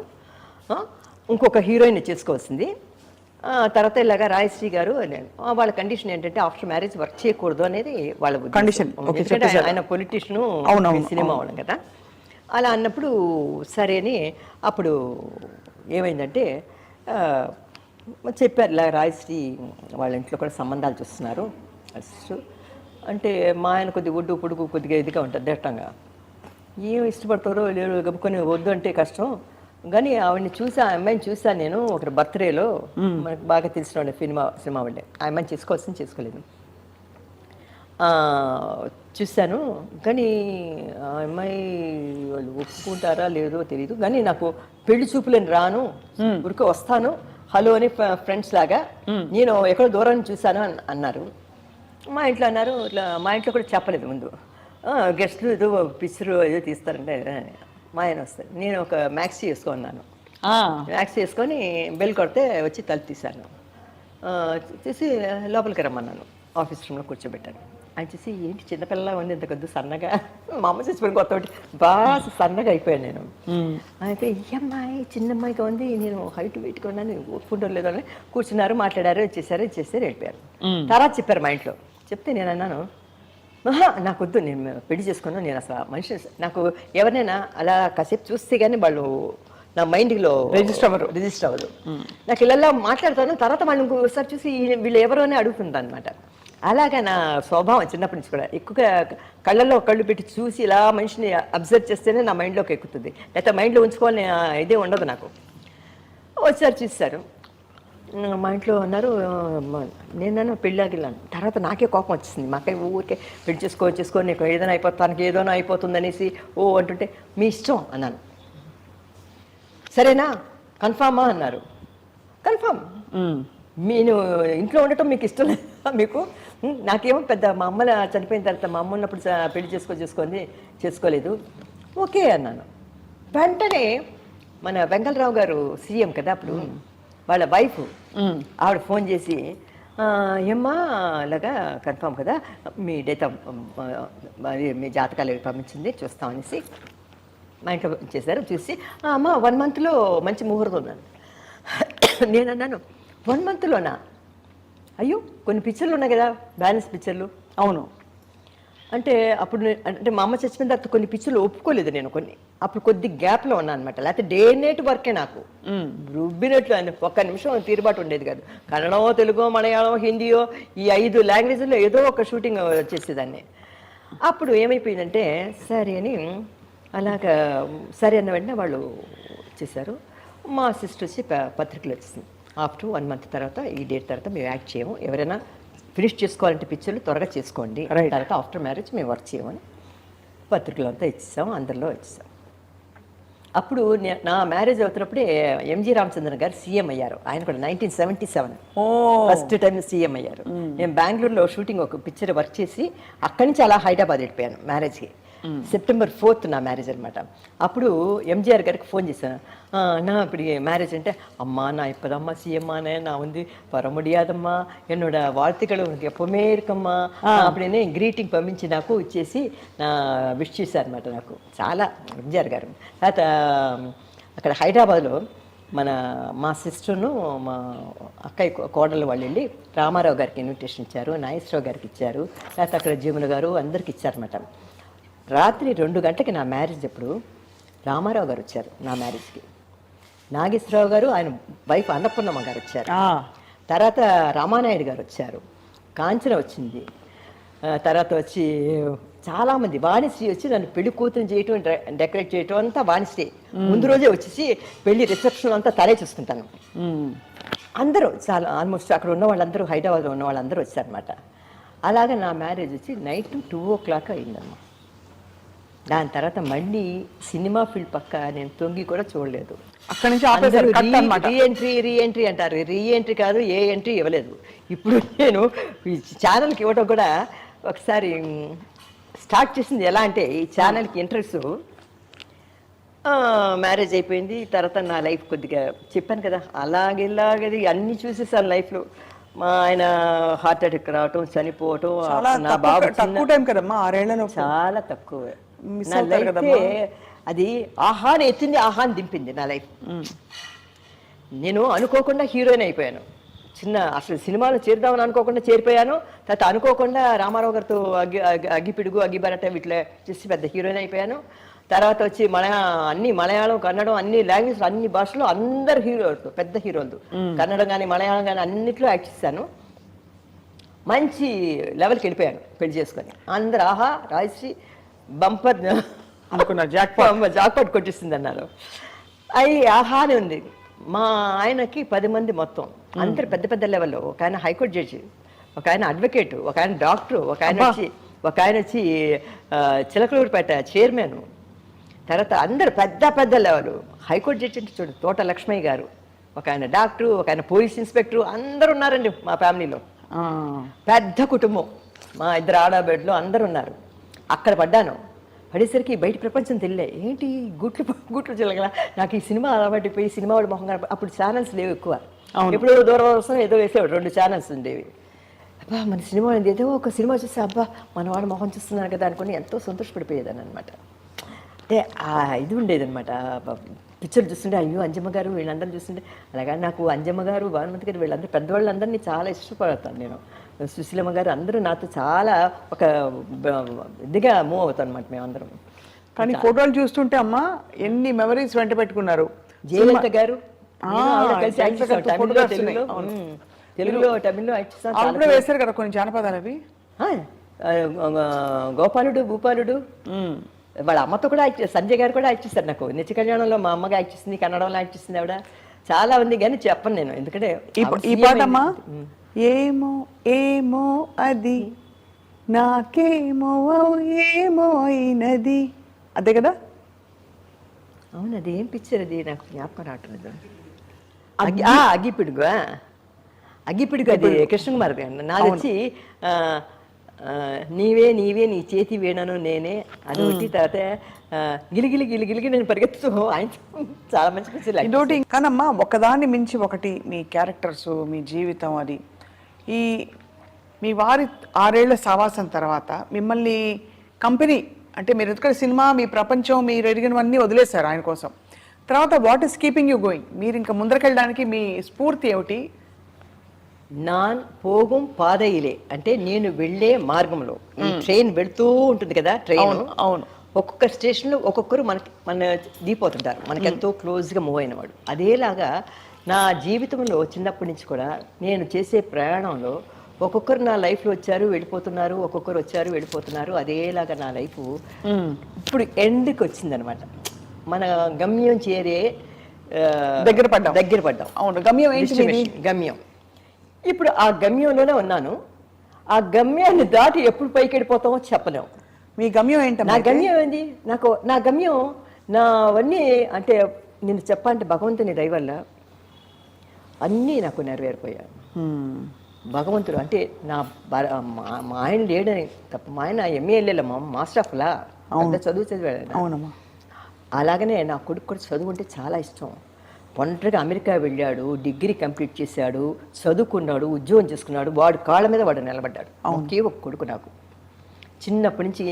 ఇంకొక హీరోయిన్ చేసుకోవాల్సింది. తర్వాత ఇలాగా రాయశ్రీ గారు వాళ్ళ కండిషన్ ఏంటంటే ఆఫ్టర్ మ్యారేజ్ వర్క్ చేయకూడదు అనేది వాళ్ళ కండిషన్. ఆయన పొలిటీషియను, సినిమా వాళ్ళం కదా. అలా అన్నప్పుడు సరే అని అప్పుడు ఏమైందంటే చెప్పారు ఇలా రాయశ్రీ వాళ్ళ ఇంట్లో కూడా సంబంధాలు చూస్తున్నారు అంటే, మా ఆయన కొద్దిగా ఒడ్డు పొడుగు కొద్దిగా ఇదిగా ఉంటుంది దట్టంగా, ఏం ఇష్టపడతారో లేదో గబుకొని వద్దు అంటే కష్టం. కానీ ఆవిడని చూసా, ఆ అమ్మాయిని చూసాను నేను ఒకరి బర్త్డేలో, మనకు బాగా తెలిసిన వాళ్ళే సినిమా వాళ్ళే. ఆ అమ్మాయిని చేసుకోలేదు, చూశాను. కానీ ఆ అమ్మాయి వాళ్ళు ఒప్పుకుంటారా లేదో తెలియదు. కానీ నాకు పెళ్లి చూపులని రాను, ఊరికే వస్తాను హలో అని ఫ్రెండ్స్ లాగా, నేను ఎక్కడో దూరాన్ని చూశాను అన్నారు. మా ఇంట్లో అన్నారు, ఇట్లా మా ఇంట్లో కూడా చెప్పలేదు ముందు, గెస్ట్లు ఏదో పిక్చర్ ఏదో తీస్తారంటే మా ఆయన వస్తారు. నేను ఒక మ్యాక్సీ వేసుకున్నాను, మ్యాక్సీ వేసుకొని బెల్ కొడితే వచ్చి తలుపు తీశాను. తీసి లోపలికి రమ్మన్నాను, ఆఫీస్ రూమ్లో కూర్చోబెట్టాను. ఆయన చూసి ఏంటి చిన్నపిల్లలా ఉంది ఇంత కొద్ది సన్నగా, మా అమ్మ చచ్చిపోయిన కొత్త బాగా సన్నగా అయిపోయాను నేను. అయితే ఈ అమ్మాయి చిన్నమ్మాయిగా ఉంది, నేను హైట్ వెయిట్గా ఉన్నాను, ఒప్పుకుంటారు లేదో అని కూర్చున్నారు, మాట్లాడారు, ఇచ్చేసారు వెళ్ళిపోయారు. తర్వాత చెప్పారు మా ఇంట్లో. చెప్తే నేను అన్నాను, నాకు వద్దు, నేను పెళ్లి చేసుకున్నాను, నేను అసలు మనిషి నాకు ఎవరినైనా అలా కాసేపు చూస్తే కానీ వాళ్ళు నా మైండ్లో రిజిస్టర్ అవ్వదు. నాకు ఇలా మాట్లాడతాను, తర్వాత వాళ్ళు ఇంకోసారి చూసి వీళ్ళు ఎవరో అని అడుగుతుంది అనమాట. అలాగా నా స్వభావం చిన్నప్పటి నుంచి కూడా, ఎక్కువగా కళ్ళల్లో కళ్ళు పెట్టి చూసి ఇలా మనిషిని అబ్జర్వ్ చేస్తేనే నా మైండ్లోకి ఎక్కుతుంది, లేకపోతే మైండ్లో ఉంచుకోవాలని ఇదే ఉండదు నాకు. వచ్చారు చూస్తారు, మా ఇంట్లో అన్నారు, నేను పెళ్ళాగిలాను. తర్వాత నాకే కోపం వచ్చింది, మా అక్కయ్య ఊరికే పెళ్లి చేసుకో నీకు ఏదైనా అయిపోతానికి ఏదైనా అయిపోతుంది అనేసి అంటుంటే మీ ఇష్టం అన్నాను. సరేనా కన్ఫామా అన్నారు. కన్ఫామ్, నేను ఇంట్లో ఉండటం మీకు ఇష్టం లేదా మీకు? నాకేమో పెద్ద మా అమ్మ చనిపోయిన తర్వాత మా అమ్మ ఉన్నప్పుడు పెళ్లి చేసుకోలేదు, ఓకే అన్నాను. వెంటనే మన వెంగళరావు గారు సీఎం కదా అప్పుడు, వాళ్ళ వైఫ్ ఆవిడ ఫోన్ చేసి, ఏమ్మా ఇలాగా కన్ఫామ్ కదా, మీ డేట్ మీ జాతకాలు పంపించింది చూస్తామనేసి మా ఇంట్లో చేశారు. చూసి అమ్మ 1 monthలో మంచి ముహూర్తం ఉన్నాను. నేను అన్నాను 1 monthలోనా? అయ్యో కొన్ని పిక్చర్లు ఉన్నాయి కదా, బ్యాలెన్స్ పిక్చర్లు. అవును అంటే అప్పుడు అంటే మా అమ్మ చచ్చిపోయిన తర్వాత కొన్ని పిక్చర్లు ఒప్పుకోలేదు నేను, అప్పుడు కొద్ది గ్యాప్లో ఉన్నాను అనమాట. లేకపోతే డే నైట్ వర్కే నాకు రుబ్బినట్లు అని ఒక్క నిమిషం తీరుబాటు ఉండేది కాదు. కన్నడమో, తెలుగో, మలయాళం, హిందీయో, ఈ 5 లాంగ్వేజ్లో ఏదో ఒక షూటింగ్ చేసేదాన్ని. అప్పుడు ఏమైపోయిందంటే సరే అని అలాగా సరే అన్న వెంటనే వాళ్ళు చేశారు. మా సిస్టర్ వచ్చి పత్రికలు వచ్చింది, ఆఫ్టర్ 1 month తర్వాత ఈ డేట్ తర్వాత మేము యాక్ట్ చేయము, ఎవరైనా ఫినిష్ చేసుకోవాలంటే పిక్చర్లు త్వరగా చేసుకోండి, తర్వాత ఆఫ్టర్ మ్యారేజ్ మేము వర్క్ చేయమని పత్రికలు అంతా ఇచ్చేసాము, అందరిలో ఇచ్చేసాం. అప్పుడు నా మ్యారేజ్ అవుతున్నప్పుడే ఎంజి రామచంద్రన్ గారు సీఎం అయ్యారు. ఆయన కూడా 1977 ఫస్ట్ టైం సీఎం అయ్యారు. నేను బెంగళూరులో షూటింగ్ ఒక పిక్చర్ వర్క్ చేసి అక్కడి నుంచి అలా హైదరాబాద్ వెళ్ళిపోయాను మ్యారేజ్కి. సెప్టెంబర్ 4th నా మ్యారేజ్ అనమాట. అప్పుడు ఎంజిఆర్ గారికి ఫోన్ చేశాను, నా இப்படி மேரேஜ் அம்மா நான் இப்போதாம்மா சிஎம் ஆனேன், நான் வந்து வர முடியாதம்மா, என்னோட வாழ்த்துக்கள் உனக்கு எப்பவுமே இருக்கమ్మా அப்படின்னு గ్రీటింగ్ పంపించి నాకు ఇచ్చేసి నా విష్ చేశారనమాట. నాకు చాలా ఎంజిఆర్ గారు. తర్వాత అక్కడ హైదరాబాద్లో మా సిస్టర్ను మా అక్కయ్య కోడలు వాళ్ళు వెళ్ళి రామారావు గారికి ఇన్విటేషన్ ఇచ్చారు, నాగేశ్వరరావు గారికి ఇచ్చారు, లేకపోతే అక్కడ జీముల గారు అందరికి ఇచ్చారనమాట. రాత్రి 2 గంటలకి నా మ్యారేజ్ అప్పుడు రామారావు గారు వచ్చారు నా మ్యారేజ్కి, నాగేశ్వరరావు గారు ఆయన వైఫ్ అన్నపూర్ణమ్మ గారు వచ్చారు, తర్వాత రామానాయుడు గారు వచ్చారు, కాంచన వచ్చింది, తర్వాత వచ్చి చాలామంది వాణిశ్రీ వచ్చి నన్ను పెళ్లి కూతురు చేయటం డెకరేట్ చేయటం అంతా వాణిశ్రీ ముందు రోజే వచ్చేసి పెళ్లి రిసెప్షన్ అంతా తనే చూసుకుంటాను. అందరూ చాలా ఆల్మోస్ట్ అక్కడ ఉన్న వాళ్ళందరూ హైదరాబాద్లో ఉన్న వాళ్ళందరూ వచ్చారనమాట. అలాగే నా మ్యారేజ్ వచ్చి నైట్ 2 o'clock అయిందమ్మా. దాని తర్వాత మళ్ళీ సినిమా ఫీల్డ్ పక్క నేను తొంగి కూడా చూడలేదు. అక్కడి నుంచి రీఎంట్రీ అంటారు. రీఎంట్రీ కాదు, ఏ ఎంట్రీ ఇవ్వలేదు. ఇప్పుడు నేను ఈ ఛానల్కి ఇవ్వడం కూడా ఒకసారి స్టార్ట్ చేసింది ఎలా అంటే, ఈ ఛానల్కి ఇంట్రెస్ట్ మ్యారేజ్ అయిపోయింది. తర్వాత నా లైఫ్ కొద్దిగా చెప్పాను కదా అలాగేది అన్నీ చూసేసాను లైఫ్లో. మా ఆయన హార్ట్ అటాక్ రావటం, చనిపోవటం, నా బాబు తక్కువ టైం కదమ్మా, 6 ఏళ్లలో చాలా తక్కువ. నా లైఫ్ అది ఆహాని ఎత్తింది, ఆహాని దింపింది నా లైఫ్. నేను అనుకోకుండా హీరోయిన్ అయిపోయాను. అసలు సినిమాలో చేరుదామని అనుకోకుండా చేరిపోయాను. తర్వాత అనుకోకుండా రామారావు గారితో అగ్గిపిడుగు, అగ్గిబరట వీటిలో చేసి పెద్ద హీరోయిన్ అయిపోయాను. తర్వాత వచ్చి అన్ని మలయాళం, కన్నడం, అన్ని లాంగ్వేజ్, అన్ని భాషలో అందరు హీరోలు, పెద్ద హీరోలు, కన్నడం కానీ మలయాళం కానీ అన్నిట్లో యాక్ట్ చేశాను. మంచి లెవెల్కి వెళ్ళిపోయాను పెళ్లి చేసుకొని. అందరు ఆహా రాజశ్రీ బంపర్ అనుకున్నా, జాక్పాట్ కొట్టిస్తుంది అన్నారు. అవి ఆహానే ఉంది. మా ఆయనకి 10 మంది మొత్తం, అందరు పెద్ద పెద్ద లెవెల్లో. ఒక ఆయన హైకోర్టు జడ్జి, ఒక ఆయన అడ్వకేట్, ఒక ఆయన డాక్టరు, ఒక ఆయన వచ్చి చిలకలూరుపేట చైర్మన్. తర్వాత అందరు పెద్ద పెద్ద లెవెల్. హైకోర్టు జడ్జి అంటే చూడు తోట లక్ష్మయ్య గారు, ఒక ఆయన డాక్టరు, ఒక ఆయన పోలీస్ ఇన్స్పెక్టరు, అందరు ఉన్నారండి మా ఫ్యామిలీలో. పెద్ద కుటుంబం, మా 2 ఆడబిడ్డలు అందరు ఉన్నారు. అక్కడ పడేసరికి బయట ప్రపంచం తెలియలే. ఏంటి గుట్లు చిలగల. నాకు ఈ సినిమా అలవాటుపోయి సినిమా వాడు మొహం అప్పుడు ఛానల్స్ లేవు ఎక్కువ. ఎప్పుడు దూరదర్శనం ఏదో వేసేవాడు, 2 ఛానల్స్ ఉండేవి. అబ్బా మన సినిమా ఏదో ఒక సినిమా చూస్తే అబ్బా మన వాడు మొహం చూస్తున్నాను కదా అనుకుని ఎంతో సంతోషపడిపోయేదాన్ని అనమాట. అంటే ఇది ఉండేదన్నమాట. పిక్చర్ చూస్తుంటే అయ్యో అంజమ్మ గారు వీళ్ళందరూ చూస్తుంటే, అలాగా నాకు అంజమ్మ గారు, భానుమతి గారు వీళ్ళందరూ పెద్దవాళ్ళందరినీ చాలా ఇష్టపడతాను నేను. సుశీలమ్మ గారు అందరూ నాతో చాలా ఒక ఇదిగా మూవ్ అవుతాను అనమాట మేమందరం. కానీ ఫోటోలు చూస్తుంటే అమ్మా ఎన్ని మెమరీస్ వెంట పెట్టుకున్నారు. జయలలిత గారు తెలుగులో తమిళ్లో యాక్ట్ వేశారు కదా కొన్ని జానపదాలు. అవి గోపాలుడు, భూపాలుడు, వాళ్ళ అమ్మతో కూడా యాక్ట్, సంజయ్ గారు కూడా యాక్ట్ చేస్తారు. నాకు నిత్య కళ్యాణంలో మా అమ్మగా యాక్ట్ చేసింది, కన్నడంలో యాక్ట్ చేసింది ఆవిడ. చాలా ఉంది కానీ చెప్పను నేను, ఎందుకంటే ఈ పాట అమ్మా ఏమో ఏమో అది నాకేమో ఏమో అయినది, అదే కదా? అవును, అది ఏం పిక్చర్ అది నాకు జ్ఞాపకం రావట్లేదు. అగ్గిపిడుగు, అగ్గిపిడుగు అది కృష్ణకుమార్ గారు. నాది వచ్చి నీవే నీవే నీ చేతి వేణను నేనే, అది ఒకటి. తర్వాత గిలిగిలి గిలిగిలిగి నేను పరిగెత్తు. ఆయన చాలా మంచి పిక్చర్. ఇంకోటి కానమ్మా ఒకదాన్ని మించి ఒకటి మీ క్యారెక్టర్స్, మీ జీవితం. అది మీ వారి 6 ఏళ్ల సావాసం తర్వాత మిమ్మల్ని కంపెనీ అంటే మీరు ఎందుకంటే సినిమా మీ ప్రపంచం మీరు ఎరిగినవన్నీ వదిలేశారు ఆయన కోసం. తర్వాత what is keeping you going? మీరు ఇంకా ముందరకెళ్ళడానికి మీ స్ఫూర్తి ఏమిటి? నాన్ పోగం పాదయిలే అంటే నేను వెళ్ళే మార్గంలో ఈ ట్రైన్ వెళుతూ ఉంటుంది కదా. ట్రైన్ అవును, ఒక్కొక్క స్టేషన్లో ఒక్కొక్కరు మన దిగిపోతుంటారు, మనకి ఎంతో క్లోజ్గా మూవ్ అయిన వాడు. అదేలాగా నా జీవితంలో చిన్నప్పటి నుంచి కూడా నేను చేసే ప్రయాణంలో ఒక్కొక్కరు నా లైఫ్లో వచ్చారు వెళ్ళిపోతున్నారు, ఒక్కొక్కరు వచ్చారు వెళ్ళిపోతున్నారు. అదేలాగా నా లైఫ్ ఇప్పుడు ఎండ్కి వచ్చిందనమాట. మన గమ్యం చేరే దగ్గర పడ్డాం. అవును, గమ్యం ఏంటి? గమ్యం. ఇప్పుడు ఆ గమ్యంలోనే ఉన్నాను. ఆ గమ్యాన్ని దాటి ఎప్పుడు పైకి వెళ్ళిపోతామో చెప్పలేము. మీ గమ్యం ఏంటో? నా గమ్యం ఏంది? నా గమ్యం నా అవన్నీ అంటే నేను చెప్పాలంటే భగవంతుని దయ వల్ల అన్నీ నాకు నెరవేరిపోయాయి. భగవంతుడు అంటే నా మా ఆయన లేడని తప్ప, మా ఆయన ఎంఏఎల్ఏలో మాస్టర్ ఆఫ్ లా, అంత చదువు చదివాడు. అవునమ్మా. అలాగనే నా కొడుకు కూడా చదువు అంటే చాలా ఇష్టం. ఒంటరిగా అమెరికా వెళ్ళాడు, డిగ్రీ కంప్లీట్ చేశాడు, చదువుకున్నాడు, ఉద్యోగం చేసుకున్నాడు, వాడు కాళ్ళ మీద వాడు నిలబడ్డాడు. ఒకే ఒక కొడుకు నాకు. చిన్నప్పటి నుంచి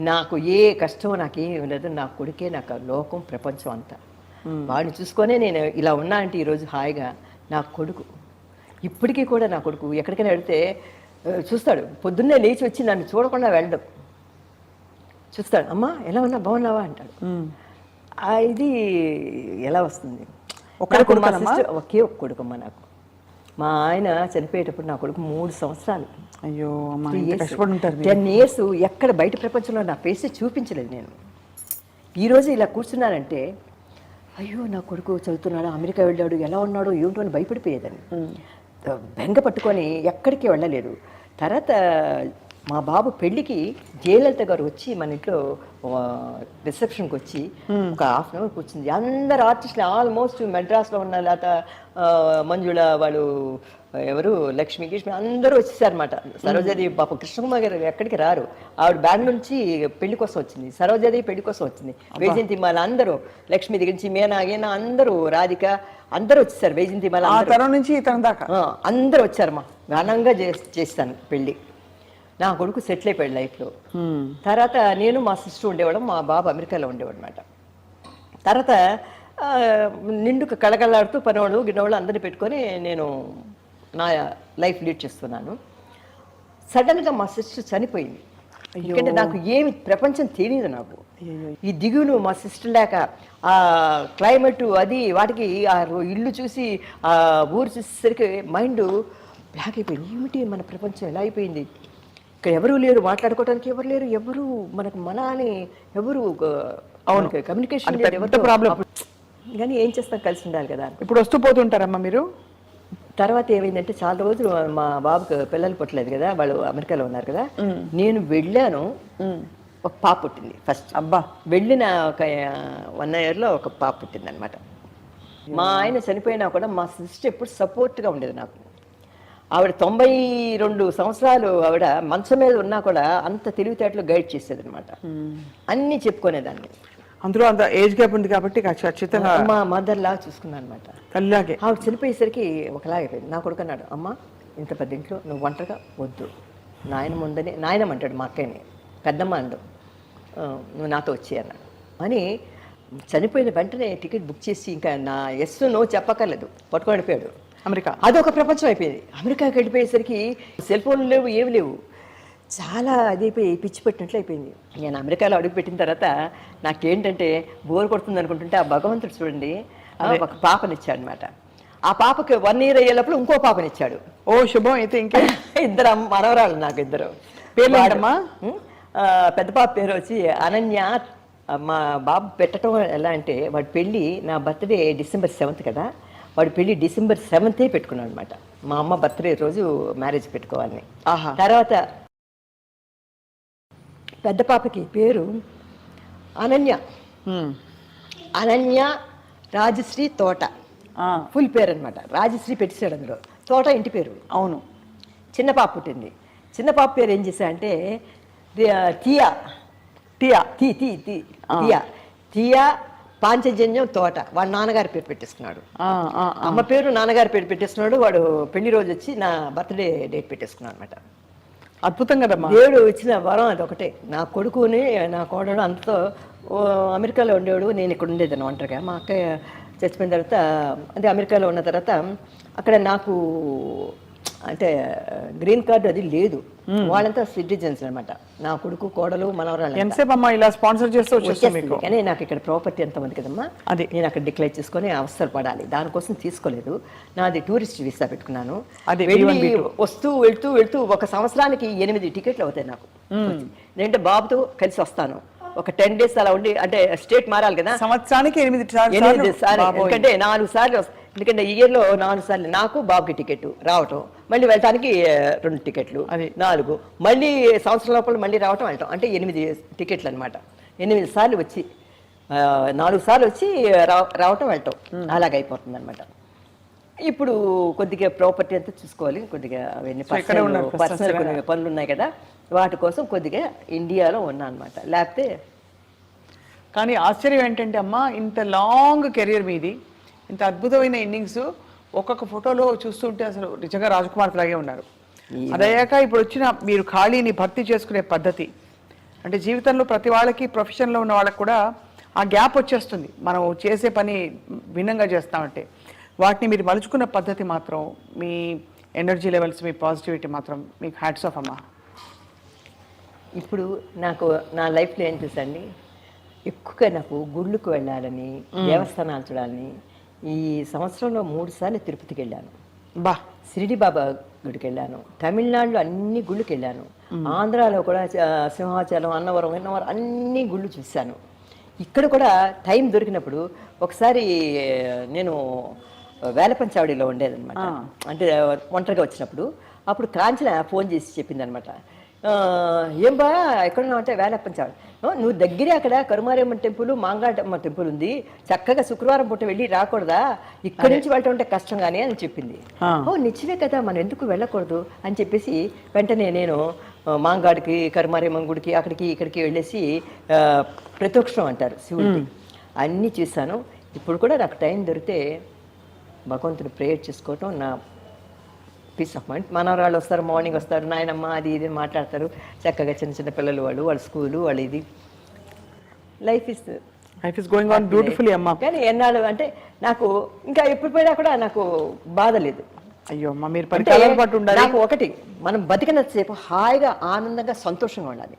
నాకు ఏ కష్టం నాకేం లేదు, నా కొడుకే నాకు లోకం ప్రపంచం అంతా. వాడిని చూసుకొనే నేను ఇలా ఉన్నా అంటే ఈరోజు హాయిగా. నా కొడుకు ఇప్పటికీ కూడా, నా కొడుకు ఎక్కడికైనా వెళితే చూస్తాడు, పొద్దున్నే లేచి వచ్చి నన్ను చూడకుండా వెళ్ళడం, చూస్తాడు, అమ్మా ఎలా ఉన్నా బాగున్నావా అంటాడు. ఇది ఎలా వస్తుంది? ఒకే ఒక కొడుకమ్మా నాకు. మా ఆయన చనిపోయేటప్పుడు నా కొడుకు 3 సంవత్సరాలు. అయ్యో 10 years ఎక్కడ బయట ప్రపంచంలో నా ఫేస్ చూపించలేదు నేను. ఈరోజు ఇలా కూర్చున్నానంటే అయ్యో నా కొడుకు చదువుతున్నాడు, అమెరికా వెళ్ళాడు, ఎలా ఉన్నాడు ఏమిటో అని భయపడిపోయేదాన్ని. బెంగ పట్టుకొని ఎక్కడికి వెళ్ళలేదు. తర్వాత మా బాబు పెళ్ళికి జయలలిత గారు వచ్చి మన ఇంట్లో రిసెప్షన్కి వచ్చి ఒక ½ hour కూర్చుంది. అందరు ఆర్టిస్టులు ఆల్మోస్ట్ మెడ్రాస్లో ఉన్న లేత మంజుళ వాళ్ళు, ఎవరు లక్ష్మి కృష్ణ అందరూ వచ్చేసారనమాట. సరోజాదేవి పాప కృష్ణకుమార్ గారు ఎక్కడికి రారు, ఆవిడ బెంగళూరు నుంచి పెళ్లి కోసం వచ్చింది. సరోజాదేవి పెళ్లి కోసం వచ్చింది. వైజయంతి మాల అందరూ, లక్ష్మి దగ్గర నుంచి మీనా గీనా అందరూ, రాధిక అందరూ వచ్చేసారు. వైజయంతి మాల నుంచి అందరూ వచ్చారమ్మా. ఘనంగా చేస్తాను పెళ్ళి. నా కొడుకు సెటిల్ అయిపోయాడు లైఫ్లో. తర్వాత నేను మా సిస్టర్ ఉండేవాడు, మా బాబు అమెరికాలో ఉండేవాడు అనమాట. తర్వాత నిండుకు కళకళలాడుతూ పనివాళ్ళు గిన్నెవాళ్ళు అందరినీ పెట్టుకొని నేను నా లైఫ్ లీడ్ చేస్తున్నాను. సడన్గా మా సిస్టర్ చనిపోయింది. ఎందుకంటే నాకు ఏమి ప్రపంచం తెలియదు నాకు. ఈ దిగులు మా సిస్టర్ లేక, ఆ క్లైమేట్ అది వాటికి, ఆ ఇల్లు చూసి ఆ ఊరు చూసేసరికి మైండ్ బ్లాక్ అయిపోయింది. ఏమిటి మన ప్రపంచం ఎలా అయిపోయింది, ఇక్కడ ఎవరు లేరు, మాట్లాడుకోవడానికి ఎవరు లేరు, ఎవరు మనకు మన అని ఎవరు, అవును కమ్యూనికేషన్ ప్రాబ్లం. కానీ ఏం చేస్తాం, కలిసి ఉండాలి కదా. ఇప్పుడు వస్తూ పోతుంటారమ్మా మీరు? తర్వాత ఏమైందంటే చాలా రోజులు మా బాబుకి పిల్లలు పుట్టలేదు కదా, వాళ్ళు అమెరికాలో ఉన్నారు కదా. నేను వెళ్ళాను, ఒక పాప పుట్టింది ఫస్ట్. అబ్బా. వెళ్ళిన ఒక 1 yearలో ఒక పాప పుట్టింది అనమాట. మా ఆయన చనిపోయినా కూడా మా సిస్టర్ ఎప్పుడు సపోర్ట్గా ఉండేది నాకు. ఆవిడ 92 సంవత్సరాలు ఆవిడ మంచం మీద ఉన్నా కూడా అంత తెలివితేటలు గైడ్ చేసేది అనమాట. అన్నీ చెప్పుకునేదాన్ని. అందులో అంత ఏజ్ గ్యాప్ ఉంది కాబట్టి ఖచ్చితంగా మా మదర్ లాగా చూసుకున్నాను అనమాట. తల్లిలాగే. ఆవిడ చనిపోయేసరికి ఒకలాగైపోయింది. నా కొడుకు అన్నాడు, అమ్మ ఇంత పెద్ద ఇంట్లో నువ్వు ఒంటరిగా వద్దు, నాయనమ్మ ఉందని, నాయనమ్మ అంటాడు మా అక్కయ్యని, పెద్దమ్మ అండు, నువ్వు నాతో వచ్చి అన్నాడు. అని చనిపోయిన వెంటనే టికెట్ బుక్ చేసి ఇంకా నా ఎస్ నో చెప్పక్కర్లేదు, పట్టుకొని వెళ్ళిపోయాడు అమెరికా. అదొక ప్రపంచం అయిపోయింది. అమెరికాకి వెళ్ళిపోయేసరికి సెల్ ఫోన్లు లేవు, ఏమి లేవు, చాలా అదైపోయి పిచ్చి పెట్టినట్లు అయిపోయింది. నేను అమెరికాలో అడుగు పెట్టిన తర్వాత నాకేంటంటే బోర్ కొడుతుంది అనుకుంటుంటే ఆ భగవంతుడు చూడండి ఒక పాపనిచ్చాడు అనమాట. ఆ పాపకి 1 year అయ్యేటప్పుడు ఇంకో పాపనిచ్చాడు. ఓ శుభం. అయితే ఇంకా 2 మనవరాళ్ళు నాకు, 2 పేర్లు. పెద్ద పాప పేరు వచ్చి అనన్య. మా బాబు పెట్టడం ఎలా అంటే, వాడి పెళ్ళి నా బర్త్డే December 7th కదా, వాడి పెళ్ళి December 7th పెట్టుకున్నాడు అనమాట. మా అమ్మ బర్త్డే రోజు మ్యారేజ్ పెట్టుకోవాలని. తర్వాత పెద్ద పాపకి పేరు అనన్య. అనన్య రాజశ్రీ తోట ఫుల్ పేరు అనమాట. రాజశ్రీ పెట్టేశాడు అందులో, తోట ఇంటి పేరు. అవును. చిన్న పాప పుట్టింది. చిన్న పాప పేరు ఏం చేశా అంటే టియా. టియా టీ టీ టీ టియా టియా పాంచజన్యం తోట. వాడు నాన్నగారి పేరు పెట్టేసుకున్నాడు. అమ్మ పేరు నాన్నగారి పేరు పెట్టేసుకున్నాడు. వాడు పెళ్లి రోజు వచ్చి నా బర్త్డే డేట్ పెట్టేసుకున్నాడు అనమాట. అద్భుతం కదమ్మా. దేవుడు ఇచ్చిన వరం అది ఒకటే. నా కొడుకుని నా కోడలు అంతతో అమెరికాలో ఉండేవాడు, నేను ఇక్కడ ఉండేదాన్ని ఒంటరిగా. మా అక్కయ్య చచ్చిపోయిన తర్వాత, అంటే అమెరికాలో ఉన్న తర్వాత అక్కడ నాకు అంటే గ్రీన్ కార్డు అది లేదు. వాళ్ళంతా సిటిజన్స్ అనమాట. నా కొడుకు కోడలు మనవరాలు. ఎంతసేపు అమ్మా ఇలా స్పాన్సర్ చేస్తూ వచ్చేస్తుంది. కానీ నాకు ఇక్కడ ప్రాపర్టీ ఎంతమంది కదమ్మా, అది నేను అక్కడ డిక్లేర్ చేసుకొని అవసరం పడాలి. దానికోసం తీసుకోలేదు. నాది టూరిస్ట్ వీసా పెట్టుకున్నాను. అది వస్తూ వెళ్తూ వెళ్తూ 1 సంవత్సరానికి 8 టికెట్లు అవుతాయి నాకు. నేనంటే బాబుతో కలిసి వస్తాను. ఒక 10 days అలా ఉండి, అంటే స్టేట్ మారాలి కదా. సంవత్సరానికి 8 సార్లు. ఎందుకంటే 4 సార్లు, ఎందుకంటే ఇయర్లో 4 సార్లు నాకు బాబుకి టికెట్ రావటం, మళ్ళీ వెళ్ళటానికి 2 టికెట్లు, 4, మళ్ళీ సంవత్సరం లోపల మళ్ళీ రావటం వెళ్ళటం, అంటే 8 టికెట్లు అనమాట. 8 సార్లు వచ్చి 4 సార్లు వచ్చి రావటం వెళ్ళటం అలాగైపోతుంది అనమాట. ఇప్పుడు కొద్దిగా ప్రాపర్టీ అంతా చూసుకోవాలి, కొద్దిగా అవన్నీ పర్సనల్ కొన్ని పనులు ఉన్నాయి కదా, వాటి కోసం కొద్దిగా ఇండియాలో ఉన్నా అనమాట. లేకపోతే కానీ ఆశ్చర్యం ఏంటంటే అమ్మా, ఇంత లాంగ్ కెరీర్ మీది, ఇంత అద్భుతమైన ఇన్నింగ్స్, ఒక్కొక్క ఫోటోలో చూస్తుంటే అసలు నిజంగా రాజకుమార్ లాగే ఉన్నారు. అదయ్యాక ఇప్పుడు వచ్చిన మీరు ఖాళీని భర్తీ చేసుకునే పద్ధతి అంటే జీవితంలో ప్రతి వాళ్ళకి, ప్రొఫెషన్లో ఉన్న వాళ్ళకి కూడా ఆ గ్యాప్ వచ్చేస్తుంది. మనం చేసే పని భిన్నంగా చేస్తామంటే వాటిని మీరు మలుచుకున్న పద్ధతి మాత్రం, మీ ఎనర్జీ లెవెల్స్, మీ పాజిటివిటీ మాత్రం మీకు హ్యాట్స్ ఆఫ్ అమ్మా. ఇప్పుడు నాకు నా లైఫ్లో ఏం చూసండి, ఎక్కువగా నాకు గుళ్ళకు వెళ్ళాలని, దేవస్థానాలు చూడాలని. ఈ సంవత్సరంలో 3 సార్లు తిరుపతికి వెళ్ళాను, బా షిరిడి బాబా గుడికి వెళ్ళాను, తమిళనాడులో అన్ని గుళ్ళకి వెళ్ళాను, ఆంధ్రాలో కూడా సింహాచలం, అన్నవరం అన్ని గుళ్ళు చూశాను. ఇక్కడ కూడా టైం దొరికినప్పుడు ఒకసారి నేను వేలపంచావడిలో ఉండేదన్నమాట. అంటే ఒంటరిగా వచ్చినప్పుడు అప్పుడు కాంచన ఫోన్ చేసి చెప్పింది అనమాట, ఏం బా ఎక్కడున్నావు అంటే వేలపంచావడి, నువ్వు దగ్గరే అక్కడ కరుమారమ్మ టెంపుల్, మాంగాటమ్మ టెంపుల్ ఉంది, చక్కగా శుక్రవారం పూట వెళ్ళి రాకూడదా, ఇక్కడి నుంచి వెళ్ళటం అంటే కష్టం కానీ అని చెప్పింది. ఓ నిజమే కదా, మనం ఎందుకు వెళ్ళకూడదు అని చెప్పేసి వెంటనే నేను మాంగాడికి, కరుమారమ్మ గుడికి, అక్కడికి ఇక్కడికి వెళ్ళేసి ప్రతోక్షం అంటారు శివుడికి, అన్నీ చూశాను. ఇప్పుడు కూడా నాకు టైం దొరికితే భగవంతుడు ప్రేయర్ చేసుకోవటం నా పీస్ ఆఫ్ మైండ్. మనవరాళ్ళు వస్తారు, మార్నింగ్ వస్తారు, నాయనమ్మ అది ఇది మాట్లాడతారు చక్కగా, చిన్న చిన్న పిల్లలు వాళ్ళ స్కూలు వాళ్ళ ఇది. Life is going on beautifully అమ్మా. కానీ ఎన్నాళ్ళు అంటే నాకు ఇంకా ఎప్పుడు పోయినా కూడా నాకు బాధ లేదు. అయ్యో అమ్మా, మీరు పరికాల పాటు ఉండాలి. నాకు ఒకటి, మనం బతికినంతసేపు హాయిగా ఆనందంగా సంతోషంగా ఉండాలి.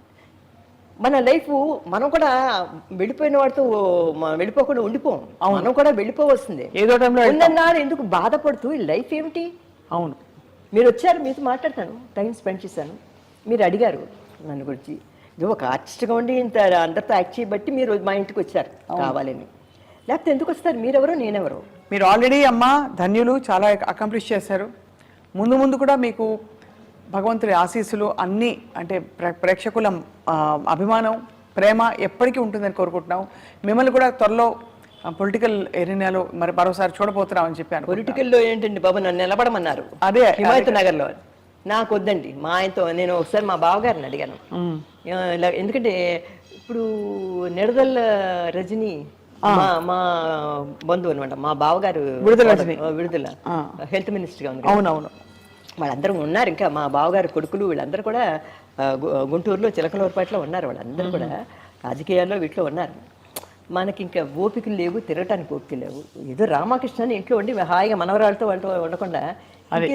మన లైఫ్ మనం కూడా వెళ్ళిపోయిన వాడితో వెళ్ళిపోకుండా ఉండిపోం, మనం కూడా వెళ్ళిపోవలసిందే. ఏదో టైంలో ఉన్నన్నాడు ఎందుకు బాధపడుతూ ఈ లైఫ్ ఏమిటి? అవును, మీరు వచ్చారు, మీతో మాట్లాడతాను, టైం స్పెండ్ చేశాను, మీరు అడిగారు నన్ను గురించి. ఇది ఒక ఆర్టిస్ట్గా ఉండి ఇంత అందరితో యాక్ట్ చేయబట్టి మీరు మా ఇంటికి వచ్చారు కావాలని, లేకపోతే ఎందుకు వస్తారు? మీరెవరో నేనెవరో. మీరు ఆల్రెడీ అమ్మ ధన్యులు, చాలా అకంప్లిష్ చేశారు. ముందు ముందు కూడా మీకు భగవంతుడి ఆశీస్సులు అన్నీ, అంటే ప్రేక్షకుల అభిమానం, ప్రేమ ఎప్పటికీ ఉంటుందని కోరుకుంటున్నాం. మిమ్మల్ని కూడా త్వరలో పొలిటికల్ ఎరీనాలో మరి మరోసారి చూడబోతున్నామని చెప్పాను. పొలిటికల్లో ఏంటండి బాబు, నన్ను నిలబడమన్నారు అదే హిమాయత్ నగర్లో. నాకు వద్దండి, మా ఆయనతో నేను ఒకసారి మా బావగారిని అడిగాను, ఎందుకంటే ఇప్పుడు నిడదల రజని మా బంధువు అనమాట, మా బావగారు విడుదల హెల్త్ మినిస్టర్గా ఉంది. అవునవును, వాళ్ళందరూ ఉన్నారు, ఇంకా మా బావగారు కొడుకులు వీళ్ళందరూ కూడా గుంటూరులో చిలకలూరుపేటలో ఉన్నారు. వాళ్ళందరూ కూడా రాజకీయాల్లో వీటిలో ఉన్నారు. మనకి ఇంకా ఓపికలు లేవు, తిరగటానికి ఓపికలు లేవు. ఏదో రామకృష్ణని ఇంట్లో ఉండి హాయిగా మనవరాలతో వాళ్ళతో ఉండకుండా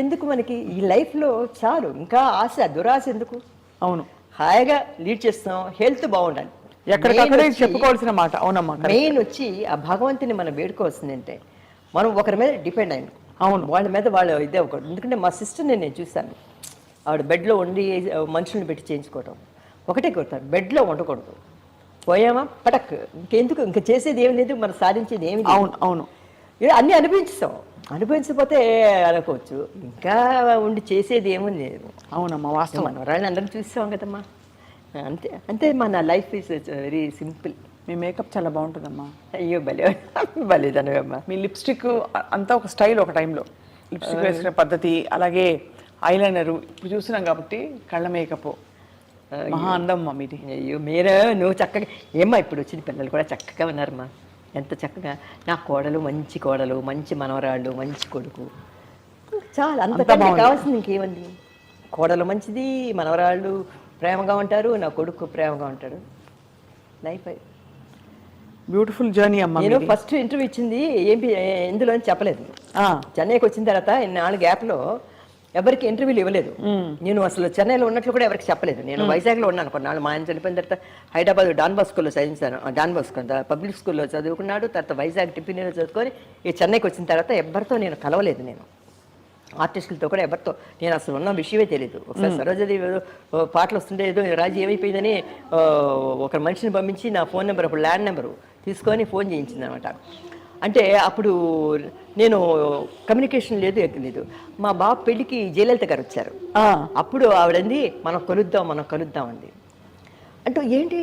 ఎందుకు మనకి ఈ లైఫ్లో చాలు, ఇంకా ఆశ దురాశ ఎందుకు? అవును, హాయిగా లీడ్ చేస్తాం, హెల్త్ బాగుండాలి, ఎక్కడికక్కడే చెప్పుకోవాల్సిన మాట. అవునమ్మా, మెయిన్ వచ్చి ఆ భగవంతుని మనం వేడుకోవాల్సిందంటే మనం ఒకరి మీద డిపెండ్ అయ్యాం. అవును, వాళ్ళ మీద వాళ్ళు ఇదే ఒకటి. ఎందుకంటే మా సిస్టర్ని నేను చూశాను, ఆవిడ బెడ్లో ఉండి మనుషుల్ని పెట్టి చేయించుకోవటం. ఒకటే కొడతారు, బెడ్లో ఉండకూడదు, పోయామా పటక్, ఇంకెందుకు, ఇంకా చేసేది ఏమి లేదు, మనం సాధించేది ఏమి లేదు. అవును అవును, అన్నీ అనుభవించాం, అనుభవించకపోతే అనుకోవచ్చు, ఇంకా ఉండి చేసేది ఏమీ లేదు. అవునమ్మా, వాస్తవం. మన వాళ్ళని అందరం చూసాం కదమ్మా, అంతే అంతే. మన life is very simple. Me makeup చాలా బాగుంటుందమ్మా. అయ్యో భలే భలేదనమ్మా. మీ లిప్స్టిక్ అంతా ఒక స్టైల్, ఒక టైంలో లిప్స్టిక్ వేసుకునే పద్ధతి, అలాగే ఐలైనరు ఇప్పుడు చూస్తున్నాం కాబట్టి కళ్ళ మేకప్ మహా అందమ్మా మీది. అయ్యో మీరు నువ్వు చక్కగా ఏమ్మా, ఇప్పుడు వచ్చిన పిల్లలు కూడా చక్కగా ఉన్నారమ్మా, ఎంత చక్కగా. నా కోడలు మంచి మనవరాళ్ళు, మంచి కొడుకు, చాలా అంతకంటే కావాల్సింది ఇంకేమంది. కోడలు మంచిది, మనవరాళ్ళు ప్రేమగా ఉంటారు, నా కొడుకు ప్రేమగా ఉంటాడు. లైఫ్ బ్యూటిఫుల్ జర్నీ అమ్మా. నేను ఫస్ట్ ఇంటర్వ్యూ ఇచ్చింది ఎందులో అని చెప్పలేదు. చెన్నైకి వచ్చిన తర్వాత ఇన్నాళ్ళ గ్యాప్లో ఎవరికి ఇంటర్వ్యూలు ఇవ్వలేదు. నేను అసలు చెన్నైలో ఉన్నట్లు కూడా ఎవరికి చెప్పలేదు. నేను వైజాగ్లో ఉన్నాను కొన్నాళ్ళు. మా ఆయన చనిపోయిన తర్వాత హైదరాబాద్ డాన్ బాస్కోలో చదివించాను. డాన్ బాస్కో పబ్లిక్ స్కూల్లో చదువుకున్నాడు. తర్వాత వైజాగ్ టిఫిన్లో చదువుకొని ఈ చెన్నైకి వచ్చిన తర్వాత ఎవరితో నేను కలవలేదు. నేను ఆర్టిస్టులతో కూడా ఎవరితో నేను అసలు ఉన్న విషయమే తెలియదు. ఒకసారి సరోజదేవి పాటలు వస్తుంటే ఏదో రాజు ఏమైపోయిందని ఒక మనిషిని పంపించి నా ఫోన్ నెంబర్, అప్పుడు ల్యాండ్ నెంబరు తీసుకొని ఫోన్ చేయించింది అనమాట. అంటే అప్పుడు నేను కమ్యూనికేషన్ లేదు. మా బాబు పెళ్ళికి జయలలిత గారు వచ్చారు. అప్పుడు ఆవిడంది మనం కలుద్దాం అంది. అంటూ ఏంటి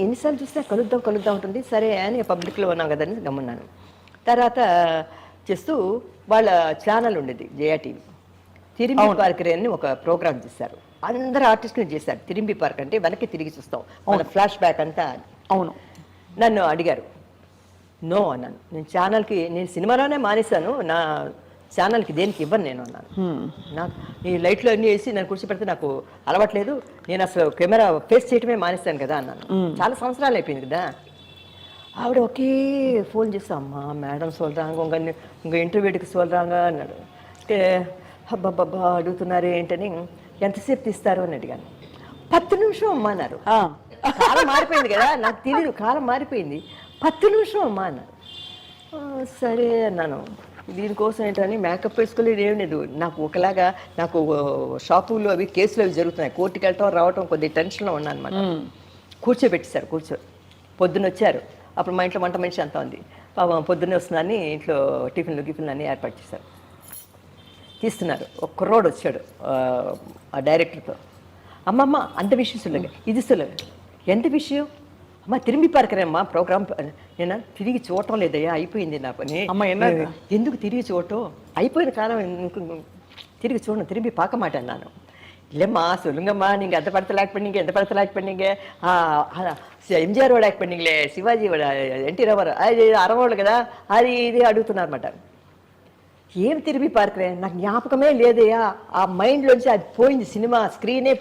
ఎన్నిసార్లు చూస్తే కలుద్దాం ఉంటుంది, సరే అని పబ్లిక్లో ఉన్నాం కదని గమ్మున్నాను. తర్వాత చేస్తూ వాళ్ళ ఛానల్ ఉండేది జయా టీవీ, తిరిమి పార్క్ అని ఒక ప్రోగ్రామ్ చేశారు. అందరు ఆర్టిస్టులు చేశారు. తిరిమి పార్క్ అంటే వెనక్కి తిరిగి చూస్తాం, మన ఫ్లాష్ బ్యాక్ అంతా. అవును. నన్ను అడిగారు, నో అన్నాను. నేను సినిమాలోనే మానేశాను, నా ఛానల్కి దేనికి ఇవ్వను నేను అన్నాను. నాకు ఈ లైట్లు అన్నీ వేసి నన్ను కూర్చోపెడితే నాకు అలవాట్లేదు, నేను అసలు కెమెరా ఫేస్ చేయటమే మానేస్తాను కదా అన్నాను. చాలా సంవత్సరాలు అయిపోయింది కదా. ఆవిడ ఒకే ఫోన్ చేస్తా, అమ్మా మేడం సోల్రాంగ ఇంకా ఇంటర్వ్యూకి సోల్రాంగా అన్నాడు. అంటే హబ్బబ్బబ్బా అడుగుతున్నారు ఏంటని, ఎంతసేపు తీస్తారు అని అడిగాను. 10 నిమిషం అమ్మా అన్నారు. కాలం మారిపోయింది కదా, నాకు తెలియదు, కాలం మారిపోయింది. 10 నిమిషం అమ్మా అన్నారు. సరే అన్నాను. దీనికోసం ఏంటని మేకప్ వేసుకోలేదు, ఏం లేదు. నాకు ఒకలాగా నాకు షాపుల్లో అవి కేసులు అవి జరుగుతున్నాయి, కోర్టుకి వెళ్ళటం రావటం కొద్దిగా టెన్షన్లో ఉన్నాను అనమాట. కూర్చోబెట్టేశారు. పొద్దున్న వచ్చారు. అప్పుడు మా ఇంట్లో వంట మనిషి అంతా ఉంది. పాపం పొద్దున్నే వస్తుందని ఇంట్లో టిఫిన్లు అన్నీ ఏర్పాటు చేశారు. తీస్తున్నారు. ఒక కుర్రోడు వచ్చాడు ఆ డైరెక్టర్తో. అమ్మమ్మ అంత విషయం సుల్లగా, ఇది సుల్లగా, ఎంత విషయం అమ్మ, తిరిగి పార్కరేమ్మా ప్రోగ్రామ్. నేను తిరిగి చూడటం లేదయ్యా, అయిపోయింది నా పని. ఎందుకు తిరిగి చూడటం, అయిపోయిన కాలం తిరిగి చూడను, తిరిగి పాక మాట అన్నాను. இல்லைம்மா சொல்லுங்கம்மா, நீங்கள் எந்த படத்தில் ஆக்ட் பண்ணீங்க, எந்த படத்தில் ஆக்ட் பண்ணீங்க, ఎంజిఆర్ యాక్ట్ பண்ணீங்களே, శివాజీ ఎన్టీ రామారావు అది అరవోళ్ళు కదా, అది ఇది అడుగుతున్నారన్నమాట. ఏం తిరిగి పార్కరే, నాకు జ్ఞాపకమే లేదయ్యా, ఆ మైండ్లోంచి అది పోయింది, సినిమా స్క్రీనే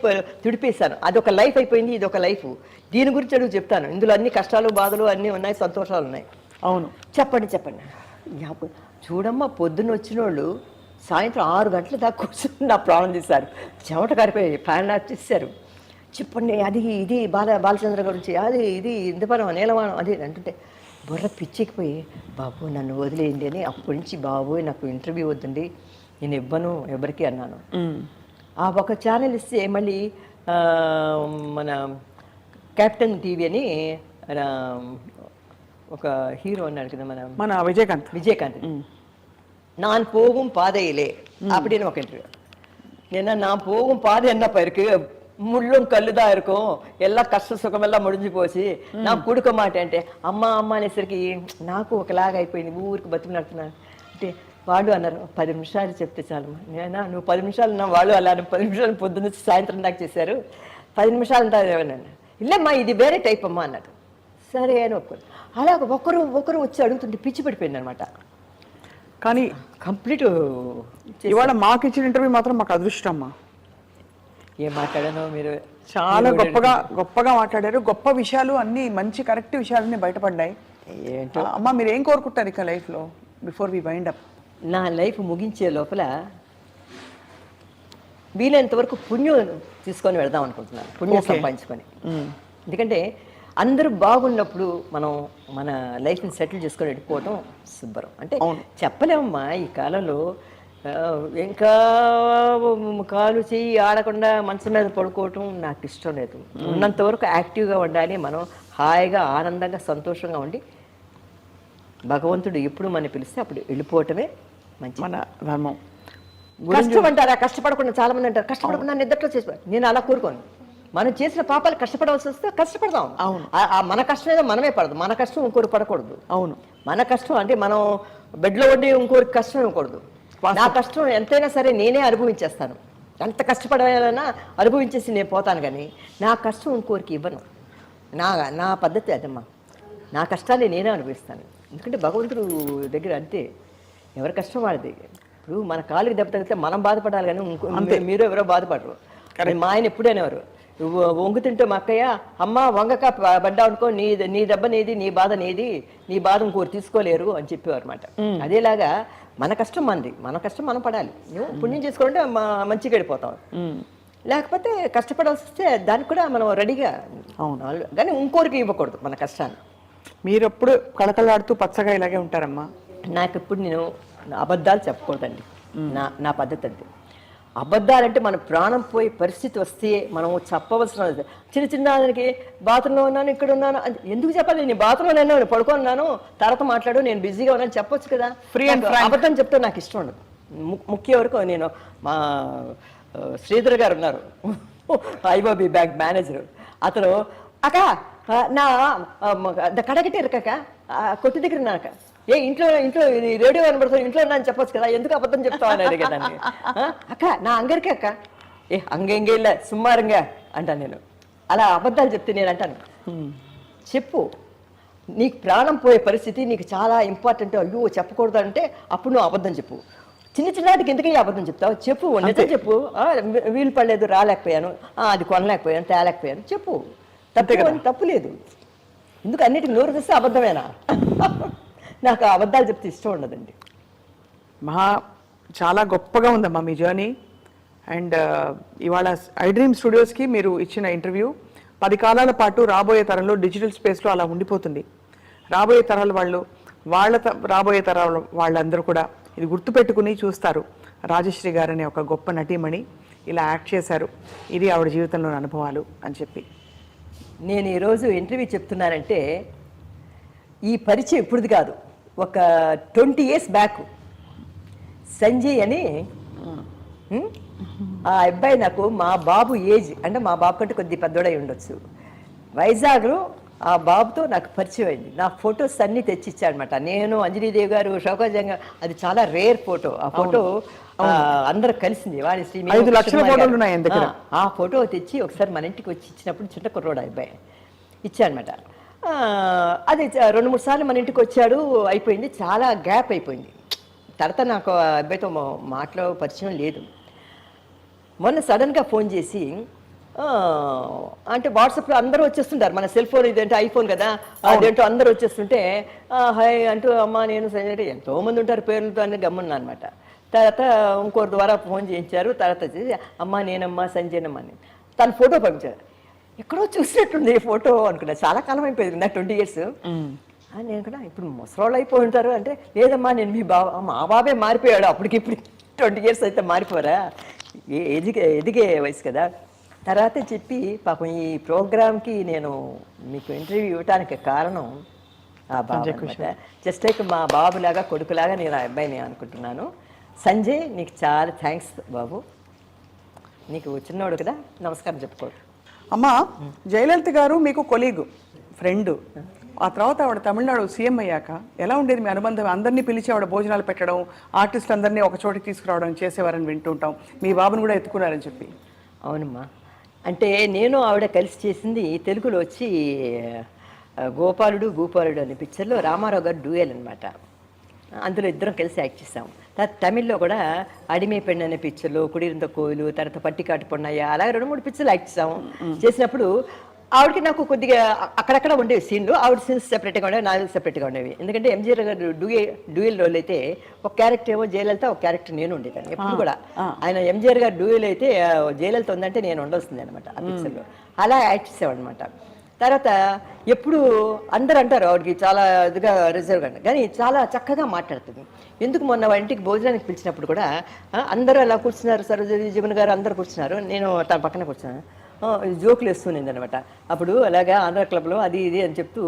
తుడిపేశాను. అదొక లైఫ్ అయిపోయింది, ఇది ఒక లైఫ్. దీని గురించి అడుగు చెప్తాను. ఇందులో అన్ని కష్టాలు బాధలు అన్నీ ఉన్నాయి, సంతోషాలు ఉన్నాయి. అవును, చెప్పండి జ్ఞాపకం. చూడమ్మా, పొద్దున్న వచ్చిన వాళ్ళు సాయంత్రం 6 గంటల దాకా కూర్చొని నా ప్రాణం తీశారు. చెమట కారిపోయి ఫ్యాన్ ఆఫ్ చేశారు. చెప్పండి అది ఇది బాలచంద్ర గురించి, అది ఇది ఇంతపరం నీలవాణం అది అంటుంటే బుర్ర పిచ్చెక్కిపోయి, బాబు నన్ను వదిలేయండి అని అప్పటి నుంచి, బాబు నాకు ఇంటర్వ్యూ వద్దండి, నేను ఇవ్వను ఎవరికి అన్నాను. ఆ ఒక ఛానల్ ఇస్తే మళ్ళీ మన కెప్టెన్ టీవీ అని ఒక హీరో అన్నాడు కదా మన విజయకాంత్, நான் போகும் பாதையிலே அப்படின்னு ఒక ఇంటర్వ్యూ. ஏன்னா நான் போகும் பாதை என்ன இருக்கு, முள்ளும் கல்லுதான் இருக்கும், எல்லாம் కష్ట సుఖమెల్లా ముడిచి పోసి నాకు కుడుక మాట అంటే అమ్మ అనేసరికి నాకు ఒకలాగా అయిపోయింది. ఊరికి బతుకు నడుతున్నాను అంటే వాళ్ళు అన్నారు, 10 నిమిషాలు చెప్తే చాలమ్మా. నేనా నువ్వు 10 నిమిషాలు నా వాళ్ళు అలా 10 నిమిషాలు పొద్దున్న సాయంత్రం దాకా చేశారు, 10 నిమిషాలు అంటారు. ఇల్లమ్మా ఇది వేరే టైప్ అమ్మా అన్నాడు. సరే అని ఒప్పుకోరు. అలా ఒకరు వచ్చి అడుగుతుంటే పిచ్చి పడిపోయింది అనమాట. కానీ కంప్లీట్ ఇవాళ మాకు ఇచ్చిన ఇంటర్వ్యూ మాత్రం మాకు అదృష్టం అమ్మా. ఏం మాట్లాడానో మీరు, చాలా గొప్పగా మాట్లాడారు. గొప్ప విషయాలు అన్ని, మంచి కరెక్ట్ విషయాలన్నీ బయటపడ్డాయి. ఏంటో అమ్మా, మీరు ఏం కోరుకుంటారు ఇక లైఫ్లో బిఫోర్ వి వైండ్ అప్? నా లైఫ్ ముగించే లోపల వీలైనంత వరకు పుణ్యం తీసుకొని వెళదాం అనుకుంటున్నాను, పుణ్యం సంపాదించుకొని. ఎందుకంటే అందరూ బాగున్నప్పుడు మనం మన లైఫ్ని సెటిల్ చేసుకొని వెళ్ళిపోవటం శుభ్రం. అంటే చెప్పలేమమ్మా ఈ కాలంలో, ఇంకా కాలు చెయ్యి ఆడకుండా మంచం మీద పడుకోవటం నాకు ఇష్టం లేదు. ఉన్నంత వరకు యాక్టివ్గా ఉండాలి, మనం హాయిగా ఆనందంగా సంతోషంగా ఉండి భగవంతుడు ఎప్పుడు మనం పిలిస్తే అప్పుడు వెళ్ళిపోవటమే మంచి మన ధర్మం. కష్టం అంటారా, కష్టపడకుండా చాలా మంది అంటారు కష్టపడకుండా నిద్రలో చేసి, నేను అలా కోరుకోను. మనం చేసిన పాపాలు కష్టపడవలసి వస్తే కష్టపడదాం. అవును, మన కష్టం ఏదో మనమే పడదు, మన కష్టం ఇంకోరు పడకూడదు. అవును, మన కష్టం అంటే మనం బెడ్లో ఉండి ఇంకోరికి కష్టం ఇవ్వకూడదు. నా కష్టం ఎంతైనా సరే నేనే అనుభవించేస్తాను, ఎంత కష్టపడాలన్నా అనుభవించేసి నేను పోతాను, కానీ నా కష్టం ఇంకోరికి ఇవ్వను. నా పద్ధతి అదమ్మా, నా కష్టాన్ని నేనే అనుభవిస్తాను. ఎందుకంటే భగవంతుడు దగ్గర అంతే, ఎవరి కష్టం వాడిది. ఇప్పుడు మన కాలుకి దెబ్బ తగిలితే మనం బాధపడాలి, కానీ మీరు ఎవరో బాధపడరు. మా ఆయన ఎప్పుడైనావారు, వంగు తింటే మా అక్కయ్య, అమ్మ వంగక పడ్డా అనుకో, నీ దెబ్బ నీది, నీ బాధ నీది, నీ బాధ ఇంకోరు తీసుకోలేరు అని చెప్పేవారు అనమాట. అదేలాగా మన కష్టం మనది, మన కష్టం మనం పడాలి. పుణ్యం చేసుకుంటే మంచిగా వెళ్ళిపోతాం. లేకపోతే కష్టపడాల్సి వస్తే దానికి కూడా మనం రెడీగా, కానీ ఇంకోరికి ఇవ్వకూడదు మన కష్టాన్ని. మీరు ఎప్పుడు కళకళలాడుతూ పచ్చగా ఇలాగే ఉంటారమ్మా. నాకు ఎప్పుడు నేను అబద్ధాలు చెప్పకూడదండి, నా పద్ధతి అంతే. అబద్ధాలంటే మన ప్రాణం పోయే పరిస్థితి వస్తే మనం చెప్పవలసిన, చిన్న దానికి బాత్రూంలో ఉన్నాను, ఇక్కడ ఉన్నాను, ఎందుకు చెప్పాలి? నేను బాత్రూంలో ఉన్నాను, పడుకున్నాను, తర్వాత మాట్లాడు, నేను బిజీగా ఉన్నాను చెప్పొచ్చు కదా. ఫ్రీ అండ్ అబద్ధం చెప్తే నాకు ఇష్టం ఉండదు. ముఖ్య వరకు నేను, మా శ్రీధర్ గారు ఉన్నారు, ఐబాబీ బ్యాంక్ మేనేజర్, అతను అక్క నా కడగట్టి ఇరకక్క కొట్టు దగ్గర నాక ఇంట్లో ఇది రేడియో కనబడుతుంది ఇంట్లో అని చెప్పొచ్చు కదా, ఎందుకు అబద్ధం చెప్తావు అని అడిగేదాన్ని. అక్క నా అంగరికి అక్క అంగెంగే ఇలా సుమ్మారంగా అంటాను నేను. అలా అబద్ధాలు చెప్తే నేను అంటాను, చెప్పు నీకు ప్రాణం పోయే పరిస్థితి నీకు చాలా ఇంపార్టెంట్, అయ్యో చెప్పకూడదు అంటే అప్పుడు నువ్వు అబద్ధం చెప్పు. చిన్నటికి ఎందుకని అబద్ధం చెప్తావు, చెప్పు నిజం చెప్పు. వీలు పడలేదు, రాలేకపోయాను, అది కొనలేకపోయాను, తేలేకపోయాను, చెప్పు. తప్పు లేదు. ఎందుకు అన్నిటికి నోరు తెస్తే అబద్ధమేనా? నాకు అబద్ధాలు చెప్తే ఇష్టం ఉండదండి. చాలా గొప్పగా ఉందమ్మా మీ జర్నీ. అండ్ ఇవాళ ఐ డ్రీమ్ స్టూడియోస్కి మీరు ఇచ్చిన ఇంటర్వ్యూ 10 కాలాల పాటు రాబోయే తరంలో డిజిటల్ స్పేస్లో అలా ఉండిపోతుంది. రాబోయే తరాల వాళ్ళు రాబోయే తరాల వాళ్ళందరూ కూడా ఇది గుర్తుపెట్టుకుని చూస్తారు. రాజశ్రీ గారనే ఒక గొప్ప నటీమణి ఇలా యాక్ట్ చేశారు, ఇది ఆవిడ జీవితంలోని అనుభవాలు అని చెప్పి. నేను ఈరోజు ఇంటర్వ్యూ చెప్తున్నానంటే ఈ పరిచయం ఇప్పుడుది కాదు, ఒక 20 years బ్యాక్ సంజయ్ అని ఆ అబ్బాయి నాకు మా బాబు ఏజ్ అంటే మా బాబు కంటే కొద్ది పెద్దోడై ఉండొచ్చు. వైజాగ్లో ఆ బాబుతో నాకు పరిచయం అయింది. నా ఫొటోస్ అన్నీ తెచ్చిచ్చాడనమాట. నేను అంజనీదేవి గారు షౌకాజంగా, అది చాలా రేర్ ఫోటో. ఆ ఫోటో అందరూ కలిసింది వాణిశ్రీ, 5 లక్షల ఫోటోలు ఉన్నాయి దగ్గర. ఆ ఫోటో తెచ్చి ఒకసారి మన ఇంటికి వచ్చి ఇచ్చినప్పుడు చిన్న కుర్రోడు అబ్బాయి ఇచ్చాడనమాట. అది 2-3 సార్లు మన ఇంటికి వచ్చాడు, అయిపోయింది. చాలా గ్యాప్ అయిపోయింది. తర్వాత నాకు ఆ అబ్బాయితో మాటలో పరిచయం లేదు. మొన్న సడన్గా ఫోన్ చేసి అంటే వాట్సాప్లో అందరూ వచ్చేస్తుంటారు, మన సెల్ ఫోన్ ఇదేంటో ఐఫోన్ కదా, అదేంటో అందరూ వచ్చేస్తుంటే హాయ్ అంటూ అమ్మ నేను సంజయ్ ఎంతోమంది ఉంటారు పేర్లతో అని గమ్మున్నా అనమాట. తర్వాత ఇంకోరి ద్వారా ఫోన్ చేయించారు. తర్వాత వచ్చేసి అమ్మ నేనమ్మా సంజయనమ్మ అని తన ఫోటో పంపించారు. ఎక్కడో చూసినట్టుంది ఈ ఫోటో అనుకున్నా. చాలా కాలం అయిపోయింది నాకు 20 years. నేను కూడా ఇప్పుడు ముసలోళ్ళు అయిపోయి ఉంటారు అంటే, లేదమ్మా నేను మీ మా బాబే మారిపోయాడు, అప్పటికి ఇప్పుడు 20 years అయితే మారిపోరా, ఎదిగే వయసు కదా. తర్వాత చెప్పి పాపం ఈ ప్రోగ్రామ్కి నేను మీకు ఇంటర్వ్యూ ఇవ్వటానికి కారణం ఆ బాబు అనమాట. జస్ట్ లైక్ మా బాబులాగా కొడుకులాగా నేను ఆ అబ్బాయిని అనుకుంటున్నాను. సంజయ్ నీకు చాలా థ్యాంక్స్ బాబు, నీకు చిన్నవాడు కదా, నమస్కారం చెప్పుకోడు. అమ్మా జయలలిత గారు మీకు కొలీగు, ఫ్రెండ్. ఆ తర్వాత ఆవిడ తమిళనాడు సీఎం అయ్యాక ఎలా ఉండేది మీ అనుబంధం? అందరినీ పిలిచి ఆవిడ భోజనాలు పెట్టడం, ఆర్టిస్ట్ అందరినీ ఒక చోటికి తీసుకురావడం చేసేవారని వింటుంటాం. మీ బాబుని కూడా ఎత్తుకున్నారని చెప్పి. అవునమ్మా, అంటే నేను ఆవిడ కలిసి చేసింది తెలుగులో వచ్చి గోపాలుడు భూపాలుడు అనే పిక్చర్లో రామారావు గారు డ్యూయల్ అనమాట. అందులో ఇద్దరం కలిసి యాక్ట్ చేసాం. తర్వాత తమిళ్లో కూడా అడిమే పెండు అనే పిక్చర్లో, కుడిరింత కోయిలు, తర్వాత పట్టికాటు పొన్నయ్య, అలాగే 2-3 పిక్చర్లు యాక్ట్ చేసాము. చేసినప్పుడు ఆవిడకి నాకు కొద్దిగా అక్కడక్కడ ఉండేవి సీన్లు. ఆవిడ సీన్స్ సెపరేట్గా ఉండేవి, నాకు సెపరేట్గా ఉండేవి. ఎందుకంటే ఎంజీఆర్ గారు డ్యూయల్ రోల్ అయితే ఒక క్యారెక్టర్ ఏమో జయలలిత, ఒక క్యారెక్టర్ నేను ఉండేదాన్ని ఎప్పుడు కూడా. ఆయన ఎంజీఆర్ గారు డ్యూయల్ అయితే జయలలిత ఉందంటే నేను ఉండొస్తుంది అనమాట ఆ పిక్చర్లో. అలా యాక్ట్ చేసేవాడనమాట. తర్వాత ఎప్పుడు అందరు అంటారు ఆవిడకి చాలా ఇదిగా రిజర్వ్గా, కానీ చాలా చక్కగా మాట్లాడుతుంది. ఎందుకు మొన్న ఇంటికి భోజనానికి పిలిచినప్పుడు కూడా అందరూ అలా కూర్చున్నారు, సరోజీ జీవన్ గారు అందరు కూర్చున్నారు, నేను తన పక్కన కూర్చున్నాను. జోకులు వేస్తుంది అనమాట. అప్పుడు అలాగా ఆంధ్ర క్లబ్లో అది ఇది అని చెప్తూ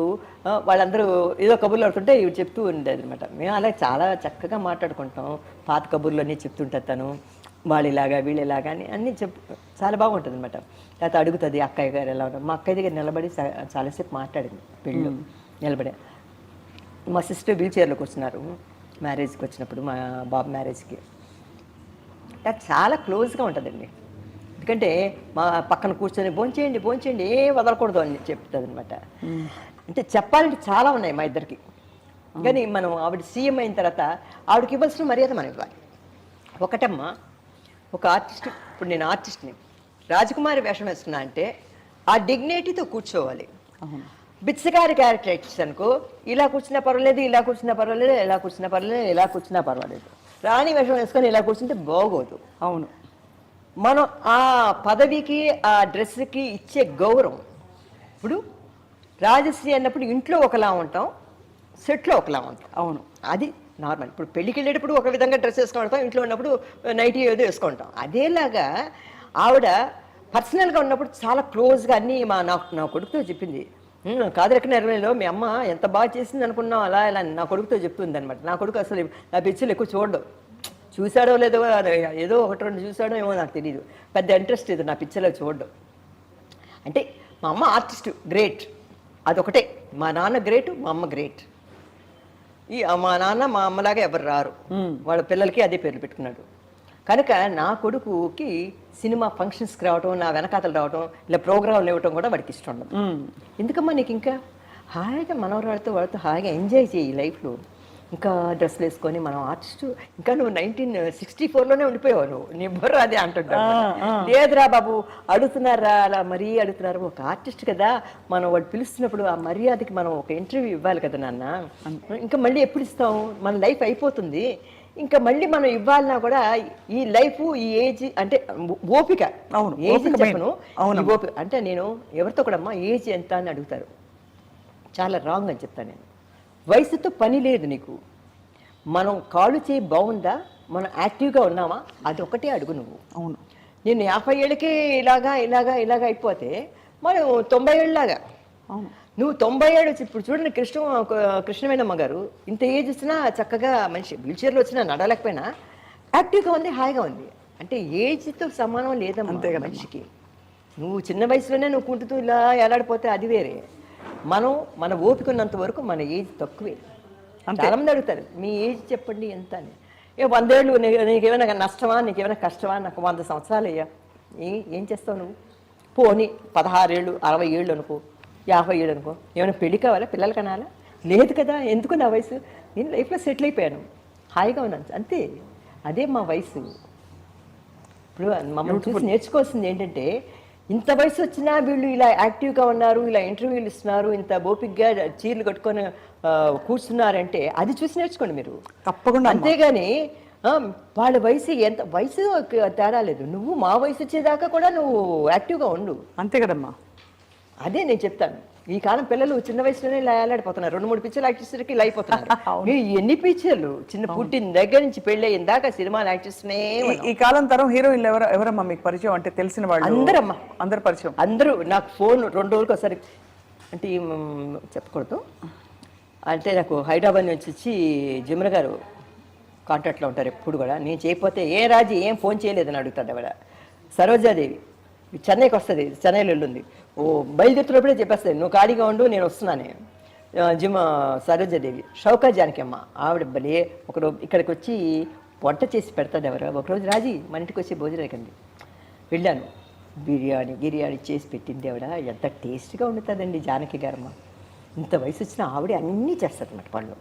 వాళ్ళందరూ ఏదో కబుర్లు ఆడుతుంటే ఇవి చెప్తూ ఉండేది అనమాట. మేము అలా చాలా చక్కగా మాట్లాడుకుంటాం. పాత కబుర్లు అన్నీ చెప్తుంటారు తను, వాళ్ళు ఇలాగా వీళ్ళు ఇలాగా అని అన్నీ చాలా బాగుంటుంది అనమాట. తర్వాత అడుగుతుంది అక్కయ్య గారు ఎలా ఉంటారు. మా అక్కయ్య దగ్గర నిలబడి చాలాసేపు మాట్లాడింది పెళ్ళి నిలబడి. మా సిస్టర్ వీల్ చైర్లో కూర్చున్నారు మ్యారేజ్కి వచ్చినప్పుడు, మా బాబు మ్యారేజ్కి. చాలా క్లోజ్గా ఉంటుందండి. ఎందుకంటే మా పక్కన కూర్చొని భోంచేయండి ఏ వదలకూడదు అని చెప్తుంది అనమాట. అంటే చెప్పాలంటే చాలా ఉన్నాయి మా ఇద్దరికి. కానీ మనం ఆవిడ సీఎం అయిన తర్వాత ఆవిడకి ఇవ్వాల్సిన మర్యాద మనం ఇవ్వాలి. ఒకటమ్మా, ఒక ఆర్టిస్ట్, ఇప్పుడు నేను ఆర్టిస్ట్ని, రాజకుమారి వేషం వేసుకున్నా అంటే ఆ డిగ్నిటీతో కూర్చోవాలి. బిచ్చగారి క్యారెక్టర్ యాక్టర్స్ అనుకో, ఇలా కూర్చున్నా పర్వాలేదు, ఇలా కూర్చున్నా పర్వాలేదు, ఇలా కూర్చున్నా పర్వాలేదు, ఇలా కూర్చున్నా పర్వాలేదు. రాణి వేషం వేసుకొని ఇలా కూర్చుంటే బాగోదు. అవును, మనం ఆ పదవికి ఆ డ్రెస్కి ఇచ్చే గౌరవం. ఇప్పుడు రాజశ్రీ అన్నప్పుడు ఇంట్లో ఒకలా ఉంటాం, సెట్లో ఒకలా ఉంటాం. అవును, అది నార్మల్. ఇప్పుడు పెళ్ళికి వెళ్ళేటప్పుడు ఒక విధంగా డ్రెస్ వేసుకుంటాం, ఇంట్లో ఉన్నప్పుడు నైటీ ఏదో వేసుకుంటాం. అదేలాగా ఆవిడ పర్సనల్గా ఉన్నప్పుడు చాలా క్లోజ్గా అన్నీ నా కొడుకుతో చెప్పింది. కాదరక నెరవేలో మీ అమ్మ ఎంత బాగా చేసింది అనుకున్నాం, అలా ఇలా నా కొడుకుతో చెప్తుంది అనమాట. నా కొడుకు అసలు నా పిక్చర్లు ఎక్కువ చూడడం, చూశాడో లేదో, ఏదో 1-2 చూశాడో ఏమో నాకు తెలియదు, పెద్ద ఇంట్రెస్ట్ ఇది నా పిక్చర్లో చూడడం. అంటే మా అమ్మ ఆర్టిస్ట్ గ్రేట్, అదొకటే. మా నాన్న గ్రేట్, మా అమ్మ గ్రేట్. మా నాన్న మా అమ్మలాగా ఎవరు రారు, వాళ్ళ పిల్లలకి అదే పేర్లు పెట్టుకున్నాడు. కనుక నా కొడుకుకి సినిమా ఫంక్షన్స్కి రావటం, నా వెనకాతలు రావటం, ఇలా ప్రోగ్రాంలు ఇవ్వటం కూడా వాడికి ఇష్టం ఉండదు. ఎందుకమ్మా నీకు ఇంకా హాయిగా మనవరాళ్ళతో వాళ్ళతో హాయిగా ఎంజాయ్ చేయి లైఫ్లో. ఇంకా డ్రెస్సులు వేసుకొని మనం ఆర్టిస్టు, ఇంకా నువ్వు 1964లోనే ఉండిపోయావు, నువ్వు నీ బుర్ర అదే అంటుంటా. లేదురా బాబు, అడుగుతున్నారా అలా మరీ అడుగుతున్నారు. ఒక ఆర్టిస్ట్ కదా, మనం వాడు పిలుస్తున్నప్పుడు ఆ మర్యాదకి మనం ఒక ఇంటర్వ్యూ ఇవ్వాలి కదా నాన్న. ఇంకా మళ్ళీ ఎప్పుడు ఇస్తాం, మన లైఫ్ అయిపోతుంది, ఇంకా మళ్ళీ మనం ఇవ్వాలన్నా కూడా ఈ లైఫ్, ఈ ఏజ్ అంటే ఓపిక. అవును, ఏజ్ చెప్పను, ఈ ఓపిక అంటే నేను ఎవరితో కూడా అమ్మా ఏజ్ ఎంత అని అడుగుతారు, చాలా రాంగ్ అని చెప్తాను నేను. వయసుతో పని లేదు నీకు, మనం కాళ్ళు చేయి బాగుందా, మనం యాక్టివ్గా ఉన్నామా, అది ఒకటే అడుగు నువ్వు. అవును, నేను 50 ఏళ్ళకి ఇలాగా అయిపోతే మనం 90 ఏళ్ళలాగా. అవును, నువ్వు 90 ఏళ్ళు వచ్చి ఇప్పుడు చూడండి, కృష్ణవేణమ్మ గారు ఇంత ఏజ్ వచ్చినా చక్కగా మనిషి వీల్ చైర్లో వచ్చినా నడవలేకపోయినా యాక్టివ్గా ఉంది, హాయిగా ఉంది. అంటే ఏజ్తో సమానం లేదమ్మా అంతే కదా మనిషికి. నువ్వు చిన్న వయసులోనే నువ్వు కుంటుతూ ఇలా ఎలాడిపోతే అది వేరే. మన ఓపిక ఉన్నంత వరకు మన ఏజ్ తక్కువే. చాలామంది అడుగుతారు మీ ఏజ్ చెప్పండి ఎంత అని. 100 ఏళ్ళు నీకేమైనా నష్టమా, నీకేమైనా కష్టమా, నాకు 100 సంవత్సరాలు అయ్యా, ఏం చేస్తావు నువ్వు? పోనీ 16 ఏళ్ళు 60 ఏళ్ళు అనుకో, 50 ఏళ్ళు అనుకో, ఏమైనా పెళ్లి కావాలా, పిల్లలు కనాలా? లేదు కదా, ఎందుకు నా వయసు, నేను లైఫ్లో సెటిల్ అయిపోయాను, హాయిగా ఉన్నాను అంతే. అదే మా వయసు. ఇప్పుడు మమ్మల్ని చూసి నేర్చుకోవాల్సింది ఏంటంటే, ఇంత వయసు వచ్చినా వీళ్ళు ఇలా యాక్టివ్గా ఉన్నారు, ఇలా ఇంటర్వ్యూలు ఇస్తున్నారు, ఇంత ఓపిక్గా చీరలు కట్టుకొని కూర్చున్నారంటే అది చూసి నేర్చుకోండి మీరు తప్పకుండా. అంతేగాని వాళ్ళ వయసు తేడా లేదు, నువ్వు మా వయసు వచ్చేదాకా కూడా నువ్వు యాక్టివ్గా ఉండు, అంతే కదమ్మా. అదే నేను చెప్తాను. ఈ కాలం పిల్లలు చిన్న వయసులోనే ఇలా ఏలాడిపోతున్నారు, 2-3 పిక్చర్లు యాక్ట్ చేసేసరికి ఇలా అయిపోతున్నారు. ఎన్ని పిక్చర్లు, చిన్న పుట్టిన దగ్గర నుంచి పెళ్ళి అయిందాక సినిమాలు యాక్ట్ చేస్తూనే. ఈ కాలం తరం హీరోయిన్లు ఎవరమ్మా మీకు పరిచయం, అంటే తెలిసిన వాళ్ళు? అందరమ్మా, అందరు పరిచయం. అందరూ నాకు ఫోన్ 2 రోజులకి ఒకసారి, అంటే చెప్పకూడదు, అంటే నాకు హైదరాబాద్ నుంచి వచ్చి జిమ్ర గారు కాంటాక్ట్లో ఉంటారు ఎప్పుడు కూడా. నేను చేయకపోతే రాజీ ఏం ఫోన్ చేయలేదని అడుగుతాడు ఆవిడ. సరోజాదేవి చెన్నైకి వస్తుంది, చెన్నైలో వెళ్ళింది, బయలుదేరుతున్నప్పుడే చెప్పేస్తుంది నువ్వు ఖాళీగా ఉండు నేను వస్తున్నానే. సరోజాదేవి, షౌకా జానకి అమ్మ, ఆవిడ భలే ఒకరోజు ఇక్కడికి వచ్చి వంట చేసి పెడతాడు ఎవరు. ఒకరోజు రాజీ మన ఇంటికి వచ్చి భోజనానికండి వెళ్ళాను, బిర్యానీ చేసి పెట్టింది ఆవిడ. ఎంత టేస్ట్గా వండుతుందండి జానకి గారమ్మ. ఇంత వయసు వచ్చిన ఆవిడ అన్నీ చేస్తుంది అన్నమాట పనులు.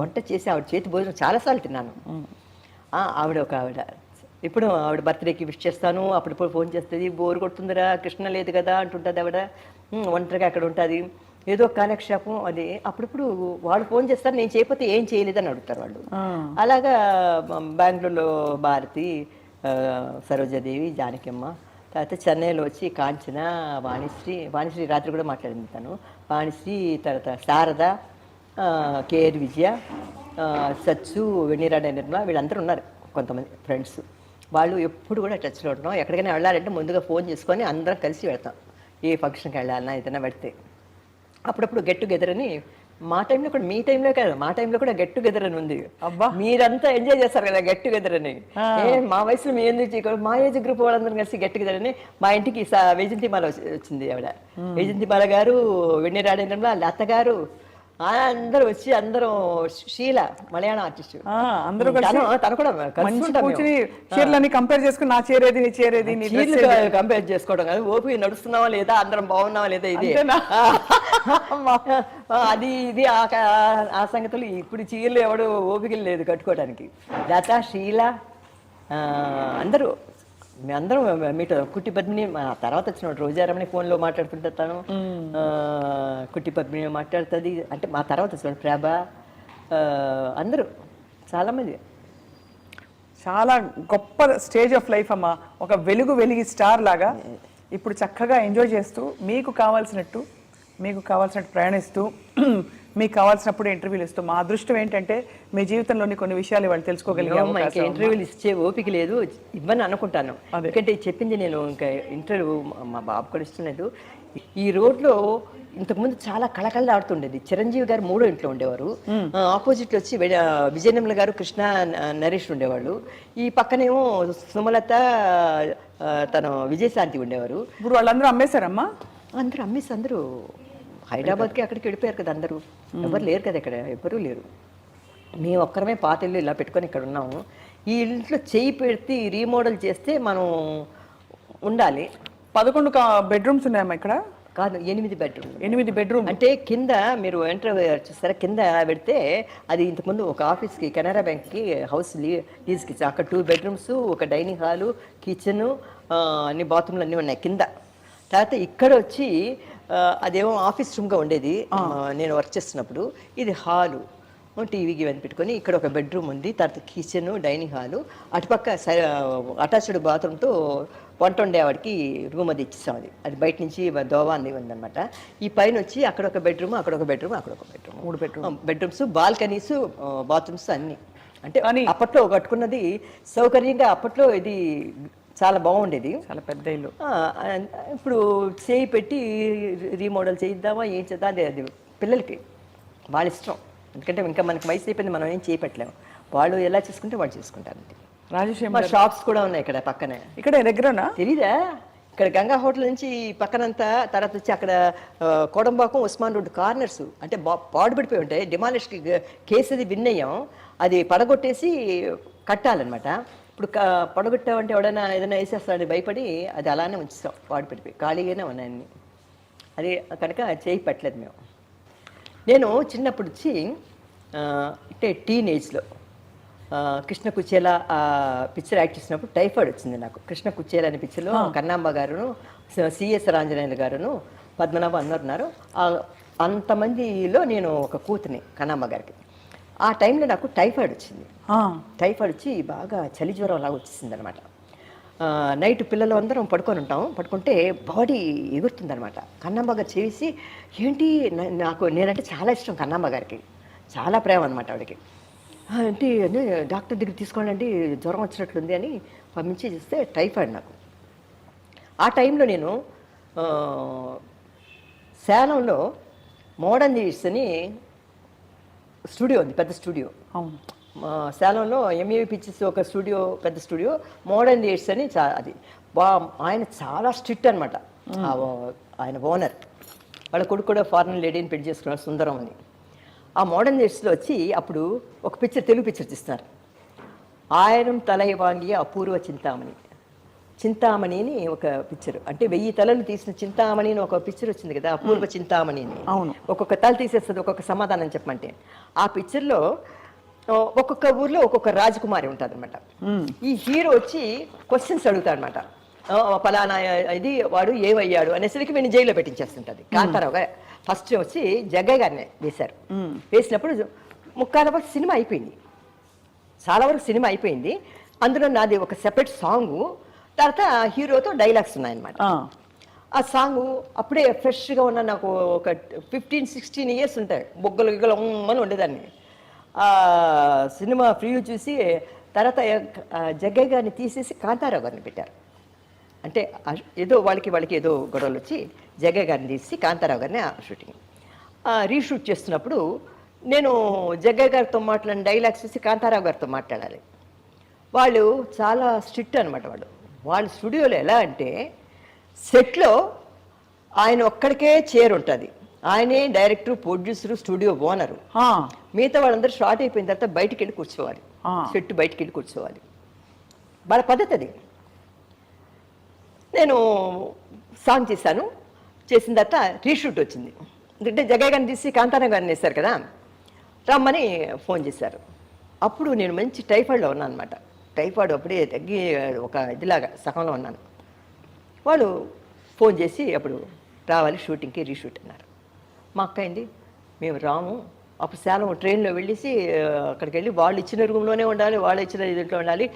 వంట చేసి ఆవిడ చేతి భోజనం చాలాసార్లు తిన్నాను. ఆవిడ ఇప్పుడు ఆవిడ బర్త్డేకి విష్ చేస్తాను, అప్పుడప్పుడు ఫోన్ చేస్తుంది, బోర్ కొడుతుందిరా కృష్ణ లేదు కదా అంటుంటుంది ఆవిడ. ఒంటరిగా అక్కడ ఉంటుంది, ఏదో కాలక్షేపం అది. అప్పుడప్పుడు వాళ్ళు ఫోన్ చేస్తారు, నేను చేయకపోతే ఏం చేయలేదని అడుగుతారు వాళ్ళు. అలాగా బెంగళూరులో భారతి, సరోజాదేవి, జానకమ్మ, తర్వాత చెన్నైలో వచ్చి కాంచన, వాణిశ్రీ రాత్రి కూడా మాట్లాడింది తను, వాణిశ్రీ, తర్వాత శారద, కేఆర్ విజయ, సచ్చు, వెన్నీరాడ నిర్మల, వీళ్ళందరూ ఉన్నారు కొంతమంది ఫ్రెండ్స్. వాళ్ళు ఎప్పుడు కూడా టచ్లో ఉంటున్నాం. ఎక్కడికైనా వెళ్ళాలంటే ముందుగా ఫోన్ చేసుకొని అందరం కలిసి వెళ్తాం. ఏ ఫంక్షన్కి వెళ్ళాలన్నా ఏదైనా పెడితే అప్పుడప్పుడు గెట్ టుగెదర్ అని. మా టైంలో కూడా, మీ టైంలో కాదు, మా టైంలో కూడా గెట్ టుగెదర్ అని ఉంది. మీరంతా ఎంజాయ్ చేస్తారు కదా గెట్ టుగెదర్ అని. మా వయసులో మీ ఎందుకు, మా ఏజ్ గ్రూప్ వాళ్ళందరం కలిసి గెట్ టుగెదర్ అని. మా ఇంటికి వైజంతిమాల వచ్చింది ఆవిడ, వైజంతిమాల గారు, వెన్నెరాడేంద్రంలో లత గారు, అందరూ వచ్చి, అందరం షీల మలయాళం ఆర్టిస్ట్, అందరూ తను కూడా చీరలని కంపేర్ చేసుకుని నా చీరేది నీ చీరేది కంపేర్ చేసుకోవడం కాదు, ఓపి నడుస్తున్నావా లేదా, అందరం బాగున్నావా లేదా, ఇది అది ఇది ఆ సంగతులు. ఇప్పుడు చీరలు ఎవడు ఓపిక లేదు కట్టుకోవడానికి. లత, షీల, అందరూ మేమందరం మీతో కుట్టి పద్మిని, తర్వాత వచ్చిన రోజారమని ఫోన్లో మాట్లాడుతుంటే తను, కుట్టి పద్మిని మాట్లాడుతుంది, అంటే మా తర్వాత వచ్చిన ప్రభ, అందరూ చాలామంది. చాలా గొప్ప స్టేజ్ ఆఫ్ లైఫ్ అమ్మా, ఒక వెలిగి స్టార్ లాగా ఇప్పుడు చక్కగా ఎంజాయ్ చేస్తూ మీకు కావాల్సినట్టు ప్రయాణిస్తూ మీకు కావాల్సినప్పుడు ఇంటర్వ్యూలు ఇస్తూ. మా అదృష్టం ఏంటంటే మీ జీవితంలోని కొన్ని విషయాలు వాళ్ళు తెలుసుకోగలిగాము. ఇంటర్వ్యూలు ఇచ్చే ఓపిక లేదు, ఇవ్వని అనుకుంటాను. ఎందుకంటే చెప్పింది నేను ఇంకా ఇంటర్వ్యూ మా బాబు కూడా ఇష్టలేదు. ఈ రోడ్లో ఇంతకుముందు చాలా కళకళలాడుతుండేది. చిరంజీవి గారు 3వ ఇంట్లో ఉండేవారు, ఆపోజిట్ వచ్చి విజయనిర్మల గారు, కృష్ణ, నరేష్ ఉండేవాళ్ళు. ఈ పక్కనేమో సుమలత, తను విజయశాంతి ఉండేవారు. ఇప్పుడు వాళ్ళందరూ అమ్మేశారమ్మా? అందరూ అమ్మేసి అందరూ హైదరాబాద్కి అక్కడికి వెళ్ళిపోయారు కదా అందరూ. ఎవరు లేరు కదా ఇక్కడ, ఎవరూ లేరు. మేము ఒక్కరమే పాత ఇల్లు ఇలా పెట్టుకొని ఇక్కడ ఉన్నాము. ఈ ఇంట్లో చేయి పెడితే రీమోడల్ చేస్తే మనం ఉండాలి. 11 బెడ్రూమ్స్ ఉన్నాయమ్మా ఇక్కడ. కాదు, 8 బెడ్రూమ్. 8 బెడ్రూమ్. అంటే కింద మీరు ఎంటర్ చూస్తారా, కింద పెడితే అది ఇంతకుముందు ఒక ఆఫీస్కి, కెనరా బ్యాంక్కి హౌస్ లీజ్కి ఇచ్చారు. అక్కడ 2 బెడ్రూమ్స్, ఒక డైనింగ్ హాలు, కిచెను, అన్ని బాత్రూమ్లు అన్నీ ఉన్నాయి కింద. తర్వాత ఇక్కడ వచ్చి అదేమో ఆఫీస్ రూమ్గా ఉండేది నేను వర్క్ చేస్తున్నప్పుడు. ఇది హాలు, టీవీకి ఇవన్నీ పెట్టుకొని ఇక్కడ ఒక బెడ్రూమ్ ఉంది. తర్వాత కిచెన్, డైనింగ్ హాలు, అటుపక్క అటాచ్డ్ బాత్రూమ్తో వంట వండేవాడికి రూమ్ అది ఇచ్చేసాం. అది బయట నుంచి దోవా అన్నీ ఉందన్నమాట. ఈ పైన వచ్చి అక్కడ ఒక బెడ్రూమ్, అక్కడ ఒక బెడ్రూమ్, అక్కడ ఒక బెడ్రూమ్, 3 బెడ్రూమ్స్, బాల్కనీస్, బాత్రూమ్స్ అన్నీ. అంటే అప్పట్లో కట్టుకున్నది సౌకర్యంగా. అప్పట్లో ఇది చాలా బాగుండేది, చాలా పెద్ద ఇల్లు. ఇప్పుడు చేయి పెట్టి రీమోడల్ చేయిద్దామా ఏం చేద్దాం, అది పిల్లలకి వాళ్ళ ఇష్టం. ఎందుకంటే ఇంకా మనకి వయసు అయిపోయింది, మనం ఏం చేయపెట్టలేము. వాళ్ళు ఎలా చేసుకుంటే వాళ్ళు చేసుకుంటారండి. రాజేష్, మా షాప్స్ కూడా ఉన్నాయి ఇక్కడ పక్కనే. ఇక్కడ దగ్గరనా? తెలీదా? ఇక్కడ గంగా హోటల్ నుంచి పక్కనంతా, తర్వాత వచ్చి అక్కడ కోడంబాకం, ఉస్మాన్ రోడ్ కార్నర్స్ అంటే పాడుపడిపోయి ఉంటాయి. డిమాలిష్కి కేసు అది విన్ అయ్యాం. అది పడగొట్టేసి కట్టాలన్నమాట. ఇప్పుడు పడగొట్టామంటే ఎవడైనా ఏదైనా వేసేస్తాడని భయపడి అది అలానే ఉంచుతాం. పాడుపడిపోయి ఖాళీగానే ఉన్నాయన్ని. అది కనుక చేయి పెట్టలేదు మేము. నేను చిన్నప్పుడు వచ్చి అంటే టీనేజ్లో కృష్ణ కుచేలా పిక్చర్ యాక్ట్ చేసినప్పుడు టైఫాయిడ్ వచ్చింది నాకు. కృష్ణ కుచేలా అనే పిక్చర్లో కన్నాంబ గారును, సిఎస్ రాంజనేయులు గారును, పద్మనాభ అన్నారు. అంతమందిలో నేను ఒక కూతుని కన్నాంబ గారికి. ఆ టైంలో నాకు టైఫాయిడ్ వచ్చింది. టైఫాయిడ్ వచ్చి బాగా చలి జ్వరం లాగా వచ్చేసింది అనమాట. నైట్ పిల్లలు అందరం పడుకొని ఉంటాం. పడుకుంటే బాడీ ఎగురుతుంది అనమాట. కన్నాంబ గారు చేసి ఏంటి, నేనంటే చాలా ఇష్టం కన్నాంబ గారికి, చాలా ప్రేమ అనమాట ఆవిడకి. అంటే డాక్టర్ దగ్గర తీసుకోండి, జ్వరం వచ్చినట్లుంది అని పంపించి చూస్తే టైఫాయిడ్ నాకు. ఆ టైంలో నేను సేలంలో మోడర్న్ న్యూస్ అని స్టూడియో ఉంది, పెద్ద స్టూడియో. అవును, సేలంలో ఎంఏవి పిక్చర్స్ ఒక స్టూడియో, పెద్ద స్టూడియో, మోడర్న్ థియేటర్స్ అని అది ఆయన చాలా స్ట్రిక్ట్ అనమాట. ఆయన ఓనర్ వాళ్ళ కొడుకు కూడా ఫారెన్ లేడీని పెళ్లి చేసుకున్నారు, సుందరం అని. ఆ మోడర్న్ థియేటర్స్లో వచ్చి అప్పుడు ఒక పిక్చర్, తెలుగు పిక్చర్ తీస్తున్నారు. ఆయిరం తలై వాంగియ అపూర్వ చింతామణి అని ఒక పిక్చర్. అంటే 1000 తలలు తీసిన చింతామణి అని ఒక పిక్చర్ వచ్చింది కదా, అపూర్వ చింతామణి అని. అవును, ఒక్కొక్క తల తీసేస్తుంది, ఒక్కొక్క సమాధానం చెప్పమంటే. ఆ పిక్చర్లో ఒక్కొక్క ఊర్లో ఒక్కొక్క రాజకుమారి ఉంటుంది అనమాట. ఈ హీరో వచ్చి క్వశ్చన్స్ అడుగుతాడు అనమాట. ఫలానా ఇది వాడు ఏమయ్యాడు అనేసరికి వీడిని జైల్లో పెట్టించేస్తుంటుంది. కాంతారావు గారు ఫస్ట్ వచ్చి జగ్గయ్య గారిని వేశారు. వేసినప్పుడు ముక్కాల వరకు సినిమా అయిపోయింది, చాలా వరకు సినిమా అయిపోయింది. అందులో నాది ఒక సెపరేట్ సాంగు, తర్వాత హీరోతో డైలాగ్స్ ఉన్నాయన్నమాట. ఆ సాంగు అప్పుడే ఫ్రెష్గా ఉన్న నాకు ఒక 15-16 ఇయర్స్ ఉంటాయి. బొగ్గలు గిగ్గలు అని ఉండేదాన్ని. సినిమా ప్రివ్యూ చూసి తర్వాత జగ్గయ్య గారిని తీసేసి కాంతారావు గారిని పెట్టారు. అంటే ఏదో వాళ్ళకి ఏదో గొడవలు వచ్చి జగ్గయ్య గారిని తీసి కాంతారావు గారిని షూటింగ్ రీషూట్ చేస్తున్నప్పుడు నేను జగ్గయ్య గారితో మాట్లాడిన డైలాగ్స్ చూసి కాంతారావు గారితో మాట్లాడాలి. వాళ్ళు చాలా స్ట్రిక్ట్ అనమాట. వాళ్ళ స్టూడియోలో ఎలా అంటే సెట్లో ఆయన ఒక్కడికే చైర్ ఉంటుంది. ఆయనే డైరెక్టర్, ప్రొడ్యూసరు, స్టూడియో ఓనరు. మిగతా వాళ్ళందరూ షార్ట్ అయిపోయిన తర్వాత బయటికి వెళ్ళి కూర్చోవాలి, సెట్ బయటికి వెళ్ళి కూర్చోవాలి. వాళ్ళ పద్ధతి అది. నేను సాంగ్ చేశాను, చేసిన తర్వాత రీషూట్ వచ్చింది. ఎందుకంటే జగ్గయ్య గారిని తీసి కాంతారావు గారిని వేశారు కదా, రమ్మని ఫోన్ చేశారు. అప్పుడు నేను మంచి టైఫాయిడ్లో ఉన్నాను అనమాట. టైఫాయిడ్ అప్పుడే తగ్గి ఒక ఇదిలాగా సగంలో ఉన్నాను. వాళ్ళు ఫోన్ చేసి అప్పుడు రావాలి షూటింగ్కి, రీషూట్ అన్నారు. మా అక్క అయింది, మేము రాము. అప్పుడు సేలం ట్రైన్లో వెళ్ళేసి అక్కడికి వెళ్ళి వాళ్ళు ఇచ్చిన రూమ్లోనే ఉండాలి, వాళ్ళు ఇచ్చిన దీంట్లో ఉండాలి.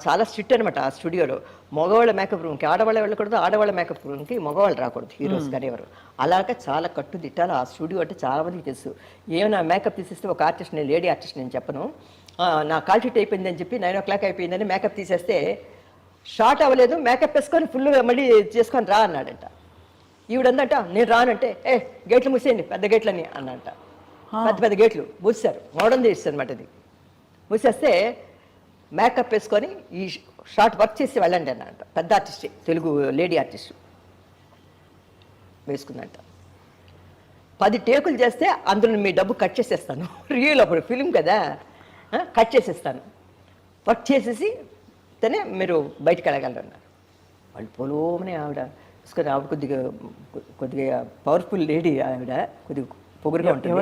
చాలా స్ట్రిక్ట్ అనమాట ఆ స్టూడియోలో. మగవాళ్ళ మేకప్ రూమ్కి ఆడవాళ్ళ వెళ్ళకూడదు, ఆడవాళ్ళ మేకప్ రూమ్కి మగవాళ్ళు రాకూడదు, హీరోస్ కానీ ఎవరు. అలాగే చాలా కట్టుదిట్టాలి ఆ స్టూడియో. అంటే చాలా మందికి తెలుసు. ఏమైనా మేకప్ తీసేస్తే ఒక ఆర్టిస్ట్, నేను లేడీ ఆర్టిస్ట్ నేను చెప్పను, నా కాల్ షీట్ అయిపోయిందని చెప్పి 9 o'clock అయిపోయిందని మేకప్ తీసేస్తే షార్ట్ అవ్వలేదు, మేకప్ వేసుకొని ఫుల్గా మళ్ళీ చేసుకొని రా అన్నాడంట. ఈవిడందంట నేను రానంటే గేట్లు మూసేయండి, పెద్ద గేట్లని అన్నంట. పెద్ద గేట్లు మూసారు, మోడర్న్ థియేటర్స్ అనమాట. అది మూసేస్తే మేకప్ వేసుకొని ఈ షార్ట్ వర్క్ చేసి వెళ్ళండి అన్నంట. పెద్ద ఆర్టిస్టే, తెలుగు లేడీ ఆర్టిస్ట్. వేసుకుందంట. 10 టేకులు చేస్తే అందులో మీ డబ్బు కట్ చేసేస్తాను. రియల్ అప్పుడు ఫిలిం కదా, కట్ చేసేస్తాను, వర్క్ చేసేసి తనే మీరు బయటకు వెళ్ళగలరు అన్నారు. వాళ్ళు పొలోమని ఆవిడ తీసుకొని, ఆవిడ కొద్దిగా పవర్ఫుల్ లేడీ, ఆవిడ కొద్దిగా పొగురుగా ఉంటుంది.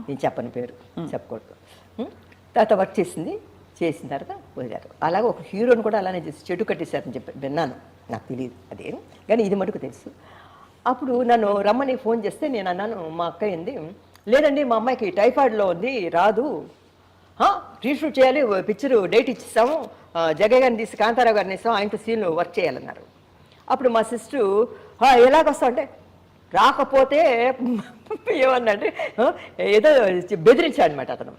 నేను చెప్పని పేరు చెప్పకూడదు. తర్వాత వర్క్ చేసిన తర్వాత వదిలారు. అలాగే ఒక హీరోని కూడా అలానే చేసి చెట్టు కట్టేశారని చెప్పి విన్నాను, నాకు తెలియదు అదేం, కానీ ఇది మటుకు తెలుసు. అప్పుడు నన్ను రమ్మని ఫోన్ చేస్తే నేను అన్నాను, మా అక్క ఏంది, లేదండి మా అమ్మాయికి టైఫాయిడ్లో ఉంది రాదు, రీషూట్ చేయాలి, పిక్చరు డేట్ ఇచ్చిస్తాము, జగయ్య గారిని తీసి కాంతారావు గారిని ఇస్తాం, ఆయనతో సీన్లు వర్క్ చేయాలన్నారు. అప్పుడు మా సిస్టరు ఎలాగొస్తావు అంటే, రాకపోతే ఏమన్నంటే ఏదో బెదిరించాడు అనమాట అతను,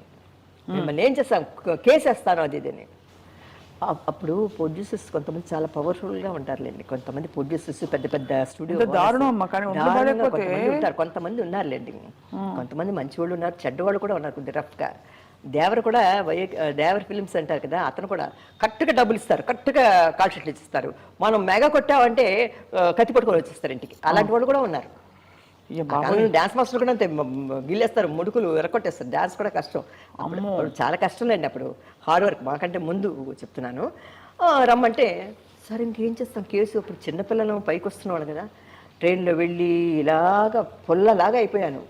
మిమ్మల్ని ఏం చేస్తాను, కేసు వేస్తాను అది ఇదని. అప్పుడు ప్రొడ్యూసర్స్ కొంతమంది చాలా పవర్ఫుల్గా ఉంటారులేండి. కొంతమంది ప్రొడ్యూసర్స్ పెద్ద పెద్ద స్టూడియో ఉంటారు, కొంతమంది ఉన్నారులేండి. కొంతమంది మంచి వాళ్ళు ఉన్నారు, చెడ్డవాళ్ళు కూడా ఉన్నారు కొద్దిగా రఫ్గా. దేవర కూడా దేవర ఫిలిమ్స్ అంటారు కదా, అతను కూడా కరెక్ట్గా డబ్బులు ఇస్తారు, కరెక్ట్గా కాల్ షీట్లు ఇస్తారు. మనం మెగా కొట్టామంటే కత్తి పట్టుకొని వచ్చేస్తారు ఇంటికి. అలాంటి వాళ్ళు కూడా ఉన్నారు. డాన్స్ మాస్టర్ కూడా అంతే, గిల్లేస్తారు, ముడుకులు ఎరకొట్టేస్తారు. డాన్స్ కూడా కష్టం, అప్పుడు చాలా కష్టం లేండి. అప్పుడు హార్డ్ వర్క్, మాకంటే ముందు చెప్తున్నాను. రమ్మంటే సరే ఇంకేం చేస్తాం, కేసు అప్పుడు చిన్నపిల్లలు పైకి వస్తున్నాడు కదా, ట్రైన్లో వెళ్ళి ఇలాగా పొల్లలాగా అయిపోయాను.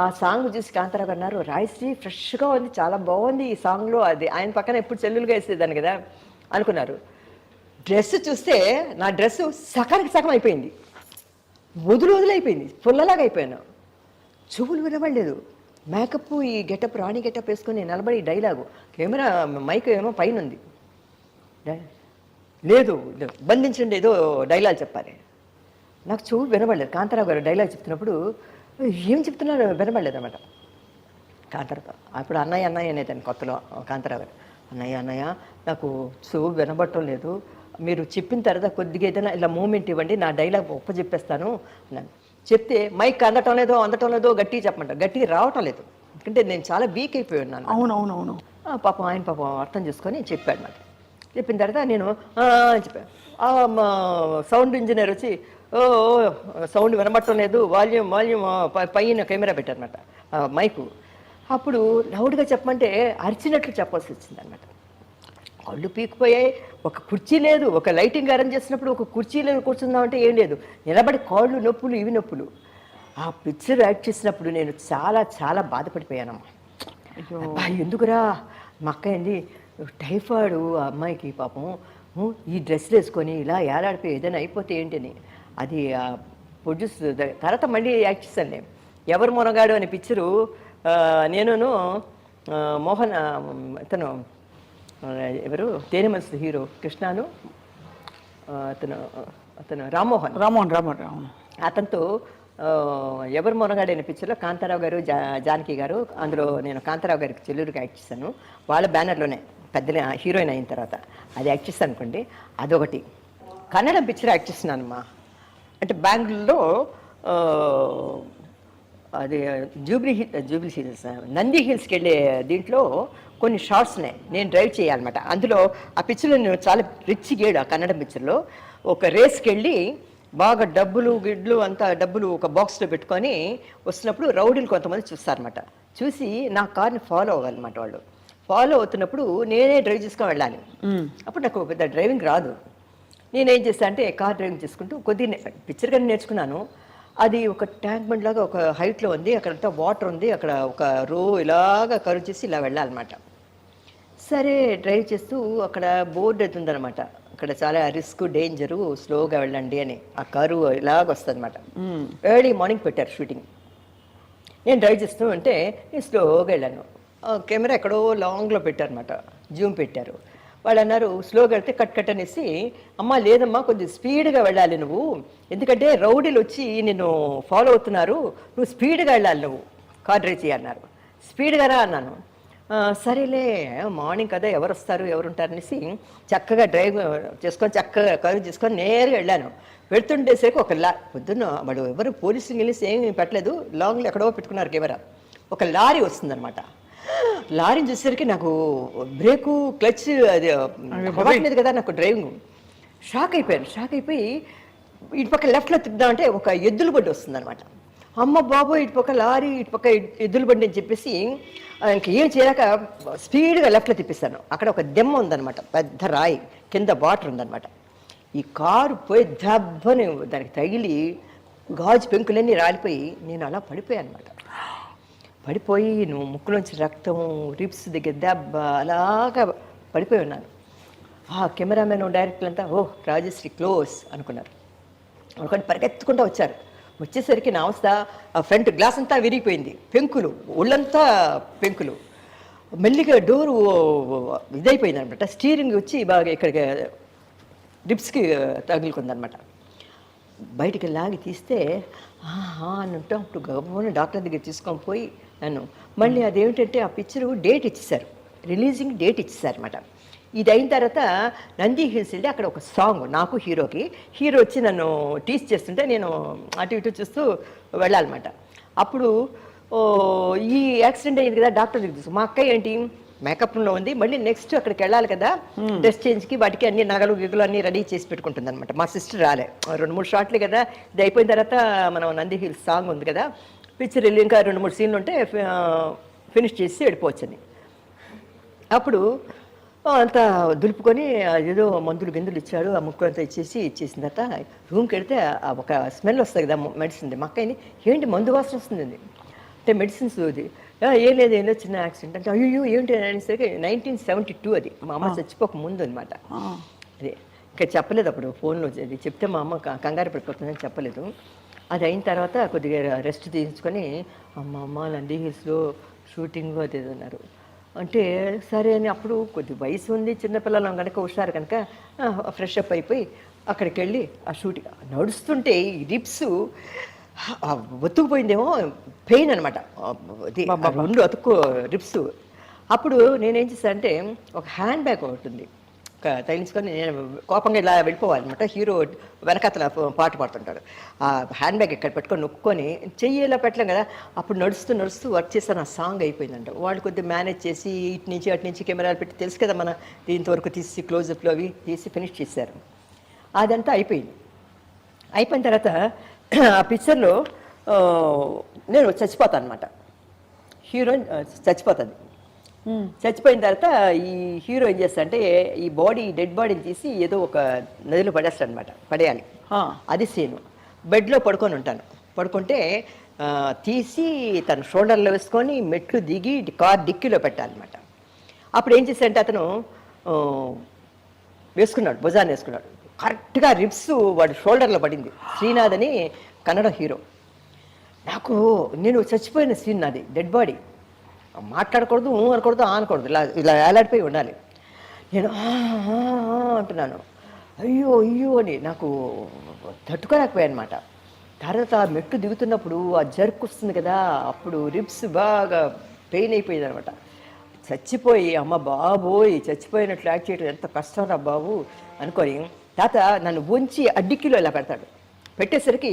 ఆ సాంగ్ చూసి కాంతారావు అన్నారు, రాయశ్రీ ఫ్రెష్గా ఉంది, చాలా బాగుంది ఈ సాంగ్లో, అది ఆయన పక్కన ఎప్పుడు చెల్లులుగా వేసేదాన్ని కదా అనుకున్నారు. డ్రెస్ చూస్తే నా డ్రెస్సు సగానికి సగం అయిపోయింది, వదిలైపోయింది, పుల్లలాగా అయిపోయాను. చెవులు వినబడలేదు, మేకప్ ఈ గెటప్ రాణి గెటప్ వేసుకొని నిలబడి డైలాగు, కెమెరా మైక్ ఏమో పైన ఉంది, లేదు బంధించండి ఏదో డైలాగ్ చెప్పాలి. నాకు చెవులు వినబడలేదు. కాంతారావు గారు డైలాగ్ చెప్తున్నప్పుడు ఏం చెప్తున్నారు వినబడలేదు అనమాట. కాంతారావు అప్పుడు అన్నయ్య అనేదాన్ని కొత్తలో. కాంతారావు గారు అన్నయ్య నాకు చెవు వినబడటం లేదు, మీరు చెప్పిన తర్వాత కొద్దిగా ఏదైనా ఇలా మూమెంట్ ఇవ్వండి, నా డైలాగ్ ఒప్ప చెప్పేస్తాను అన్నాను. చెప్తే మైక్ అందటం లేదో గట్టిగా చెప్పమంటారు, గట్టిగా రావటం లేదు, ఎందుకంటే నేను చాలా వీక్ అయిపోయి ఉన్నాను. అవునవునవును. పాపం ఆయన అర్థం చేసుకొని చెప్పాడు అన్నమాట. చెప్పిన తర్వాత నేను చెప్పాను. సౌండ్ ఇంజనీర్ వచ్చి సౌండ్ వినబడటం లేదు, వాల్యూమ్ పైన కెమెరా పెట్టారనమాట మైకు. అప్పుడు లౌడ్గా చెప్పమంటే అరిచినట్లు చెప్పాల్సి వచ్చింది అనమాట. కళ్ళు పీకిపోయాయి, ఒక కుర్చీ లేదు, ఒక లైటింగ్ అరేంజ్ చేసినప్పుడు ఒక కుర్చీ లేదు, కూర్చుందామంటే ఏం లేదు, నిలబడి కాళ్ళు నొప్పులు ఇవి నొప్పులు. ఆ పిక్చర్ యాక్ట్ చేసినప్పుడు నేను చాలా చాలా బాధపడిపోయానమ్మా. ఎందుకురా మా అక్క ఏంది టైఫాయిడ్, ఆ అమ్మాయికి పాపం ఈ డ్రెస్లు వేసుకొని ఇలా ఏలాడిపోయి ఏదైనా అయిపోతే ఏంటని. అది ప్రొడ్యూస్ తర్వాత మళ్ళీ యాక్ట్ చేశాను నేను. ఎవరు మొనగాడు అనే పిక్చరు నేనును మోహన్ అతను ఎవరు తేనె మనసు హీరో కృష్ణాను అతను రామ్మోహన్ అతనితో ఎవరు మొనగాడైన పిక్చర్లో కాంతారావు గారు జానకి గారు, అందులో నేను కాంతారావు గారికి చెల్లూరుగా యాక్ట్ చేశాను. వాళ్ళ బ్యానర్లోనే పెద్ద హీరోయిన్ అయిన తర్వాత అది యాక్ట్ చేస్తాను అనుకోండి. అదొకటి. కన్నడ పిక్చర్ యాక్ట్ చేస్తున్నానమ్మా. అంటే బెంగళూరులో అది జూబ్లీ హిల్స్ నంది హిల్స్కి వెళ్ళే దీంట్లో కొన్ని షార్ట్స్నే నేను డ్రైవ్ చేయాలన్నమాట. అందులో ఆ పిక్చర్లో నేను చాలా రిచ్ గేడు. ఆ కన్నడ పిక్చర్లో ఒక రేస్కి వెళ్ళి బాగా గిడ్లు అంతా డబ్బులు ఒక బాక్స్లో పెట్టుకొని వస్తున్నప్పుడు రౌడీలు కొంతమంది చూస్తారన్నమాట. చూసి నా కార్ని ఫాలో అవ్వాలన్నమాట. వాళ్ళు ఫాలో అవుతున్నప్పుడు నేనే డ్రైవ్ చేసుకొని వెళ్ళాలి. అప్పుడు నాకు పెద్ద డ్రైవింగ్ రాదు. నేనేం చేస్తాను అంటే కార్ డ్రైవింగ్ చేసుకుంటూ కొద్దిగా పిక్చర్ కానీ నేర్చుకున్నాను. అది ఒక ట్యాంక్ బండ్ లాగా ఒక హైట్లో ఉంది, అక్కడంతా వాటర్ ఉంది, అక్కడ ఒక రో ఇలాగా కరువు చేసి ఇలా వెళ్ళాలన్నమాట. సరే డ్రైవ్ చేస్తూ అక్కడ బోర్డు అది ఉందన్నమాట, అక్కడ చాలా రిస్క్ డేంజరు స్లోగా వెళ్ళండి అని. ఆ కరువు ఇలాగ వస్తుంది అనమాట. ఎర్లీ మార్నింగ్ పెట్టారు షూటింగ్. నేను డ్రైవ్ చేస్తూ ఉంటే నేను స్లోగా వెళ్ళాను. కెమెరా ఎక్కడో లాంగ్లో పెట్టారనమాట, జూమ్ పెట్టారు. వాళ్ళు అన్నారు స్లోగా వెళ్తే కట్ అనేసి, అమ్మ లేదమ్మా కొంచెం స్పీడ్గా వెళ్ళాలి నువ్వు, ఎందుకంటే రౌడీలు వచ్చి నిన్ను ఫాలో అవుతున్నారు, నువ్వు స్పీడ్గా వెళ్ళాలి, నువ్వు కార్ డ్రైవ్ చేయన్నారు. స్పీడ్గా రా అన్నాను. సరేలే మార్నింగ్ కదా ఎవరు వస్తారు ఎవరు ఉంటారనేసి చక్కగా డ్రైవ్ చేసుకొని చక్కగా కరువు చేసుకొని నేరుగా వెళ్ళాను. వెళ్తుండేసరికి ఒక పొద్దున్న వాడు ఎవరు పోలీసులు వెళ్ళేసి ఏమి పెట్టలేదు, లాంగ్లో ఎక్కడో పెట్టుకున్నారు కెమెరా. ఒక లారీ వస్తుందన్నమాట. లారీని చూసేసరికి నాకు బ్రేకు క్లచ్ అది మీద కదా నాకు డ్రైవింగ్ షాక్ అయిపోయాను. షాక్ అయిపోయి ఇటు పక్క లెఫ్ట్లో తిప్పుదామంటే ఒక ఎద్దుల బండి వస్తుంది అనమాట. అమ్మ బాబు ఇటు పక్క లారీ ఇటు పక్క ఎద్దుల బండి అని చెప్పేసి ఇంకేం చేయలేక స్పీడ్గా లెఫ్ట్లో తిప్పిస్తాను. అక్కడ ఒక దెమ్మ ఉందన్నమాట, పెద్ద రాయి, కింద వాటర్ ఉందన్నమాట. ఈ కారు పోయి దెబ్బని దానికి తగిలి గాజు పెంకులన్నీ రాలిపోయి నేను అలా పడిపోయాను అనమాట. పడిపోయి నువ్వు ముక్కులోంచి రక్తం, రిబ్స్ దగ్గర దెబ్బ, అలాగా పడిపోయి ఉన్నాను. ఆ కెమెరామెన్ డైరెక్టర్ అంతా రాజశ్రీ క్లోజ్ అనుకున్నారు. అనుకొని పరిగెత్తుకుంటూ వచ్చారు. వచ్చేసరికి నా అవస్థ, ఆ ఫ్రంట్ గ్లాస్ అంతా విరిగిపోయింది, పెంకులు, ఒళ్ళంతా పెంకులు. మెల్లిగా డోరు ఇదైపోయింది అనమాట. స్టీరింగ్ వచ్చి బాగా ఇక్కడికి రిబ్స్కి తగులుకుందనమాట. బయటికి లాగి తీస్తే అని ఉంటాం. అప్పుడు గబుని డాక్టర్ దగ్గర తీసుకొని పోయి నన్ను మళ్ళీ అదేమిటంటే ఆ పిక్చరు డేట్ ఇచ్చేసారు, రిలీజింగ్ డేట్ ఇచ్చేసారు అనమాట. ఇది అయిన తర్వాత నంది హిల్స్ వెళ్ళి అక్కడ ఒక సాంగ్ నాకు హీరోకి, హీరో వచ్చి నన్ను టీచ్ చేస్తుంటే నేను అటు ఇటు చూస్తూ వెళ్ళాలన్నమాట. అప్పుడు ఈ యాక్సిడెంట్ అయ్యింది కదా, డాక్టర్ దగ్గర తీసుకు మా అక్క ఏంటి మేకప్ రూమ్లో ఉంది, మళ్ళీ నెక్స్ట్ అక్కడికి వెళ్ళాలి కదా డ్రెస్ చేంజ్కి, వాటికి అన్ని నగలు గిగులు అన్నీ రెడీ చేసి పెట్టుకుంటుంది అనమాట. మా సిస్టర్ రాలే, 2-3 షాట్లే కదా, ఇది అయిపోయిన తర్వాత మనం నంది హిల్స్ సాంగ్ ఉంది కదా, పిక్చర్ వెళ్ళి ఇంకా 2-3 సీన్లు ఉంటే ఫినిష్ చేసి వెళ్ళిపోవచ్చని. అప్పుడు అంతా దులుపుకొని ఏదో మందులు గిందులు ఇచ్చాడు, ఆ ముక్కు అంతా ఇచ్చేసిన తర్వాత రూమ్కి వెళితే ఒక స్మెల్ వస్తుంది కదా మెడిసిన్. మా అక్కని ఏంటి మందు వాసన వస్తుంది అంటే మెడిసిన్స్ అది ఏం లేదు చిన్న యాక్సిడెంట్ అంటే అయ్యో ఏంటి అనేసరికి 1972 అది, మా అమ్మ చచ్చిపోక ముందు అనమాట. అదే ఇంకా చెప్పలేదు అప్పుడు ఫోన్లో, అది చెప్తే మా అమ్మ కంగారు పడిపోతుందని చెప్పలేదు. అది అయిన తర్వాత కొద్దిగా రెస్ట్ తీసుకొని అమ్మ నంది హిల్స్లో షూటింగ్ అది అన్నారు. అంటే సరే అని అప్పుడు కొద్ది వయసు ఉంది, చిన్నపిల్లలు కనుక హుషారు కనుక ఫ్రెష్ అప్ అయిపోయి అక్కడికి వెళ్ళి ఆ షూటింగ్ నడుస్తుంటే ఈ రిబ్స్ ఒత్తుకుపోయిందేమో, పెయిన్ అనమాట, రెండు అతుక్కు రిబ్స్. అప్పుడు నేనేం చేశాను అంటే ఒక హ్యాండ్ బ్యాగ్ ఒకటి ఉంది తగిలించుకొని నేను కోపంగా ఇలా వెళ్ళిపోవాలన్నమాట. హీరో వెనకతల పాట పాడుతుంటాడు, ఆ హ్యాండ్ బ్యాగ్ ఇక్కడ పెట్టుకొని నొక్కుని చెయ్యి ఇలా పెట్టలేం కదా. అప్పుడు నడుస్తూ వర్క్ చేస్తాను, ఆ సాంగ్ అయిపోయిందంట. వాళ్ళు కొద్దిగా మేనేజ్ చేసి ఇటు నుంచి అటు నుంచి కెమెరాలు పెట్టి తెలుసు కదా మన దీంతవరకు తీసి క్లోజప్లో అవి తీసి ఫినిష్ చేశారు. అదంతా అయిపోయింది. అయిపోయిన తర్వాత ఆ పిక్చర్లో నేను చచ్చిపోతాను అనమాట. హీరోయిన్ చచ్చిపోతుంది. చచ్చిపోయిన తర్వాత ఈ హీరో ఏం చేస్తా అంటే ఈ డెడ్ బాడీని తీసి ఏదో ఒక నదిలో పడేస్తాడు అనమాట, పడేయాలి. అది సీను. బెడ్లో పడుకొని ఉంటాను, పడుకుంటే తీసి తన షోల్డర్లో వేసుకొని మెట్లు దిగి కార్ డిక్కీలో పెట్టాలన్నమాట. అప్పుడు ఏం చేశాడంటే అతను వేసుకున్నాడు, భుజాన్ని వేసుకున్నాడు, కరెక్ట్గా రిబ్స్ వాడి షోల్డర్లో పడింది. శ్రీనాథ్ అని కన్నడ హీరో. నాకు నేను చచ్చిపోయిన సీన్ నాది, డెడ్ బాడీ, మాట్లాడకూడదు, అనకూడదు, అనకూడదు, ఇలా వేలాడిపోయి ఉండాలి. నేను అంటున్నాను, అయ్యో అని నాకు తట్టుకోలేకపోయాను అనమాట. తర్వాత మెట్టు దిగుతున్నప్పుడు ఆ జర్క్ వస్తుంది కదా, అప్పుడు రిబ్స్ బాగా పెయిన్ అయిపోయింది అనమాట. చచ్చిపోయి అమ్మ బాబోయ్ చచ్చిపోయినట్లు యాక్ట్ చేయడం ఎంత కష్టం రా బాబు అనుకొని తాత నన్ను ఉంచి అడ్డికిలో ఇలా పెడతాడు. పెట్టేసరికి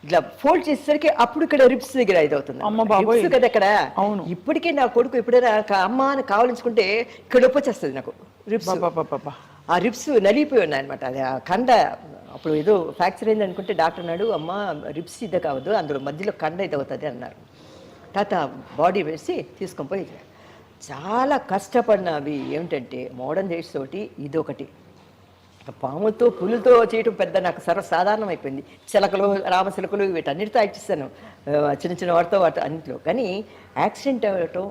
ఇట్లా ఫోల్డ్ చేసేసరికి అప్పుడు ఇక్కడ రిబ్స్ దగ్గర ఇదవుతుంది కదా ఇక్కడ. ఇప్పటికే నా కొడుకు ఎప్పుడైనా అమ్మ అని కావాలించుకుంటే ఇక్కడ నొప్పి వచ్చేస్తుంది నాకు. రిబ్స్, ఆ రిబ్స్ నలిగిపోయి ఉన్నాయి అనమాట. అది ఆ కండ అప్పుడు ఏదో ఫ్రాక్చర్ అయింది అనుకుంటే డాక్టర్ అన్నాడు, అమ్మ రిబ్స్ ఇది కావద్దు, అందులో మధ్యలో కండ ఇది అవుతుంది అన్నారు. తాత బాడీ వేసి తీసుకొని పోయి చాలా కష్టపడినవి ఏమిటంటే మోడర్న్ డేస్ తోటి ఇదొకటి, పాముతో పులుతో చేయటం పెద్ద నాకు సర్వసాధారణం అయిపోయింది. చిలకలు, రామచిలకలు వీటన్నిటితో యాక్ట్ చేశాను, చిన్న వాటితో అన్నింటిలో. కానీ యాక్సిడెంట్ అవ్వటం,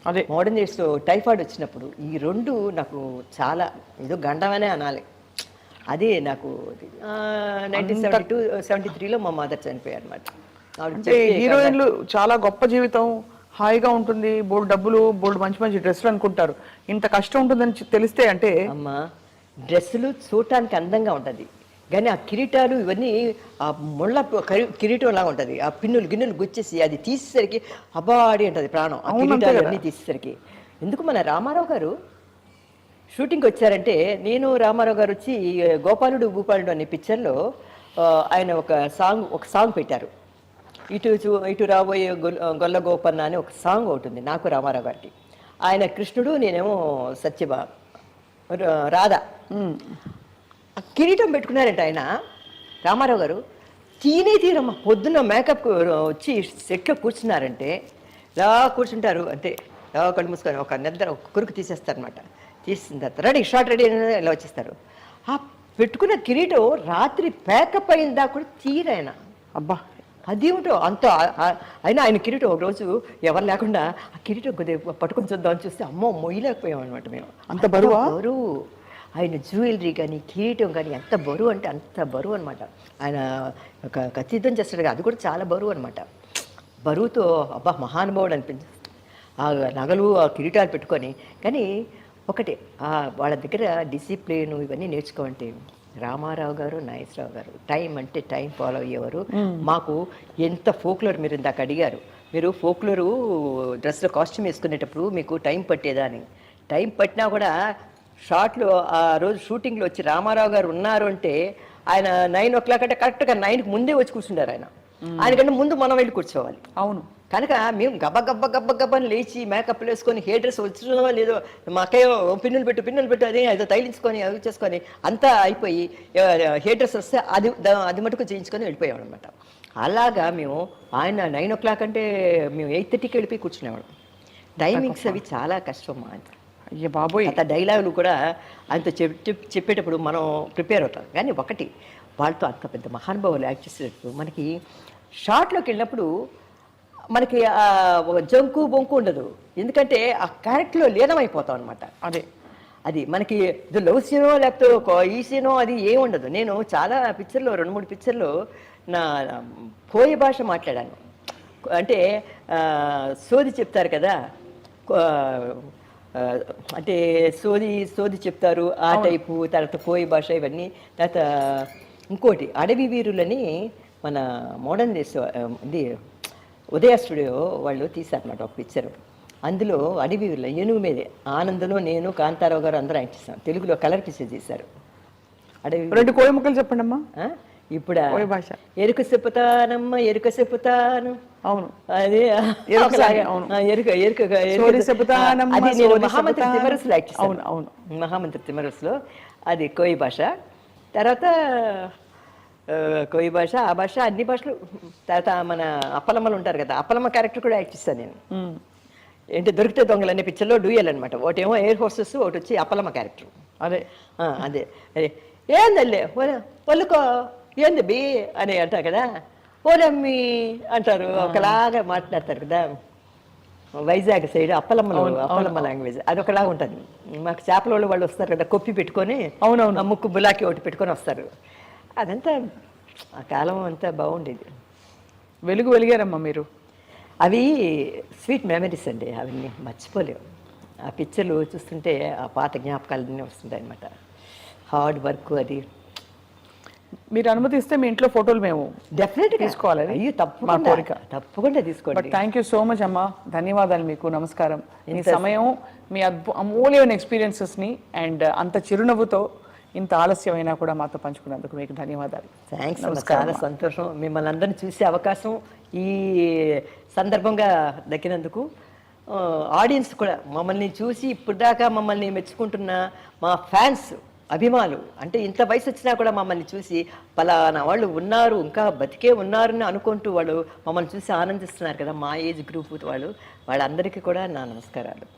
అదే మోడర్న్ డేస్లో టైఫాయిడ్ వచ్చినప్పుడు ఈ రెండు నాకు చాలా ఏదో గండమనే అనాలి. అదే నాకు 1972-73లో మా మదర్ చనిపోయారు అనమాట. హీరోయిన్లు చాలా గొప్ప జీవితం, హాయిగా ఉంటుంది, బోల్డ్ డబ్బులు, బోల్డ్ మంచి మంచి డ్రెస్సులు అనుకుంటారు. ఇంత కష్టం ఉంటుందని తెలిస్తే అంటే అమ్మా డ్రెస్సులు చూడటానికి అందంగా ఉంటుంది, కానీ ఆ కిరీటాలు ఇవన్నీ ఆ ముళ్ళ కిరీటం లాగా ఉంటుంది. ఆ గిన్నెలు గుచ్చేసి అది తీసేసరికి అబాడి ఉంటుంది ప్రాణం. ఆ కిరీటాలు అన్నీ తీసేసరికి ఎందుకు మన రామారావు గారు షూటింగ్కి వచ్చారంటే, నేను రామారావు గారు వచ్చి గోపాలుడు భూపాలుడు అనే పిక్చర్లో ఆయన ఒక సాంగ్ పెట్టారు. ఇటు రాబోయే గొల్ల గోపన్న అని ఒక సాంగ్ ఒకటి ఉంది నాకు రామారావు గారికి. ఆయన కృష్ణుడు, నేనేమో రాధ. కిరీటం పెట్టుకున్నారంట ఆయన. రామారావు గారు తీరమ్మ పొద్దున్న మేకప్ వచ్చి సెట్లో కూర్చున్నారంటే ఇలా కూర్చుంటారు అంతే, ఇలా కళ్ళు మూసుకొని ఒక నిద్ర ఒక కురుకు తీసేస్తారనమాట. తీసిన తర్వాత రెడీ షార్ట్ రెడీ ఇలా వచ్చేస్తారు. ఆ పెట్టుకున్న కిరీటం రాత్రి ప్యాకప్ అయిందా కూడా తీరాయన. అబ్బా, అది ఏమిటో అంత అయినా ఆయన కిరీటం ఒక రోజు ఎవరు లేకుండా ఆ కిరీటం కొద్దిగా పట్టుకొని చూద్దామని చూస్తే అమ్మో మొయ్యలేకపోయాం అనమాట మేము. అంత బరువా? బరువు. ఆయన జ్యువెలరీ కానీ కిరీటం కానీ ఎంత బరువు అంటే అంత బరువు అనమాట. ఆయన ఒక ఖచ్చితం చేస్తాడు కదా, అది కూడా చాలా బరువు అనమాట. బరువుతో అబ్బా మహానుభావుడు అనిపించింది. ఆ నగలు ఆ కిరీటాలు పెట్టుకొని. కానీ ఒకటి వాళ్ళ దగ్గర డిసిప్లిన్ ఇవన్నీ నేర్చుకోమంటే రామారావు గారు, నాగేశ్వరరావు గారు టైం అంటే టైం ఫాలో అయ్యేవారు. మాకు ఎంత ఫోక్లోర్, మీరు ఇందాక అడిగారు, మీరు ఫోక్లోరు డ్రెస్లో కాస్ట్యూమ్ వేసుకునేటప్పుడు మీకు టైం పట్టేదా అని. టైం పట్టినా కూడా షార్ట్లో ఆ రోజు షూటింగ్లో వచ్చి రామారావు గారు ఉన్నారు అంటే ఆయన 9 o'clock అంటే కరెక్ట్గా 9కి ముందే వచ్చి కూర్చుంటారు. ఆయనకంటే ముందు మనం వెళ్ళి కూర్చోవాలి. అవును. కనుక మేము గబ్బని లేచి మేకప్లు వేసుకొని హెయిర్ డ్రెస్ వచ్చినో లేదో మా అక్కయ్య పిన్నులు పెట్టు అదే ఏదో తైలించుకొని అవి చేసుకొని అంతా అయిపోయి హెయిర్ డ్రెస్ వస్తే అది మటుకు చేయించుకొని వెళ్ళిపోయాం అనమాట. అలాగా మేము ఆయన 9 o'clock అంటే మేము 8:30కి వెళ్ళిపోయి కూర్చునేవాళ్ళం. టైమింగ్స్ అవి చాలా కష్టం. అయ్యే బాబోయ్, అంత డైలాగులు కూడా ఆయనతో చెప్పేటప్పుడు మనం ప్రిపేర్ అవుతాం. కానీ ఒకటి వాళ్ళతో అంత పెద్ద మహానుభావులు యాక్ట్ చేసేటప్పుడు మనకి షార్ట్లోకి వెళ్ళినప్పుడు మనకి జంకు బొంకు ఉండదు. ఎందుకంటే ఆ క్యారెక్టర్లో లీనమైపోతాం అనమాట. అది మనకి ఇది లవ్ సీనో లేకపోతే ఈ సీనో అది ఏమి ఉండదు. నేను చాలా పిక్చర్లో 2-3 పిక్చర్లో నా కోయ భాష మాట్లాడాను. అంటే సోది చెప్తారు కదా, అంటే సోది చెప్తారు ఆ టైపు. తర్వాత కోయ భాష ఇవన్నీ. తర్వాత ఇంకోటి అడవి వీరులని మన మోడర్న్ ఇది ఉదయ స్టూడియో వాళ్ళు తీశారన్నమాట ఒక పిక్చర్. అందులో అడవి వీరుల ఏనుగు మీదే ఆనందలో నేను కాంతారావు గారు అందరూ యాక్ట్ చేస్తాం. తెలుగులో కలర్ పిక్చర్ చేశారు. అడవి 2 కోయ ముక్కలు చెప్పండి అమ్మా. ఇప్పుడు భాష ఎరుక చెప్పుతానమ్మ ఎరుక చెప్పుతాను. అవును, అదే మహామంత్రి తిమ్మరసులో యాక్ట్ చేశాను. అవును, మహామంత్రి తిమ్మరసులో అది కోయి భాష. తర్వాత కోయి భాష, ఆ భాష, అన్ని భాషలు. తర్వాత మన అప్పలమ్మలు ఉంటారు కదా, అప్పలమ్మ క్యారెక్టర్ కూడా యాక్ట్ చేస్తాను నేను. ఏంటి దొరికితే దొంగలు అనే పిక్చర్లో డూయల్ అనమాట. ఒకటేమో ఎయిర్ హోస్టెస్, ఒకటి వచ్చి అప్పలమ్మ క్యారెక్టర్. అదే అదే ఏందల్లే వాళ్ళకో ఏంది బి అని అంటారు కదా, ఓరమ్మి అంటారు, ఒకలాగా మాట్లాడతారు కదా. వైజాగ్ సైడ్ అప్పలమ్మ లాంగ్వేజ్ అది ఒకలాగా ఉంటుంది. మాకు చేపల వాళ్ళు వస్తారు కదా, కొప్పి పెట్టుకొని, అవునవును, ముక్కు బులాకి ఒకటి పెట్టుకొని వస్తారు. అదంతా ఆ కాలం అంతా బాగుండేది. వెలిగారమ్మా మీరు. అవి స్వీట్ మెమరీస్ అండి, అవన్నీ మర్చిపోలేవు. ఆ పిక్చర్లు చూస్తుంటే ఆ పాత జ్ఞాపకాలన్నీ వస్తుంటాయి అనమాట. హార్డ్ వర్క్ అది. మీరు అనుమతిస్తే మీ ఇంట్లో ఫోటోలు మేము డెఫినెట్గా తీసుకోవాలి. అయ్యో తప్పకుండా తీసుకోండి. థ్యాంక్ యూ సో మచ్ అమ్మా, ధన్యవాదాలు మీకు, నమస్కారం. మీ సమయం, మీ అమూల్యమైన ఎక్స్పీరియన్సెస్ని అండ్ అంత చిరునవ్వుతో ఇంత ఆలస్యమైనా కూడా మాతో పంచుకున్నందుకు మీకు ధన్యవాదాలు. థ్యాంక్స్, చాలా సంతోషం మిమ్మల్ని అందరినీ చూసే అవకాశం ఈ సందర్భంగా దక్కినందుకు. ఆడియన్స్ కూడా మమ్మల్ని చూసి ఇప్పుడు దాకా మమ్మల్ని మెచ్చుకుంటున్న మా ఫ్యాన్స్, అభిమానులు, అంటే ఇంత వయసు వచ్చినా కూడా మమ్మల్ని చూసి పలానా వాళ్ళు ఉన్నారు, ఇంకా బతికే ఉన్నారని అనుకుంటూ వాళ్ళు మమ్మల్ని చూసి ఆనందిస్తున్నారు కదా, మా ఏజ్ గ్రూప్ వాళ్ళందరికీ కూడా నా నమస్కారాలు.